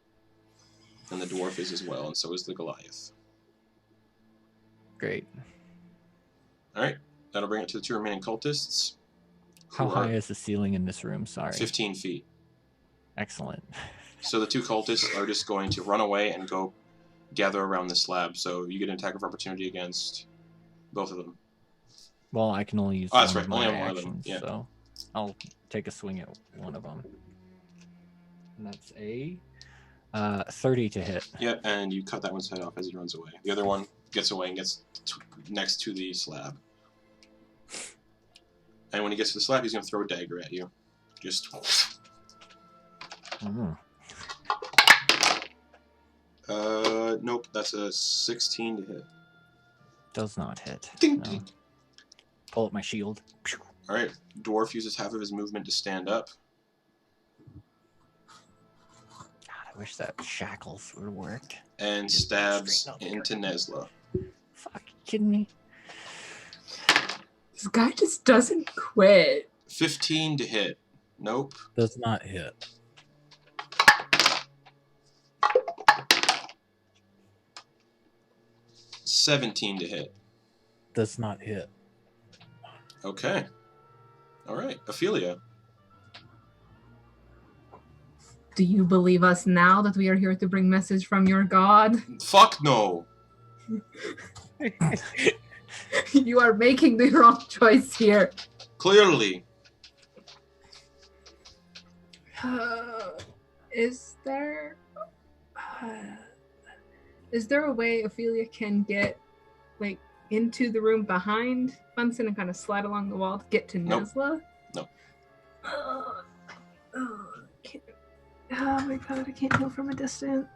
And the dwarf is as well, and so is the Goliath. Great. All right, that'll bring it to the 2 remaining cultists. How who high are is the ceiling in this room? Sorry. 15 feet. Excellent. So the 2 cultists are just going to run away and go gather around the slab. So you get an attack of opportunity against both of them. Well, I can only use Oh, that's one right. of Only my on one of them, actions, yeah. so I'll take a swing at one of them. And that's a 30 to hit. Yep, and you cut that one's head off as he runs away. The other one gets away and gets next to the slab. And when he gets to the slab, he's going to throw a dagger at you. Just... Nope, that's a 16 to hit. Does not hit. Ding, No. ding. Pull up my shield. Alright, Dwarf uses half of his movement to stand up. God, I wish that shackles would have worked. And stabs into Nesla. Fuck, you kidding me? This guy just doesn't quit. 15 to hit. Nope. Does not hit. $17 to hit. Does not hit. Okay. Alright, Ophelia. Do you believe us now that we are here to bring message from your god? Fuck no! You are making the wrong choice here. Clearly. Is there a way Ophelia can get like into the room behind Bunsen and kind of slide along the wall to get to Nope. Nesla? No. Oh my god, I can't heal from a distance.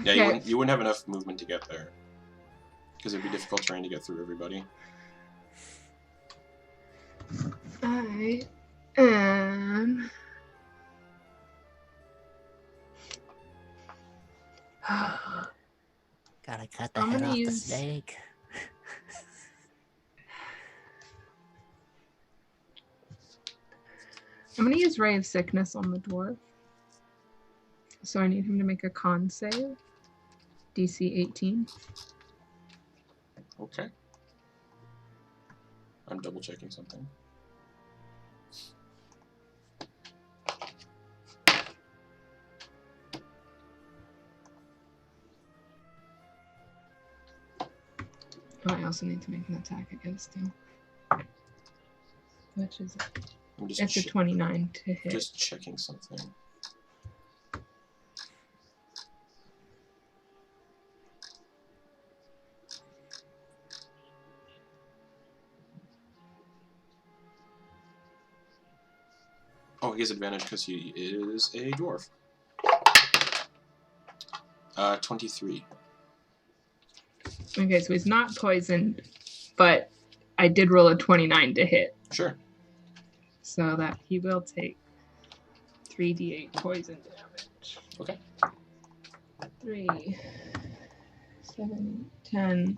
Yeah, Okay. you wouldn't have enough movement to get there. Because it'd be difficult trying to get through everybody. I am. Gotta cut the I'm head gonna off the use- snake. I'm gonna use Ray of Sickness on the dwarf. So I need him to make a con save. DC 18. Okay. I'm double checking something. Oh, I also need to make an attack against him. Which is I'm just it's a 29 to hit. just checking something. Oh, he has advantage because he is a dwarf. 23. Okay, so he's not poisoned, but I did roll a 29 to hit. Sure. So that he will take 3d8 poison damage. Okay. 3, 7, 10,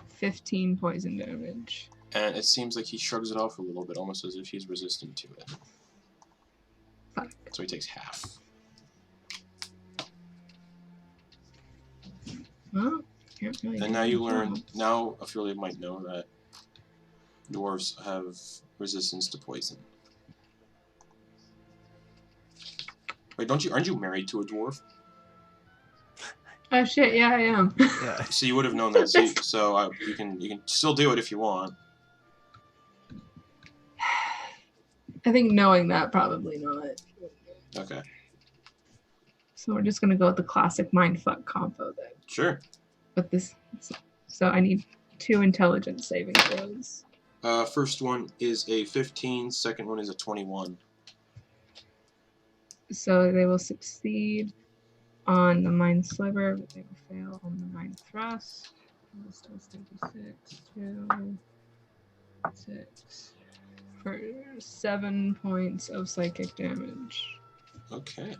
15 poison damage. And it seems like he shrugs it off a little bit, almost as if he's resistant to it. Fuck. So he takes half. Well, can't really And do now you much learn, else. now Ophelia might know that dwarves have resistance to poison. Wait, aren't you married to a dwarf? Oh shit, yeah, I am. Yeah. So you would have known that. So you can still do it if you want. I think knowing that, probably not. Okay. So we're just gonna go with the classic mindfuck combo then. Sure. With this, so I need 2 intelligence saving throws. First one is a 15. Second one is a 21. So they will succeed on the mind sliver, but they will fail on the mind thrust. This does 36, 2, 6, for 7 points of psychic damage. Okay.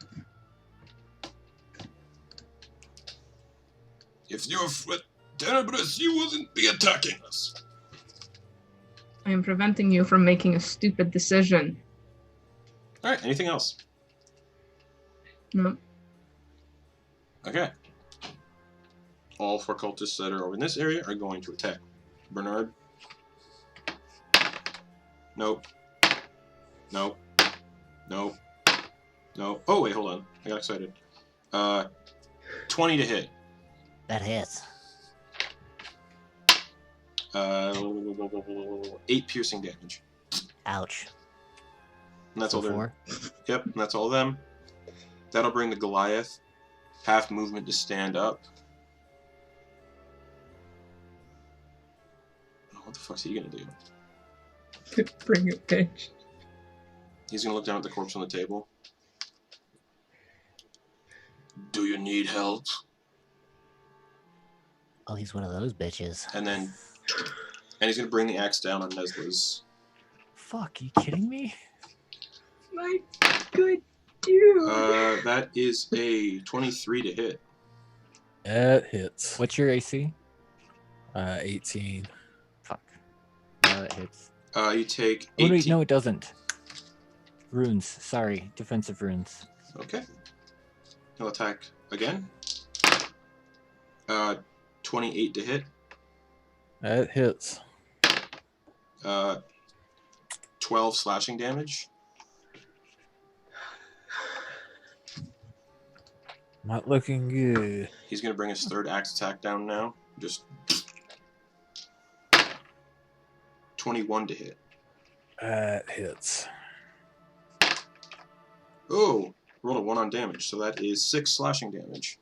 If you're Tenebrous, you wouldn't be attacking us. I am preventing you from making a stupid decision. Alright, anything else? No. Okay. All 4 cultists that are over in this area are going to attack. Bernard. Nope. Nope. Nope. Nope. Oh, wait, hold on. I got excited. 20 to hit. That hits. 8 piercing damage. Ouch. And that's So all they're... 4. Yep, and that's all of them. That'll bring the Goliath half movement to stand up. Oh, what the fuck's he gonna do? Bring it, bitch. He's gonna look down at the corpse on the table. Do you need help? Oh, he's one of those bitches. And he's gonna bring the axe down on Nesla's. Fuck, you kidding me? My good dude. That is a 23 to hit. That hits. What's your AC? 18. Fuck. That hits. You take Oh, 18. wait, no, it doesn't. Runes. Sorry. Defensive runes. Okay. He'll attack again. 28 to hit. That hits. 12 slashing damage. Not looking good. He's gonna bring his third axe attack down now. Just 21 to hit. That hits. Oh, rolled a 1 on damage, so that is 6 slashing damage.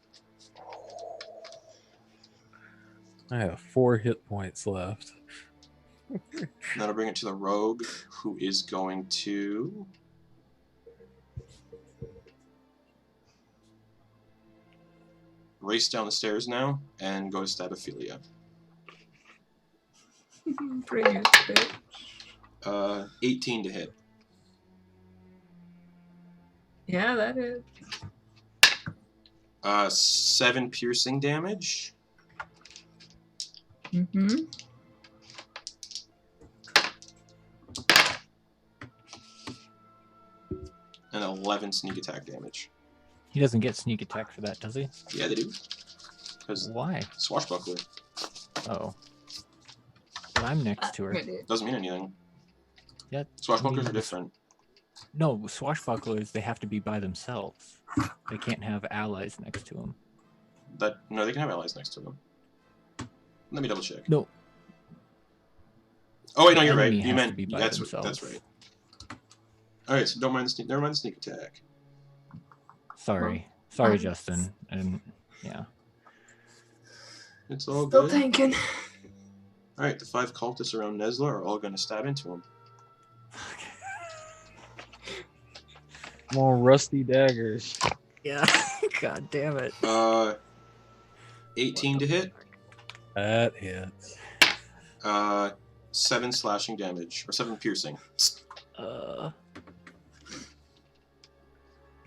I have 4 hit points left. And that'll bring it to the rogue, who is going to... race down the stairs now and go to stab Ophelia. Bring it, bitch. 18 to hit. Yeah, that is. 7 piercing damage. Mm-hmm. And 11 sneak attack damage. He doesn't get sneak attack for that, does he? Yeah, they do. Because Why? swashbuckler Oh. Well, I'm next to her. doesn't mean anything. Yeah. Swashbucklers are different. No, swashbucklers, they have to be by themselves. They can't have allies next to them. No, they can have allies next to them. Let me double check. No. Oh wait, no, you're right. Enemy You has meant to be by that's themselves. right. All right, so don't mind the sneak. Never mind the sneak attack. Sorry. Sorry, Um, Justin. And yeah. It's all Still good. thinking. All right, the 5 cultists around Nesla are all going to stab into him. More rusty daggers. Yeah. God damn it. 18 to hit. That hits. 7 slashing damage or 7 piercing.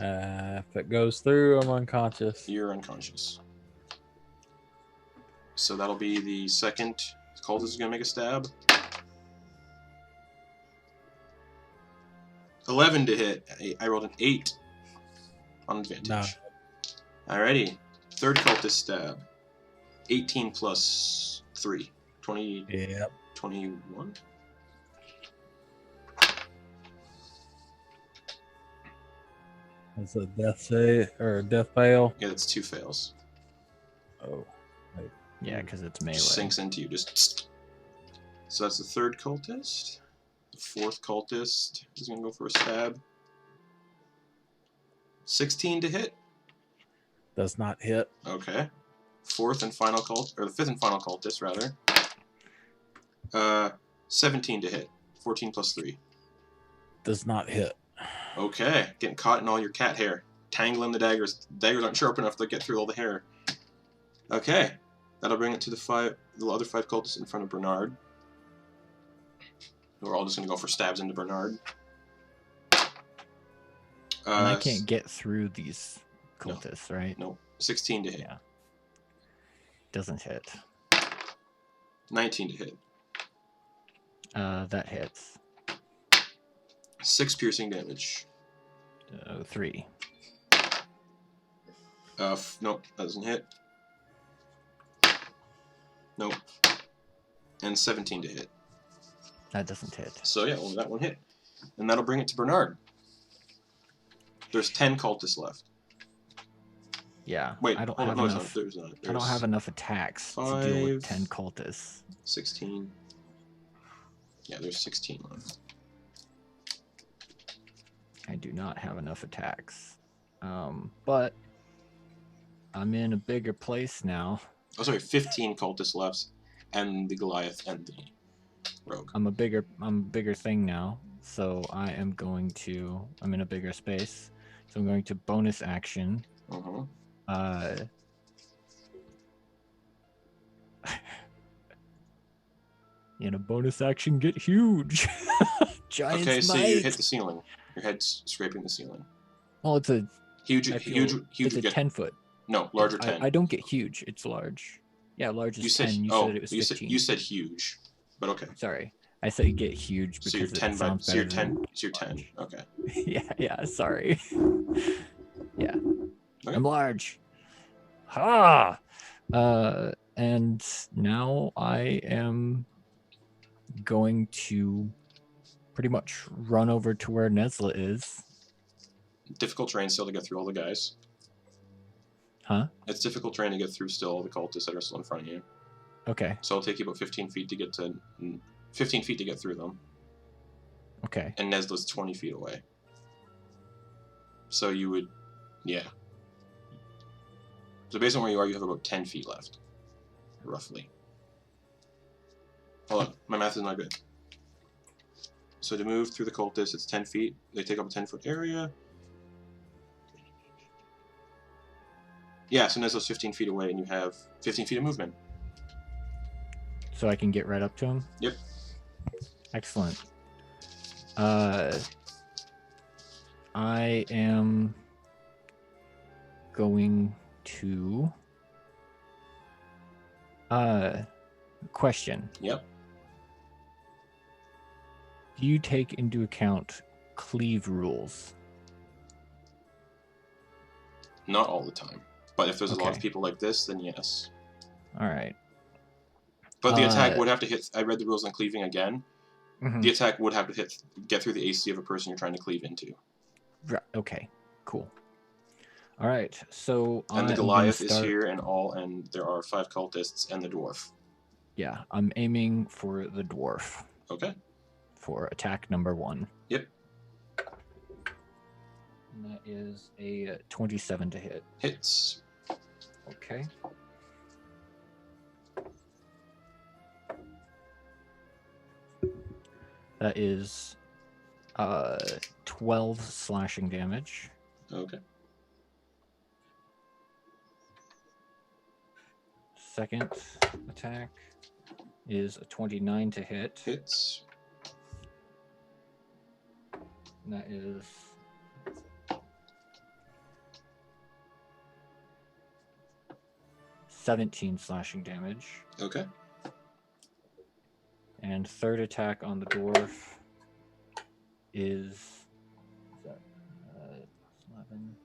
If it goes through, I'm unconscious. You're unconscious. So that'll be the second cultist is going to make a stab. 11 to hit. I rolled an 8 on advantage. No. Alrighty. Third cultist stab. 18 plus 3. 20. Yep. 21. It's a death save or a death fail. Yeah, that's 2 fails. Oh. Yeah, because it's melee. Just sinks into you. Just. So that's the third cultist. The fourth cultist is going to go for a stab. 16 to hit. Does not hit. Okay. Fourth and final or the fifth and final cultist, rather. 17 to hit. 14 plus 3. Does not hit. Okay. Getting caught in all your cat hair. Tangling the daggers. Daggers aren't sharp enough to get through all the hair. Okay. That'll bring it to the other 5 cultists in front of Bernard. We're all just going to go for stabs into Bernard. And I can't get through these cultists, right? No. 16 to hit. Yeah. Doesn't hit. 19 to hit. That hits. 6 piercing damage. 3. Nope, that doesn't hit. Nope. And 17 to hit. That doesn't hit. So yeah, only that one hit. And that'll bring it to Bernard. There's 10 cultists left. Yeah. Wait, I don't hold on, have no, enough. there's not. I don't have enough attacks to deal with 10 cultists. 16. Yeah, there's 16 left. I do not have enough attacks. But I'm in a bigger place now. Oh, sorry, 15 cultists left, and the Goliath and the rogue. I'm a bigger thing now, so I'm in a bigger space. So I'm going to bonus action. In a bonus action, get huge. Giant okay, so smite. you hit the ceiling. Your head's scraping the ceiling. Well, it's a huge. It's a 10-foot. No, larger 10. I don't get huge. It's large. Yeah, large is 10. You said it was 15. You said huge, but okay. Sorry, I said you get huge because so you're 10 it sounds so you're better 10. than So you're 10. Okay. yeah. Sorry. Yeah, Okay. I'm large. Ha! And now I am going to pretty much run over to where Nesla is. Difficult terrain still to get through all the guys. Huh? It's difficult terrain to get through still all the cultists that are still in front of you. Okay. So it'll take you about 15 feet to get to 15 feet to get through them. Okay. And Nesla's 20 feet away. So you would, yeah. So based on where you are, you have about 10 feet left, roughly. Hold on, my math is not good. So to move through the cultists, it's 10 feet. They take up a 10-foot area. Yeah, so Nesla's 15 feet away, and you have 15 feet of movement. So I can get right up to him? Yep. Excellent. I am going to... question. Yep. Do you take into account cleave rules? Not all the time. But if there's a lot Okay. of people like this, then yes. All right. But the attack would have to hit... I read the rules on cleaving again. Mhm. The attack would have to get through the AC of a person you're trying to cleave into. Okay, cool. All right, so And the Goliath is here, and there are 5 cultists and the dwarf. Yeah, I'm aiming for the dwarf Okay. for attack number 1. Yep. And that is a 27 to hit. Hits. Okay. That is 12 slashing damage. Okay. Second attack is a 29 to hit. Hits. And that is 17 slashing damage. Okay. And third attack on the dwarf is that, 11,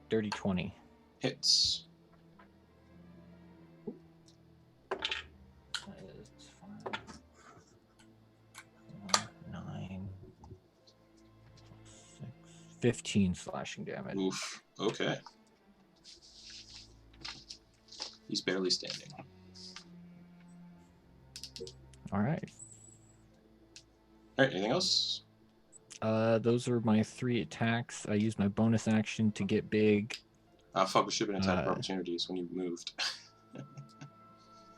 dirty 20. Hits. That is 5, 9, 6, 15 slashing damage. Oof. Okay. He's barely standing. All right. All right. Anything else? Those are my 3 attacks. I used my bonus action to get big. Fuck, we should have been attack for opportunities when you moved.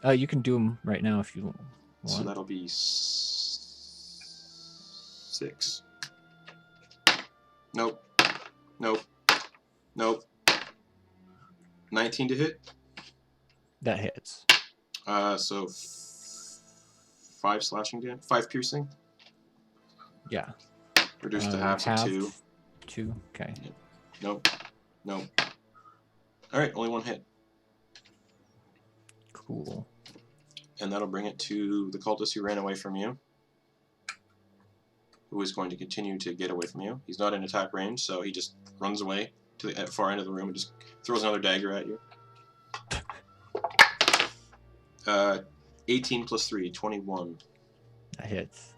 You can do them right now if you want. So that'll be 6. Nope. Nope. Nope. 19 to hit. That hits. So 5 slashing damage, 5 piercing. Yeah. Reduced to half, so 2. 2. Okay. Nope. Nope. All right, only 1 hit, Cool. and that'll bring it to the cultist who ran away from you. who is going to continue to get away from you. He's not in attack range, so he just runs away to the far end of the room and just throws another dagger at you. 18 plus 3, 21. That hits.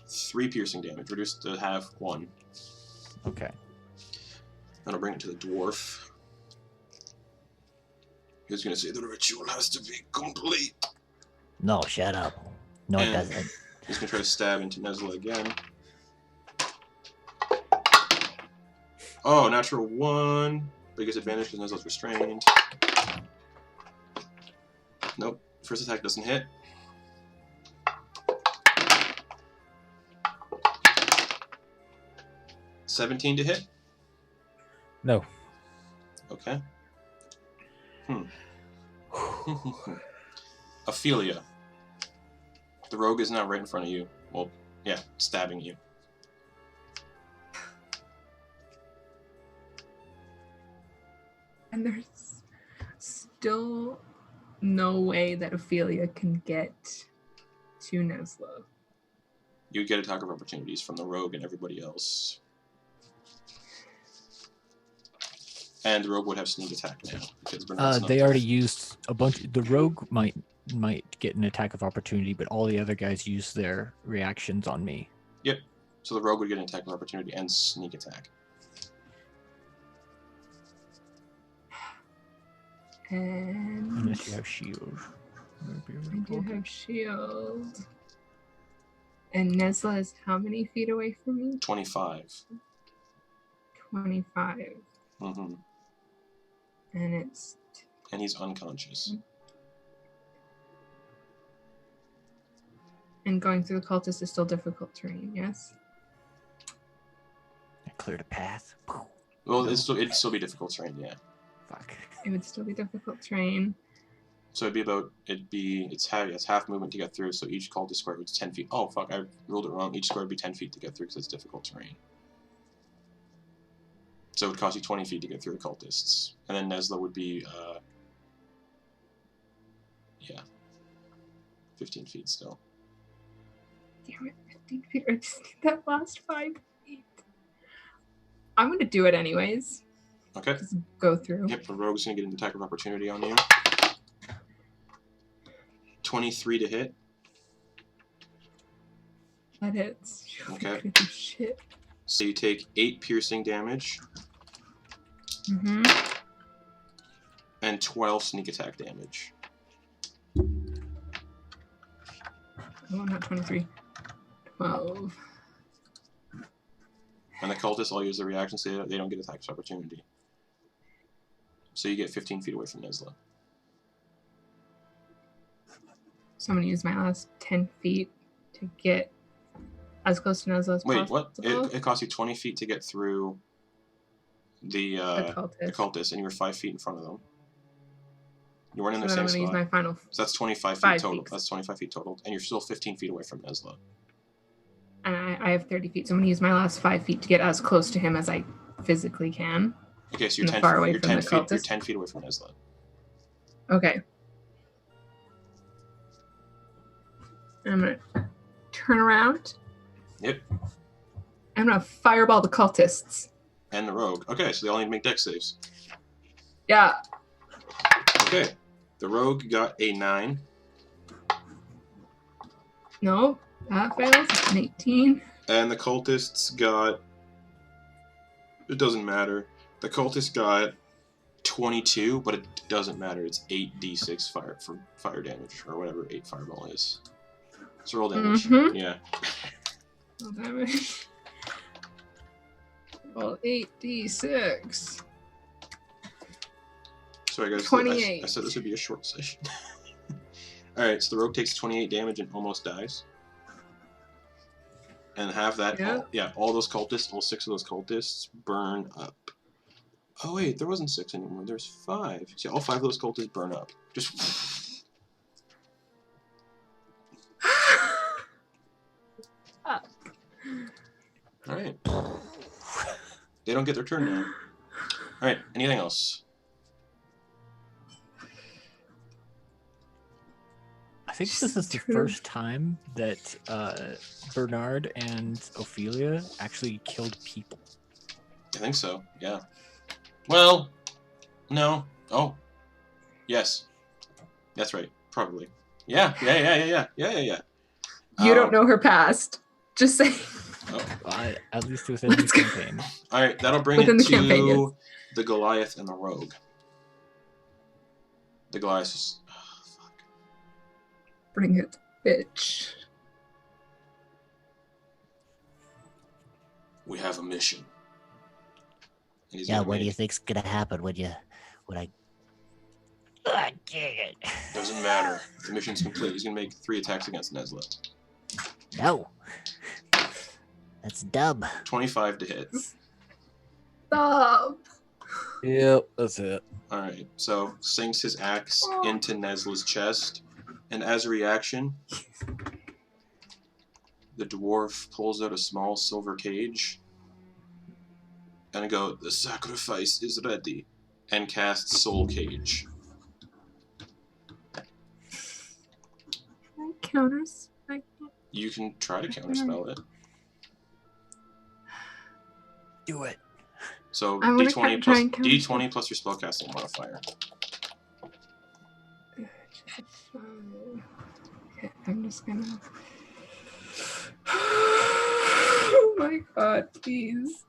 3 piercing damage, reduced to half 1. Okay. And I'll bring it to the dwarf. He's going to say the ritual has to be complete. No, shut up. No, it And doesn't. he's going to try to stab into Nesla again. Oh, natural 1. But he gets advantage because Nesla's restrained. Nope. First attack doesn't hit. $17 to hit? No. Okay. Ophelia. The rogue is now right in front of you. Well, yeah, stabbing you. And there's still no way that Ophelia can get to Nesla. You get attack of opportunities from the rogue and everybody else. And the rogue would have sneak attack now. Because Bernard's not They there. already used a bunch. The rogue might get an attack of opportunity, but all the other guys use their reactions on me. Yep. So the rogue would get an attack of opportunity and sneak attack. And Unless you have shield. I do have shield. And Nesla is how many feet away from me? 25. 25. Mm-hmm. And it's... And he's unconscious. And going through the cultist is still difficult terrain, yes? I cleared a path. Well, it'd still be difficult terrain, yeah. Fuck. It would still be difficult terrain. So it's half movement to get through, so each cultist square was 10 feet. Oh, fuck, I ruled it wrong. Each square would be 10 feet to get through because it's difficult terrain. So it would cost you 20 feet to get through the cultists. And then Nesla would be, 15 feet still. Damn it, 15 feet. I just need that last 5 feet. I'm going to do it anyways. Okay. Just go through. Yep, the rogue's going to get an attack of opportunity on you. 23 to hit. That hits. Okay. Shit. So you take 8 piercing damage Mm-hmm. and 12 sneak attack damage. Oh, not 23. 12. And the cultists all use their reaction, so they don't get attacks of opportunity. So you get 15 feet away from Nesla. So I'm going to use my last 10 feet to get as close to Nesla as Wait, possible. what? It costs you 20 feet to get through the cultists, and you were 5 feet in front of them. You weren't in So the then I'm same going to use spot. my final. So that's 25 feet 5 total. feet. That's 25 feet total, and you're still 15 feet away from Nesla. And I have 30 feet, so I'm going to use my last 5 feet to get as close to him as I physically can. Okay, so you're And 10 far feet. away You're from 10 the feet. You're cultist? 10 feet away from Nesla. Okay. I'm going to turn around. Yep. I'm going to fireball the cultists. And the rogue. Okay, so they all need to make dex saves. Yeah. Okay. The rogue got a 9. No, that fails. It's an 18. And the cultists got... It doesn't matter. The cultists got 22, but it doesn't matter. It's 8d6 fire damage, or whatever 8 fireball is. It's roll damage. Mhm. Yeah. Oh, damage. Well, 8d6. Sorry guys, 28. I said this would be a short session. Alright, so the rogue takes 28 damage and almost dies. And have that, Yeah. all those cultists, all 6 of those cultists burn up. Oh wait, there wasn't 6 anymore, there's 5. See, all 5 of those cultists burn up. Just... Alright. They don't get their turn now. Alright, anything else? think this is the first time that Bernard and Ophelia actually killed people. I think so, yeah. Well, no. Oh. Yes. That's right. Probably. Yeah. You don't know her past. Just say. At least within the campaign. All right, that'll bring Within it the campaign, yes. to the Goliath and the Rogue. The Goliath is... Oh, fuck. Bring it, bitch. We have a mission. Yeah, what do you think's gonna happen when I... Oh, dang it. Doesn't matter. The mission's complete. He's gonna make 3 attacks against Nesla. No. That's dumb. 25 to hit. Stop. Yep, that's it. Alright, so sinks his axe into Nesla's chest, and as a reaction, the dwarf pulls out a small silver cage, and go, the sacrifice is ready, and casts Soul Cage. Counterspell. You can try to counterspell it. Do it. So I wanna D20 try plus and D20 plus your spellcasting modifier. Okay, I'm just gonna. Oh my god, please.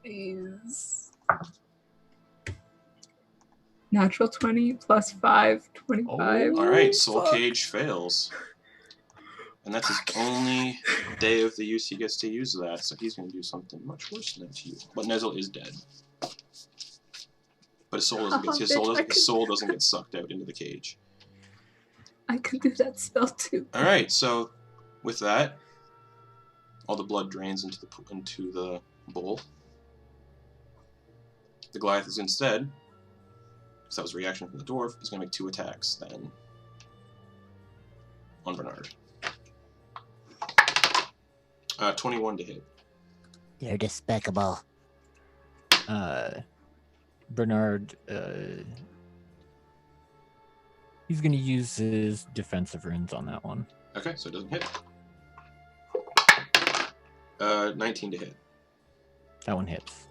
Please. Natural 20 plus 5, 25. Alright, Soul Cage fails. And that's his only day of the use he gets to use that, so he's going to do something much worse than that to you. But Nesla is dead. But his soul doesn't get sucked out into the cage. I could do that spell too. Alright, so with that, all the blood drains into the bowl. The Goliath is instead, because that was a reaction from the dwarf, he's going to make 2 attacks then on Bernard. 21 to hit. You're despicable. Bernard, he's going to use his defensive runes on that one. Okay, so it doesn't hit. 19 to hit. That one hits.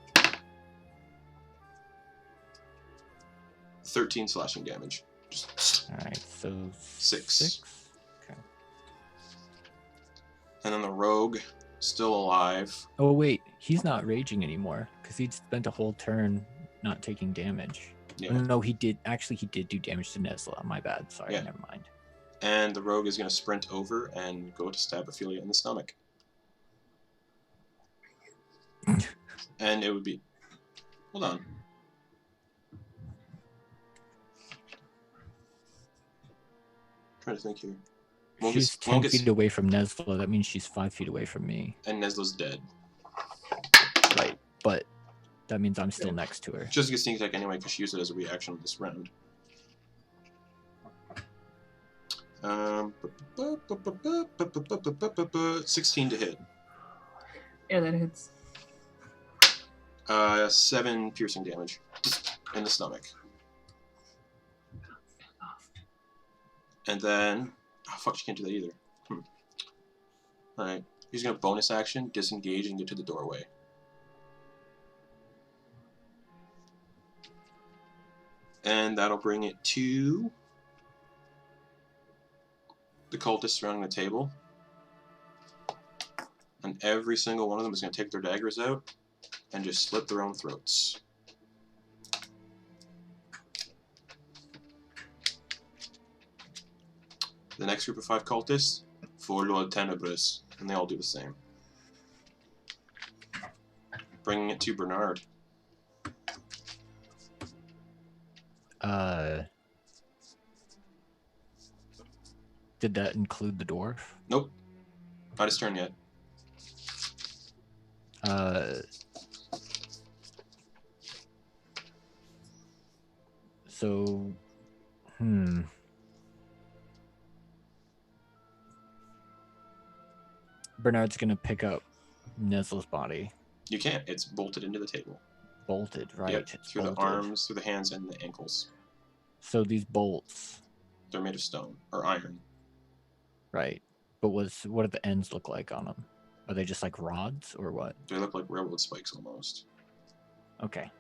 13 slashing damage. Alright, so 6. Okay. And then the rogue, still alive. Oh wait, he's not raging anymore because he'd spent a whole turn not taking damage. Yeah. Oh, no, he did do damage to Nesla. My bad. Sorry, Yeah. never mind. And the rogue is going to sprint over and go to stab Ophelia in the stomach. And it would be... Hold on. Trying to think here. She's 10 feet away from Nesla. That means she's 5 feet away from me. And Nesla's dead. Right, but that means I'm still next to her. She doesn't get sneak attack anyway because she used it as a reaction this round. 16 to hit. Yeah, that hits. 7 piercing damage in the stomach. And then... Oh, fuck, she can't do that either. Alright. He's going to bonus action, disengage, and get to the doorway. And that'll bring it to... the cultists surrounding the table. And every single one of them is going to take their daggers out and just slit their own throats. The next group of 5 cultists, for Lord Tenebris, and they all do the same. Bringing it to Bernard. Did that include the dwarf? Nope. Not his turn yet. So, Bernard's gonna pick up Nesla's body. You can't. It's bolted into the table. Bolted, right? Yep, It's through bolted. the arms, through the hands, and the ankles. So these bolts, They're made of stone or iron. Right. But what do the ends look like on them? Are they just like rods or what? They look like railroad spikes almost. Okay.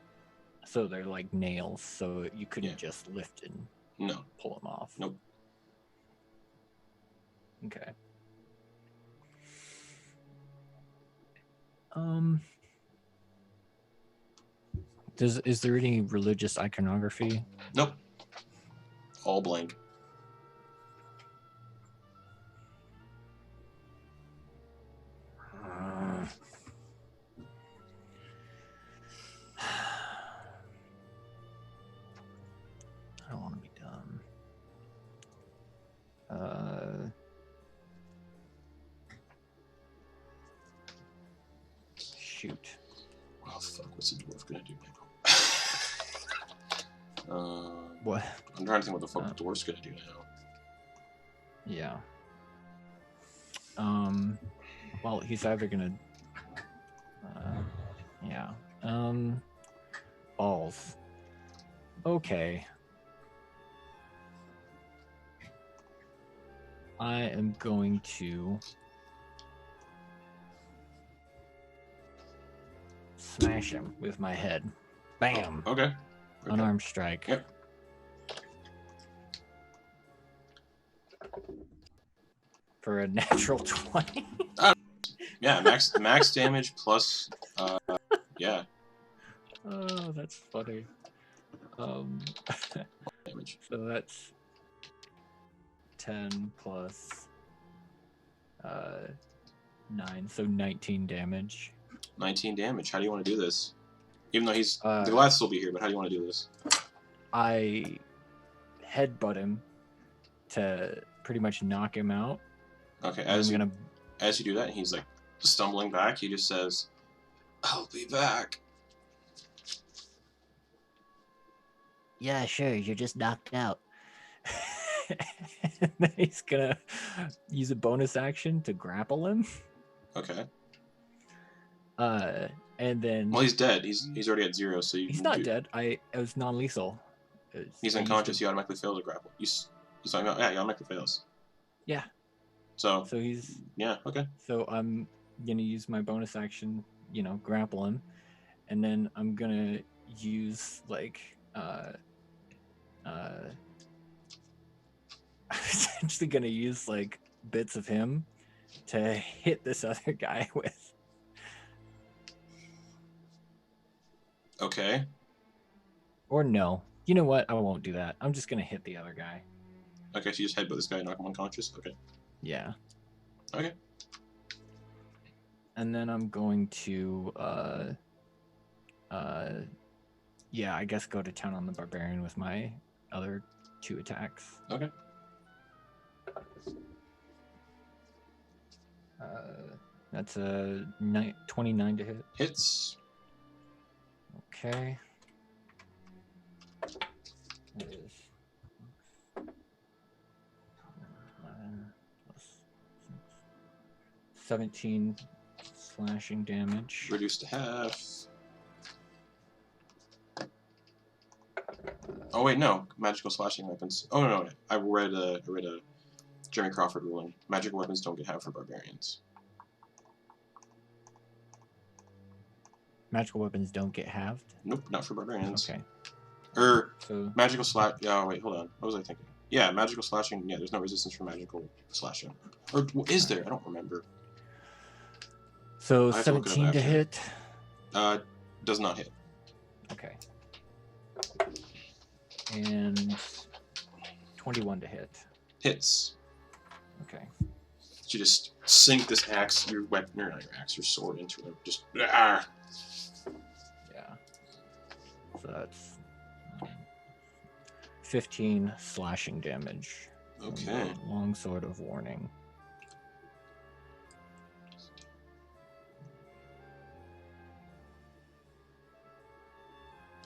So they're like nails, so you couldn't Yeah. just lift and No. pull them off. Nope. Okay. Is there any religious iconography? Nope. All blank. I don't want to be dumb. Shoot. Oh fuck! What's the dwarf gonna do now? What? I'm trying to think what the fuck the dwarf's gonna do now. Yeah. Well, he's either gonna. Yeah. Balls. Okay. I am going to smash him with my head. Bam! Okay. Unarmed strike. Yep. For a natural 20. Yeah, max damage plus. Yeah. Oh, that's funny. Damage. So that's 10 plus 9, so 19 damage. 19 damage. How do you want to do this? Even though he's Uh, the glass will be here, but how do you want to do this? I headbutt him to pretty much knock him out. Okay, As as you do that, he's like stumbling back. He just says, "I'll be back." Yeah, sure. You're just knocked out. And then he's gonna use a bonus action to grapple him. Okay. And then Well, he's dead. He's already at 0, so you. he's can not do- dead. It was non-lethal. He's I used unconscious. it- He automatically fails to grapple. He's talking about he automatically fails. Yeah. So So he's yeah, okay. So I'm gonna use my bonus action, grapple him, and then I'm gonna use like I'm essentially gonna use like bits of him to hit this other guy with. Okay. Or no. You know what? I won't do that. I'm just gonna hit the other guy. Okay, so you just headbutt this guy and knock him unconscious? Okay. Yeah. Okay. And then I'm going to yeah, I guess go to town on the barbarian with my other 2 attacks. Okay. That's a 29 to hit. Hits. Okay. That is 17 slashing damage. Reduced to half. Oh wait, no. Magical slashing weapons. Oh no, I read a Jeremy Crawford ruling. Magical weapons don't get half for barbarians. Magical weapons don't get halved? Nope, not for barbarians. Okay. So Magical slash. Oh wait, hold on. What was I thinking? Yeah, magical slashing. Yeah, there's no resistance for magical slashing. Or is there? I don't remember. So I have to look it up 17 to after. hit. Does not hit. Okay. And 21 to hit. Hits. Okay. You just sink this axe, your weapon, or not your axe, your sword into it. Just ah. Yeah. So that's 15 slashing damage. Okay. Long sword of warning.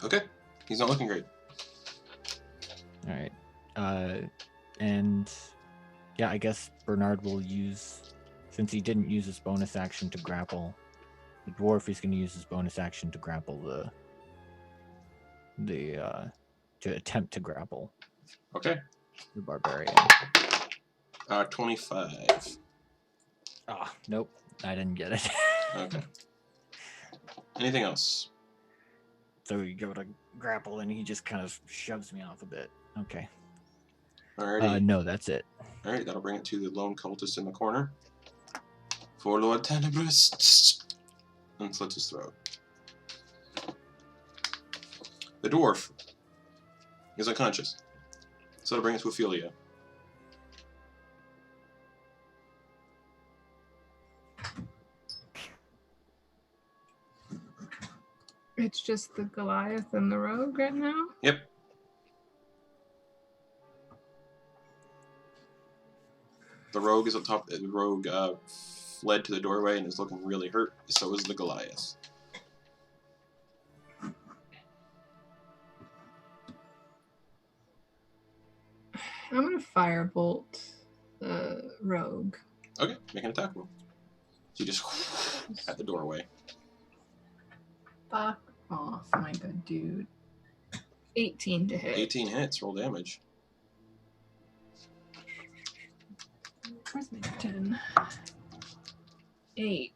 Okay. He's not looking great. All right. And yeah, I guess Bernard will use, since he didn't use his bonus action to grapple the dwarf, he's going to use his bonus action to grapple to attempt to grapple Okay. the barbarian. 25. Ah, nope. I didn't get it. Okay. Anything else? So you go to grapple and he just kind of shoves me off a bit. Okay. Alrighty. No, that's it. Alright, that'll bring it to the lone cultist in the corner. For Lord Tenebrous. And slits his throat. The dwarf is unconscious. So it'll bring it to Ophelia. It's just the Goliath and the rogue right now? Yep. The rogue is on top. The rogue fled to the doorway and is looking really hurt. So is the Goliath. I'm gonna firebolt the rogue. Okay, make an attack roll. So you just at the doorway. Fuck off, my good dude. 18 to hit. 18 hits. Roll damage. Where's my 10? 8.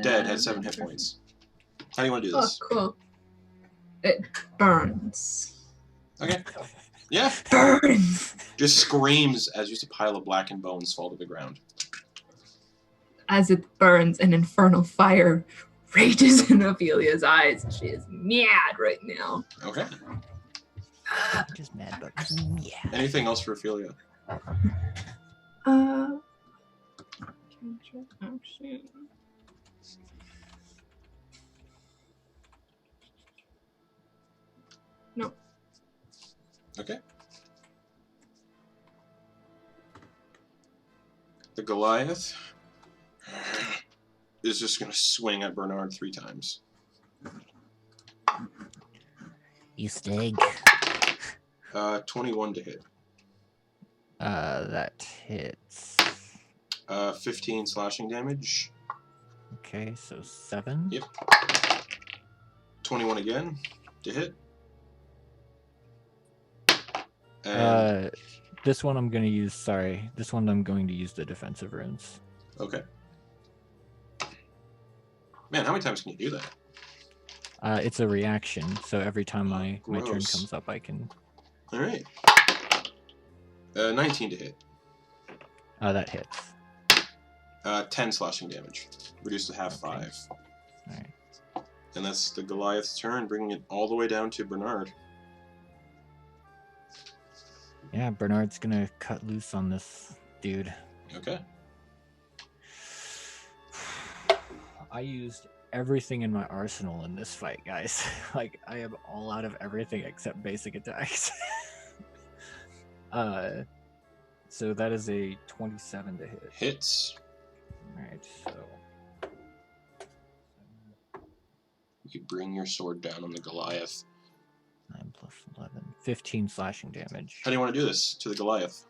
Dead. Had 7 hit points. How do you want to do Oh, this? cool. It burns. Okay. Yeah. Burns! Just screams as just a pile of blackened bones fall to the ground. As it burns, an infernal fire rages in Ophelia's eyes. She is mad right now. Okay. Just mad, but yeah. Anything else for Ophelia? Cantrip action. No. Okay. The Goliath is just going to swing at Bernard 3 times. You stink. 21 to hit. That hits. 15 slashing damage. Okay, so 7. Yep. 21 again to hit. And, This one I'm going to use, this one I'm going to use the defensive runes. okay. Man, how many times can you do that? It's a reaction, so every time my turn gross. comes up, I can... Alright. 19 to hit. that hits. 10 slashing damage. Reduced to half 5. Alright. And that's the Goliath's turn, bringing it all the way down to Bernard. Yeah, Bernard's gonna cut loose on this dude. Okay. I used everything in my arsenal in this fight, guys. Like, I am all out of everything except basic attacks. So that is a 27 to hit. Hits. Alright, so... You bring your sword down on the Goliath. 9 plus 11. 15 slashing damage. How do you want to do this to the Goliath?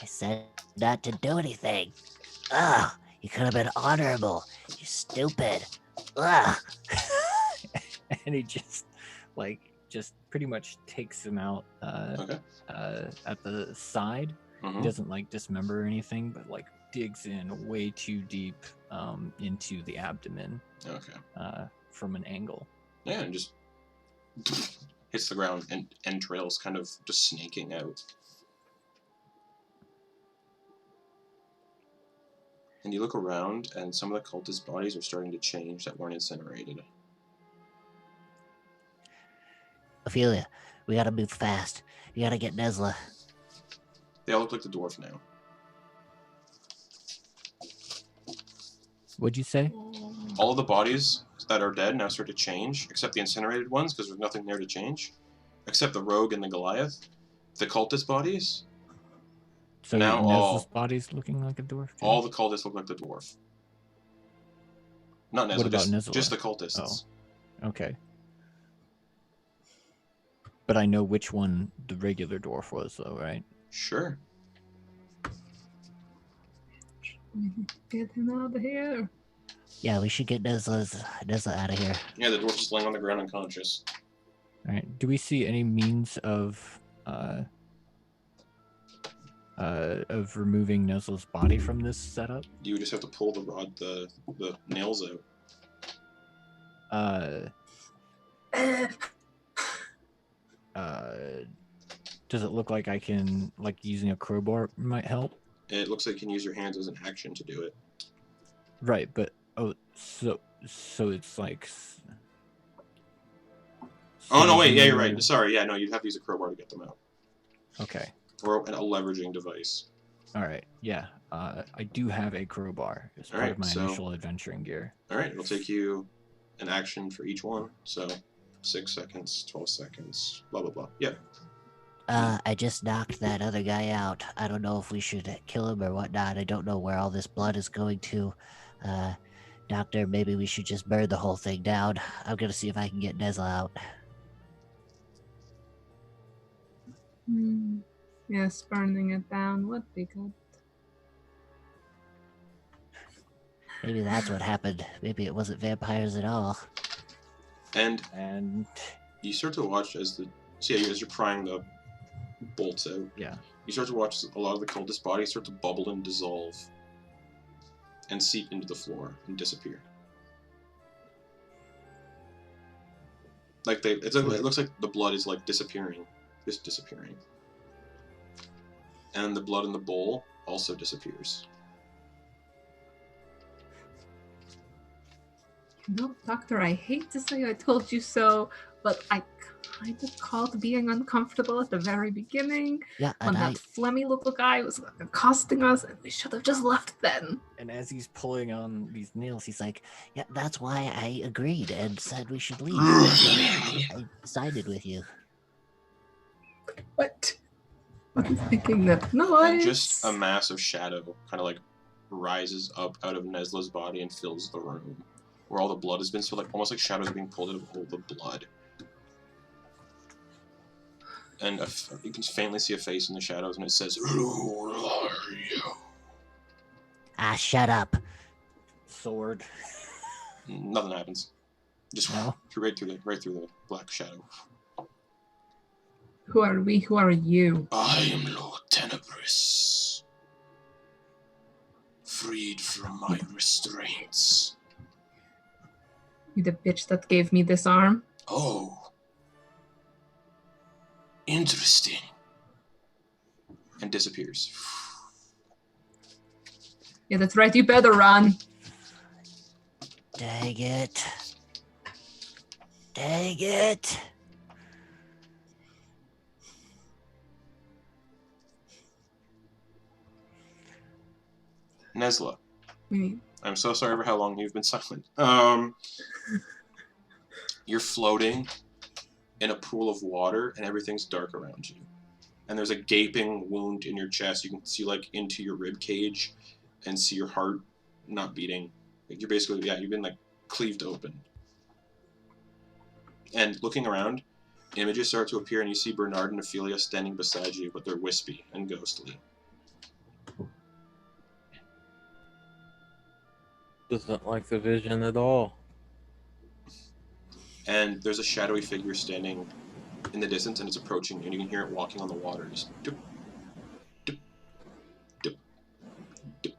I said not to do anything. Ugh, you could have been honorable. You stupid. Ugh. And he just, just pretty much takes him out Okay. at the side. He doesn't, dismember or anything, but, digs in way too deep into the abdomen. Okay. From an angle. Yeah, and just hits the ground and entrails kind of just snaking out. And you look around, and some of the cultist bodies are starting to change that weren't incinerated. Ophelia, we gotta move fast. You gotta get Nesla. They all look like the dwarf now. What'd you say? All of the bodies that are dead now start to change, except the incinerated ones, because there's nothing there to change. Except the rogue and the Goliath. The cultist bodies, So now Nesla's body's looking like a dwarf? Too? all the cultists look like the dwarf. Not Nesla, What about just, Nesla? just the cultists. Okay. But I know which one the regular dwarf was, though, right? Sure. Get him out of here. Yeah, we should get Nesla out of here. Yeah, the dwarf's laying on the ground unconscious. right. Do we see any means of removing Nesla's body from this setup? You would just have to pull the nails out. Does it look like I can, like, using a crowbar might help? It looks like you can use your hands as an action to do it. Right, but so it's like. Oh no! Wait, yeah, you're right. Sorry, yeah, no, you'd have to use a crowbar to get them out, Okay. or a leveraging device. All right. Yeah. I do have a crowbar as part of my initial adventuring gear. All right, it'll take you an action for each one. So 6 seconds, 12 seconds, blah blah blah. Yep. I just knocked that other guy out. I don't know if we should kill him or whatnot. I don't know where all this blood is going to. Doctor, maybe we should just burn the whole thing down. I'm gonna see if I can get Nesla out. Yes, burning it down would be good. Maybe that's what happened. Maybe it wasn't vampires at all. And you start to watch as you're prying the bolts out. Yeah. You start to watch a lot of the cultist bodies start to bubble and dissolve and seep into the floor and disappear. Like it looks like the blood is like disappearing, just disappearing. And the blood in the bowl also disappears. No, Doctor, I hate to say I told you so, but I kind of called being uncomfortable at the very beginning. Yeah, when that phlegmy little guy was accosting us, and we should have just left then. And as he's pulling on these nails, he's like, yeah, that's why I agreed and said we should leave. I sided with you. What? I'm thinking that noise. And just a massive shadow kind of like rises up out of Nesla's body and fills the room where all the blood has been. So like almost like shadows are being pulled out of all the blood. And you can faintly see a face in the shadows, and it says, "Who are you?" Ah, shut up. Sword. Nothing happens. Just right through the black shadow. Who are we? Who are you? I am Lord Tenebris, freed from my restraints. You the bitch that gave me this arm? Oh, interesting. And disappears. Yeah, that's right. You better run. Dang it. Dang it. Nesla. I'm so sorry for how long you've been silent. You're floating in a pool of water, and everything's dark around you. And there's a gaping wound in your chest. You can see, like, into your rib cage and see your heart not beating. Like, you're basically, you've been, like, cleaved open. And looking around, images start to appear, and you see Bernard and Ophelia standing beside you, but they're wispy and ghostly. Doesn't like the vision at all. And there's a shadowy figure standing in the distance, and it's approaching, and you can hear it walking on the water. Just dip, dip, dip, dip,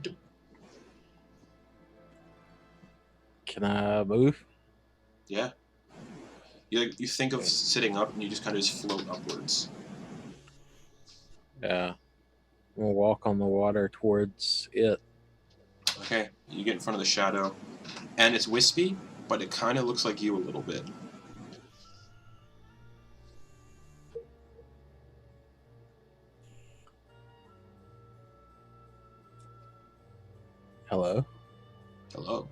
dip. Can I move? Yeah. You think of sitting up, and you just kind of just float upwards. Yeah. We'll walk on the water towards it. Okay, you get in front of the shadow, and it's wispy, but it kind of looks like you a little bit. Hello? Hello.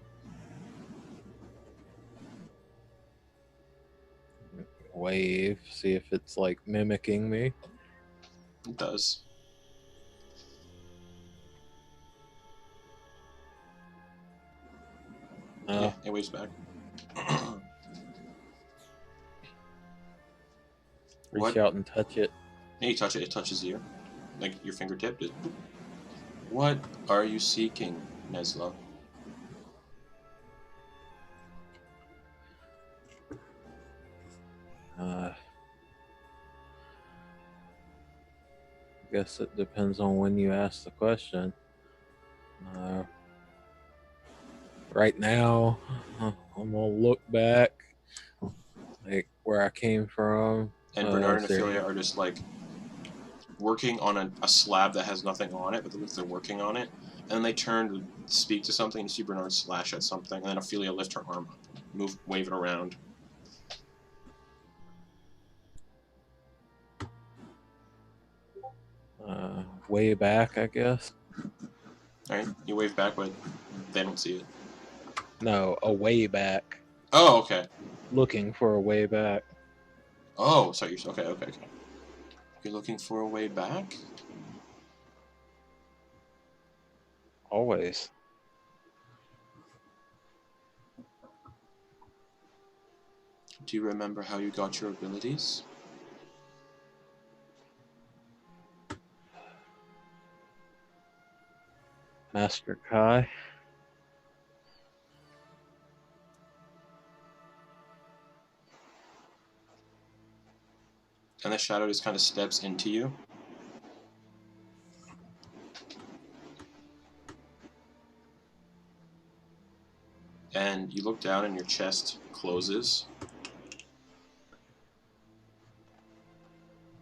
Wave, see if it's like mimicking me. It does. Yeah, it waves back. Reach out and touch it. Yeah, you touch it, it touches you. Like your fingertip. What are you seeking, Nesla? guess it depends on when you ask the question. Right now, I'm gonna look back, like where I came from. And Bernard and There- Ophelia are just like working on a slab that has nothing on it, but it looks like they're working on it. And then they turn to speak to something, and you see Bernard slash at something, and then Ophelia lift her arm up, wave it around. Way back, I guess. Alright, you wave back, but they don't see it. No, a way back. Oh, okay. Looking for a way back. Oh, sorry. Okay. You're looking for a way back? Always. Do you remember how you got your abilities? Master Kai. And the shadow just kind of steps into you. And you look down and your chest closes.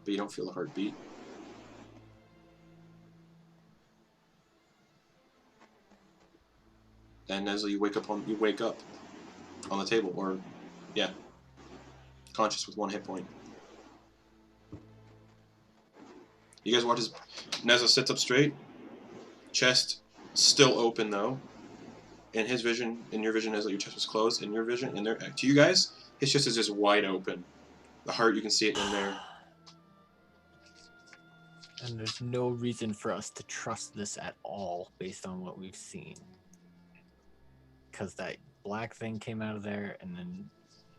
But you don't feel a heartbeat. And Nesla, you wake up on the table, or yeah, conscious with 1 hit point. You guys watch as Nesla sits up straight, chest still open though. In his vision, in your vision, Nesla, your chest was closed. In your vision, to you guys, his chest is just wide open. The heart, you can see it in there. And there's no reason for us to trust this at all based on what we've seen. Because that black thing came out of there and then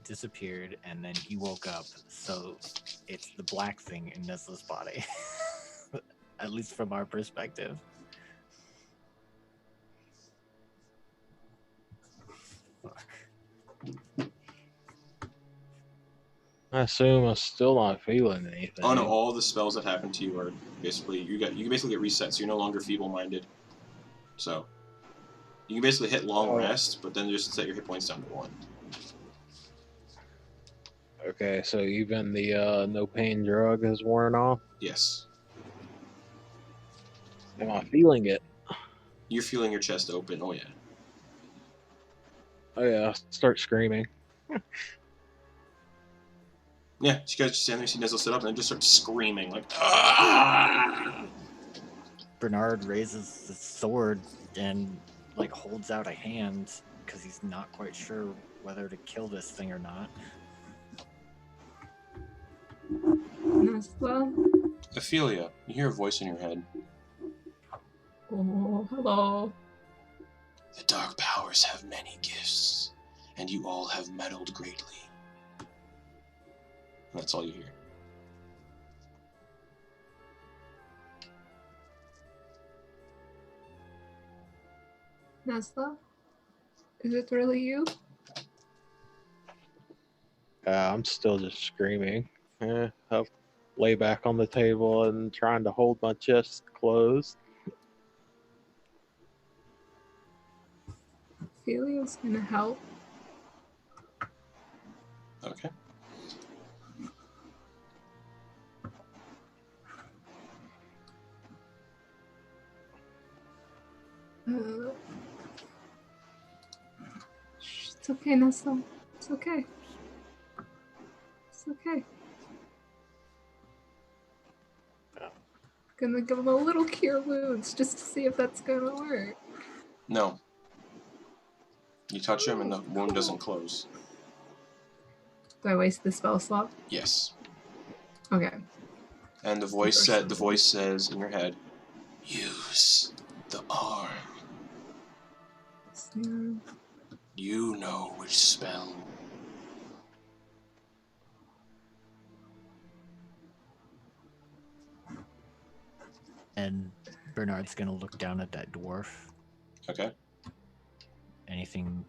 disappeared, and then he woke up. So it's the black thing in Nesla's body. At least from our perspective. Fuck. I assume I'm still not feeling anything. Oh no! All the spells that happen to you are basically you can basically get reset, so you're no longer feeble-minded. So you can basically hit long rest, but then just set your hit points down to 1. Okay, so even the no pain drug has worn off. Yes. Am I feeling it? You're feeling your chest open. Oh yeah. Oh yeah, start screaming. Yeah, you guys just stand there, you see Nesla sit up, and then just start screaming like. Aah! Bernard raises the sword and like holds out a hand because he's not quite sure whether to kill this thing or not. Nesla? Ophelia, you hear a voice in your head. Oh, hello. The dark powers have many gifts, and you all have meddled greatly. And that's all you hear. Nesla? Is it really you? I'm still just screaming. I'll lay back on the table and trying to hold my chest closed. Ophelia's gonna help. Okay. It's okay, Nesla. It's okay. It's okay. Gonna give him a little cure wounds just to see if that's gonna work. No. You touch him and the wound doesn't close. Do I waste the spell slot? Yes. Okay. And the voice says in your head, use the arm. Yeah. You know which spell. And Bernard's gonna look down at that dwarf. Okay. Anything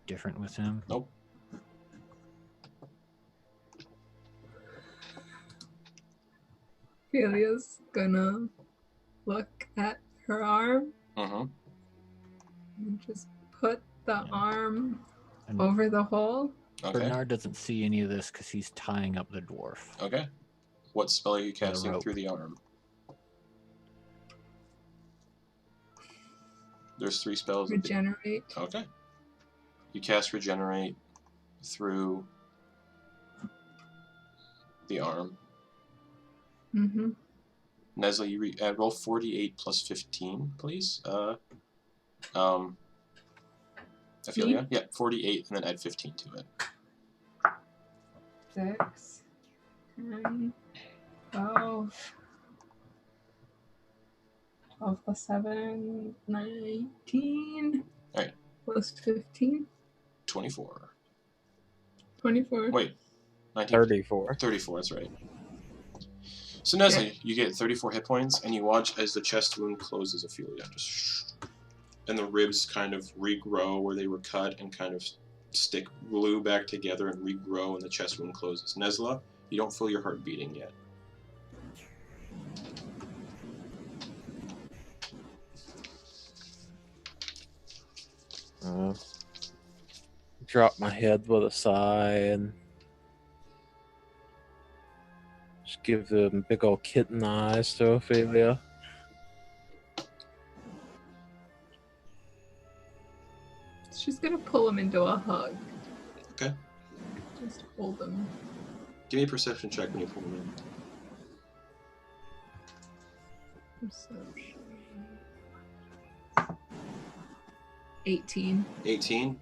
different with him? Nope. Ophelia's gonna look at her arm Mm-hmm. and just put the Yeah. arm And over the hole. Okay. Bernard doesn't see any of this because he's tying up the dwarf. Okay. What spell are you a casting rope. through the arm? There's 3 spells. Regenerate. Okay. You cast Regenerate through the arm. Mm-hmm. Nesla, you roll 48 plus 15, please. Ophelia? Yeah, 48, and then add 15 to it. 6, 10, 12. 12 plus 7, 19. Alright. Plus 15, 24. 24. Wait. 19. 34. 34, that's right. So Nesla, you get 34 hit points, and you watch as the chest wound closes, Ophelia. And the ribs kind of regrow where they were cut and kind of stick glue back together and regrow, and the chest wound closes. Nesla, you don't feel your heart beating yet. Drop my head with a sigh and just give them big old kitten eyes to Ophelia. She's gonna pull him into a hug. Okay. Just hold him. Give me a perception check when you pull them in. Perception. 18. 18.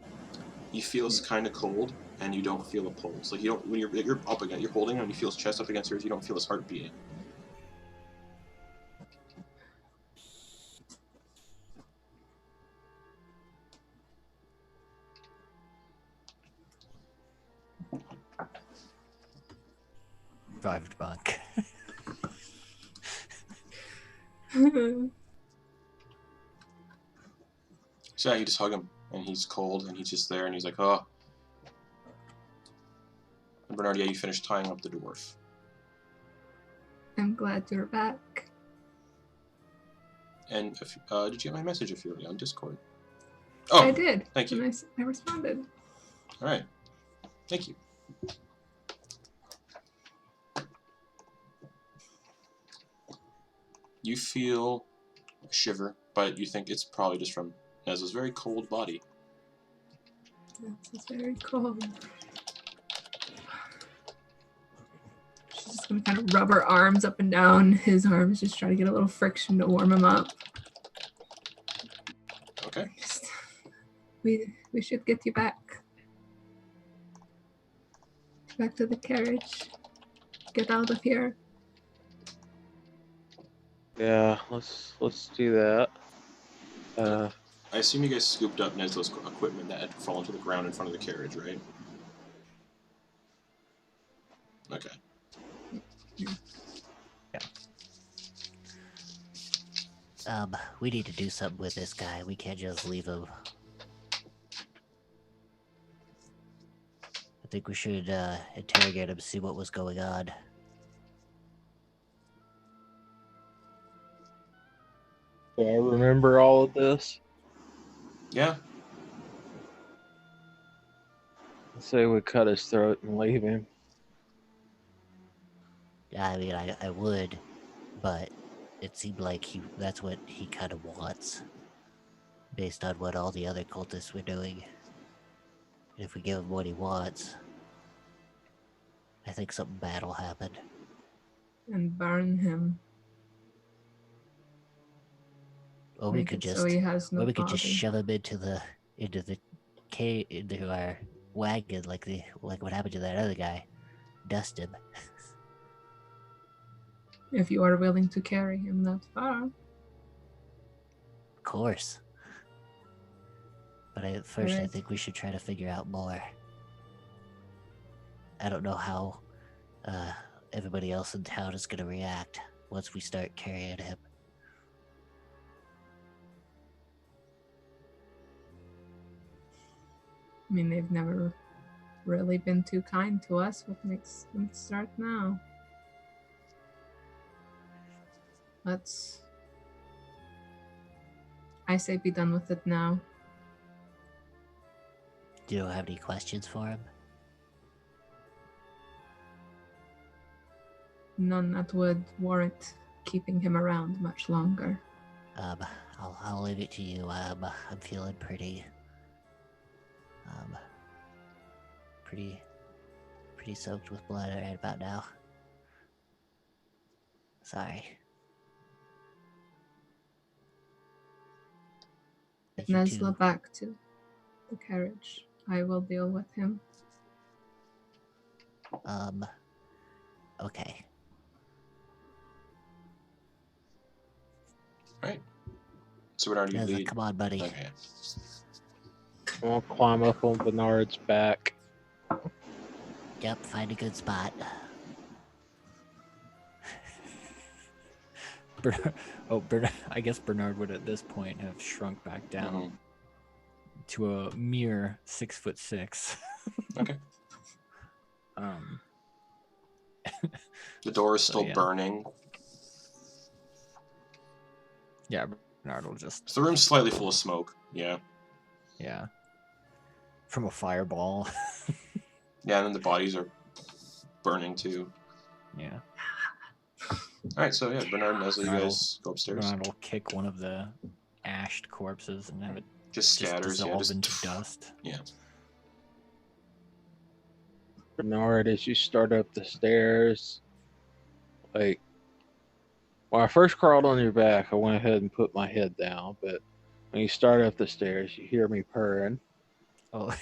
You feel it's kind of cold, and you don't feel a pulse. Like you don't when you're up against, you're holding him, you feel his chest up against yours. You don't feel his heart beating. Revived monk. So yeah, you just hug him, and he's cold, and he's just there, and he's like, oh. And Bernard, yeah, you finished tying up the dwarf. I'm glad you're back. And if, did you get my message, Ophelia, on Discord? I did. Thank you. And I responded. All right. Thank you. You feel a shiver, but you think it's probably just from Nesla's very cold body. It's very cold. She's just gonna kind of rub her arms up and down his arms, just try to get a little friction to warm him up. Okay. We should get you back. Back to the carriage. Get out of here. Yeah, let's do that. I assume you guys scooped up Nesla's equipment that had fallen to the ground in front of the carriage, right? Okay. We need to do something with this guy. We can't just leave him. I think we should interrogate him, see what was going on. Do I remember all of this? Yeah. Say we cut his throat and leave him. I mean, I would, but it seemed like that's what he kind of wants, based on what all the other cultists were doing. And if we give him what he wants, I think something bad will happen. And burn him. Or we Make could it just, so he has no or we could just body. shove him into our wagon, like what happened to that other guy. Dust him. If you are willing to carry him that far. Of course. But first, I Alright. think we should try to figure out more. I don't know how everybody else in town is going to react once we start carrying him. I mean, they've never really been too kind to us. What makes them start now? let's... I say be done with it now. Do you have any questions for him? None that would warrant keeping him around much longer. I'll leave it to you. I'm feeling pretty soaked with blood right about now. Sorry. Get You Nesla too. back to the carriage. I will deal with him. Okay. Right. So Bernard, you Nesla, lead. come on, buddy. Okay. I'll climb up on Bernard's back. Yep, find a good spot. Bernard. I guess Bernard would at this point have shrunk back down Mhm. to a mere 6'6". Okay. The door is So, still yeah. burning. Yeah, Bernard will just So the room's slightly full of smoke. Yeah. from a fireball. Yeah, and then the bodies are burning too. Yeah. Alright, so yeah, Bernard and Nesla, you Bernard guys go upstairs. Bernard will kick one of the ashed corpses and have it Just just scatters, yeah. dissolve Just, into dust. Yeah. Bernard, as you start up the stairs, like, when I first crawled on your back, I went ahead and put my head down, but when you start up the stairs, you hear me purring. Oh.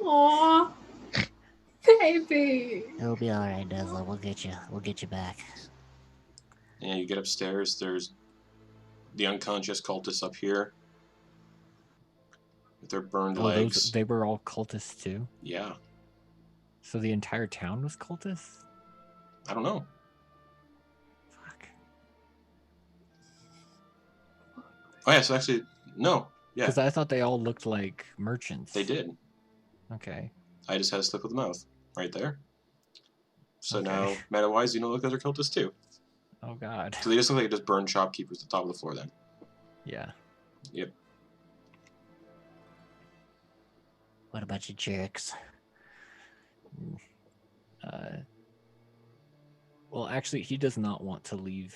Aww, baby. It'll be all right, Nesla. We'll get you back. Yeah, you get upstairs, there's the unconscious cultists up here. With their burned legs. They were all cultists too? Yeah. So the entire town was cultists? I don't know. Fuck. Oh yeah, so actually, no. Yeah, Because I thought they all looked like merchants. they did. Okay. I just had a slip of the mouth. Right there. So Okay. now, meta-wise, you know look, those are cultists too. Oh god. So they just look like just burned shopkeepers at the top of the floor then. Yeah. Yep. What a bunch of jerks. Well, actually, he does not want to leave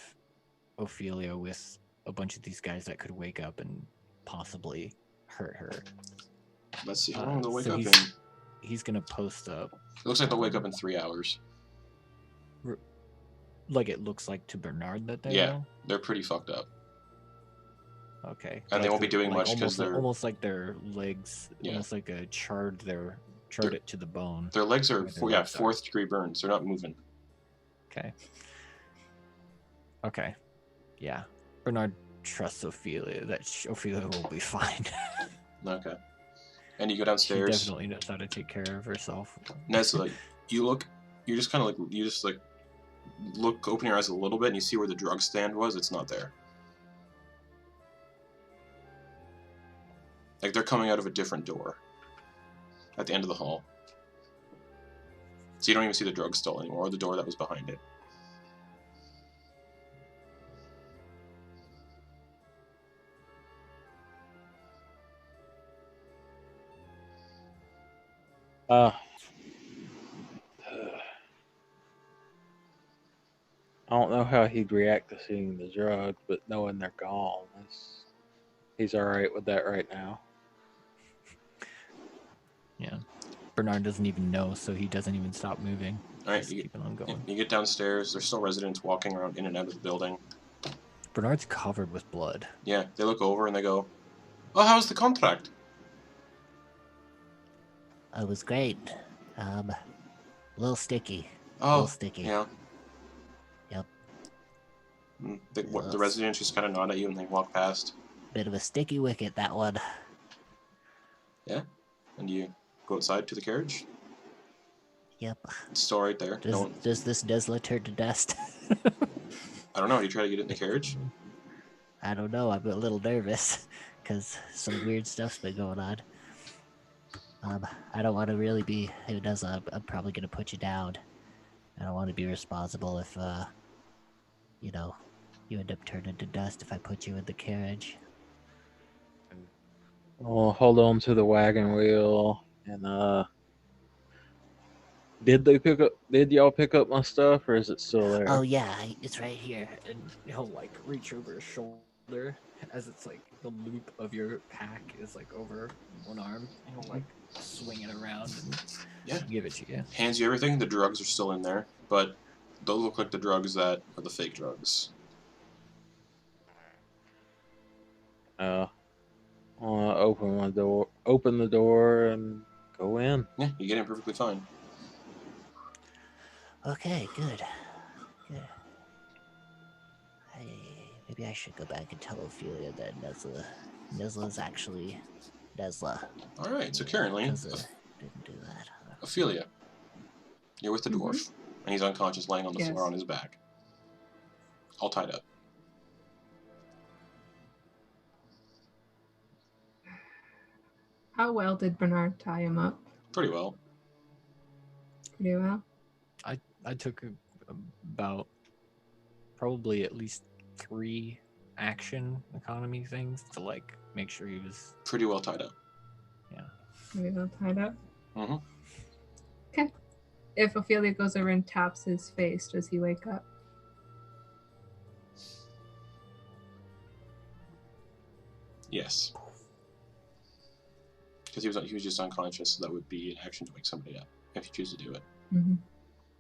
Ophelia with a bunch of these guys that could wake up and possibly hurt her. Let's see how long they'll wake so up in. He's gonna post up. It looks like they'll wake up in 3 hours. Like it looks like to Bernard that they Yeah. will? They're pretty fucked up. Okay. And they won't be doing like, much almost because they're... almost like their legs, Yeah. almost like a charred it to the bone. Their legs are, Where their legs are. 4th degree burns. They're not moving. Okay. Yeah. Bernard trusts Ophelia that Ophelia will be fine. Okay. And you go She downstairs. definitely knows how to take care of herself. Nesla, you're just kind of look, open your eyes a little bit, and you see where the drug stand was. It's not there. Like they're coming out of a different door at the end of the hall. So you don't even see the drug stall anymore, or the door that was behind it. I don't know how he'd react to seeing the drugs, but knowing they're gone, he's all right with that right now. Yeah. Bernard doesn't even know, so he doesn't even stop moving. All right, Just keeping on going. you get downstairs. There's still residents walking around in and out of the building. Bernard's covered with blood. Yeah, they look over and they go, "Oh, how's the contract?" It was great. A little sticky. A Oh, little sticky. yeah. Yep. The residents just kind of nod at you and they walk past. Bit of a sticky wicket, that one. Yeah, and you go outside to the carriage. Yep. It's still right there. Does this Nesla turn to dust? I don't know. You try to get it in the carriage? I don't know. I'm a little nervous because some weird stuff's been going on. I don't want to really be. Hey, Nesla, I'm probably gonna put you down. I don't want to be responsible if, You end up turning to dust if I put you in the carriage. I'll hold on to the wagon wheel and did y'all pick up my stuff or is it still there? Oh yeah, it's right here. And he'll like reach over his shoulder as it's like the loop of your pack is like over one arm. And he'll like swing it around and give it to you. Hands you everything. The drugs are still in there, but those look like the drugs that are the fake drugs. I'll open the door and go in. Yeah, you get in perfectly fine. Okay, good. Maybe I should go back and tell Ophelia that Nesla's actually Nesla. Alright, so currently, Didn't do that. Ophelia, you're with the dwarf, and he's unconscious laying on the floor on his back. All tied up. How well did Bernard tie him up? Pretty well. Pretty well. I took about probably at least 3 action economy things to like make sure he was pretty well tied up. Yeah. Pretty well tied up. Mm-hmm. Okay. If Ophelia goes over and taps his face, does he wake up? Yes. Because he was just unconscious, so that would be an action to wake somebody up if you choose to do it. Mm-hmm.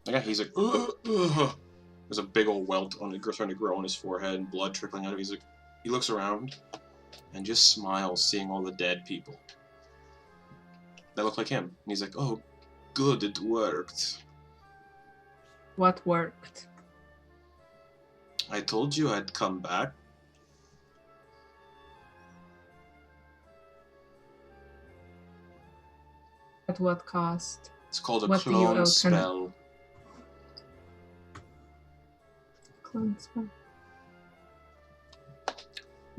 Yeah, he's like, there's a big old welt starting to grow on his forehead and blood trickling out of him. He looks around and just smiles, seeing all the dead people that look like him. And he's like, oh, good, it worked. What worked? I told you I'd come back. At what cost? It's called a What do you clone owe spell. Clone spell.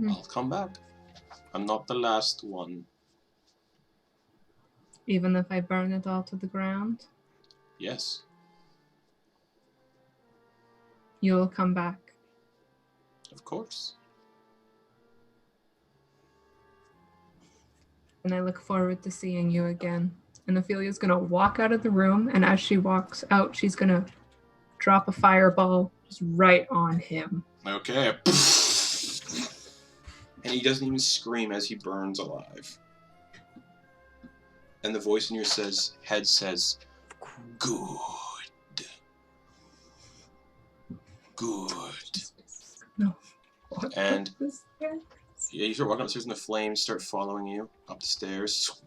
I'll come back. I'm not the last one. Even if I burn it all to the ground? Yes. You will come back. Of course. And I look forward to seeing you again. And Ophelia's going to walk out of the room, and as she walks out, she's going to drop a fireball just right on him. Okay. And he doesn't even scream as he burns alive. And the voice in your head says, good. Good. No. And yeah, you start walking upstairs and the flames start following you up the stairs.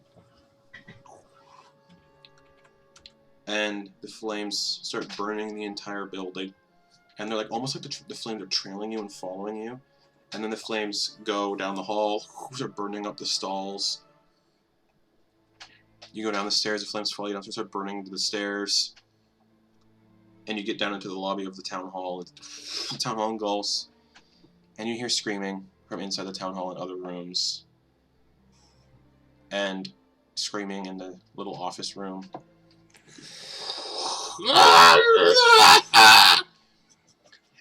And the flames start burning the entire building. And they're like almost like the flames are trailing you and following you. And then the flames go down the hall, start burning up the stalls. You go down the stairs, the flames follow you down, start burning the stairs. And you get down into the lobby of the town hall. The town hall engulfs. And you hear screaming from inside the town hall and other rooms. And screaming in the little office room.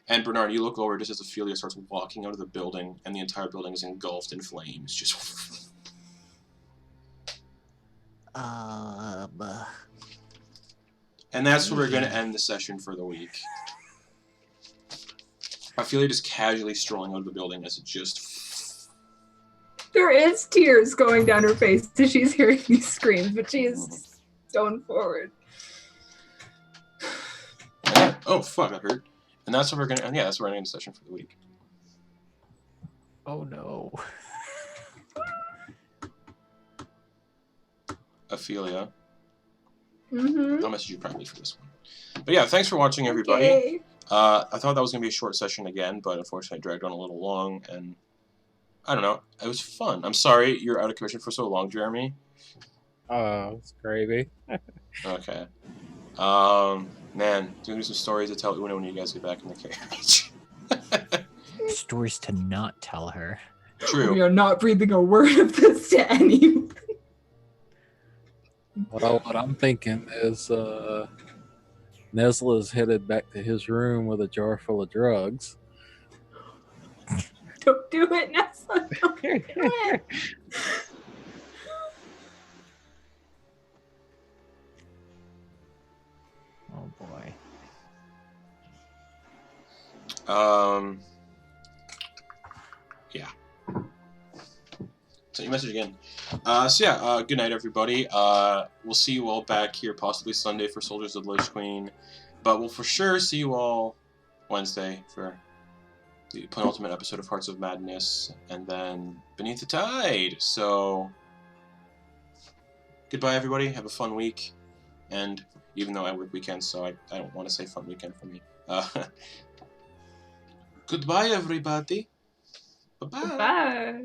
And Bernard, you look over just as Ophelia starts walking out of the building, and the entire building is engulfed in flames. Just. And that's where we're going to end the session for the week. Ophelia just casually strolling out of the building as it just. There is tears going down her face as she's hearing these screams, but she is going forward. Oh, fuck, that hurt. And that's what we're going to. Yeah, that's where we're going to end the session for the week. Oh no. Ophelia. Mm-hmm. I'll message you privately for this one. But yeah, thanks for watching, everybody. Okay. I thought that was going to be a short session again, but unfortunately it dragged on a little long, and I don't know. It was fun. I'm sorry you're out of commission for so long, Jeremy. Oh, it's gravy. Okay. Man, do me some stories to tell Una when you guys get back in the carriage. Stories to not tell her. True. We are not breathing a word of this to anyone. Well, what I'm thinking is Nesla is headed back to his room with a jar full of drugs. Don't do it, Nesla. Don't do it. Oh boy. Yeah. Send you a message again. Good night, everybody. We'll see you all back here possibly Sunday for Soldiers of the Lich Queen, but we'll for sure see you all Wednesday for the penultimate episode of Hearts of Madness, and then Beneath the Tide. So, goodbye, everybody. Have a fun week. And even though I work weekends, so I don't want to say fun weekend for me. Goodbye, everybody. Bye-bye. Bye.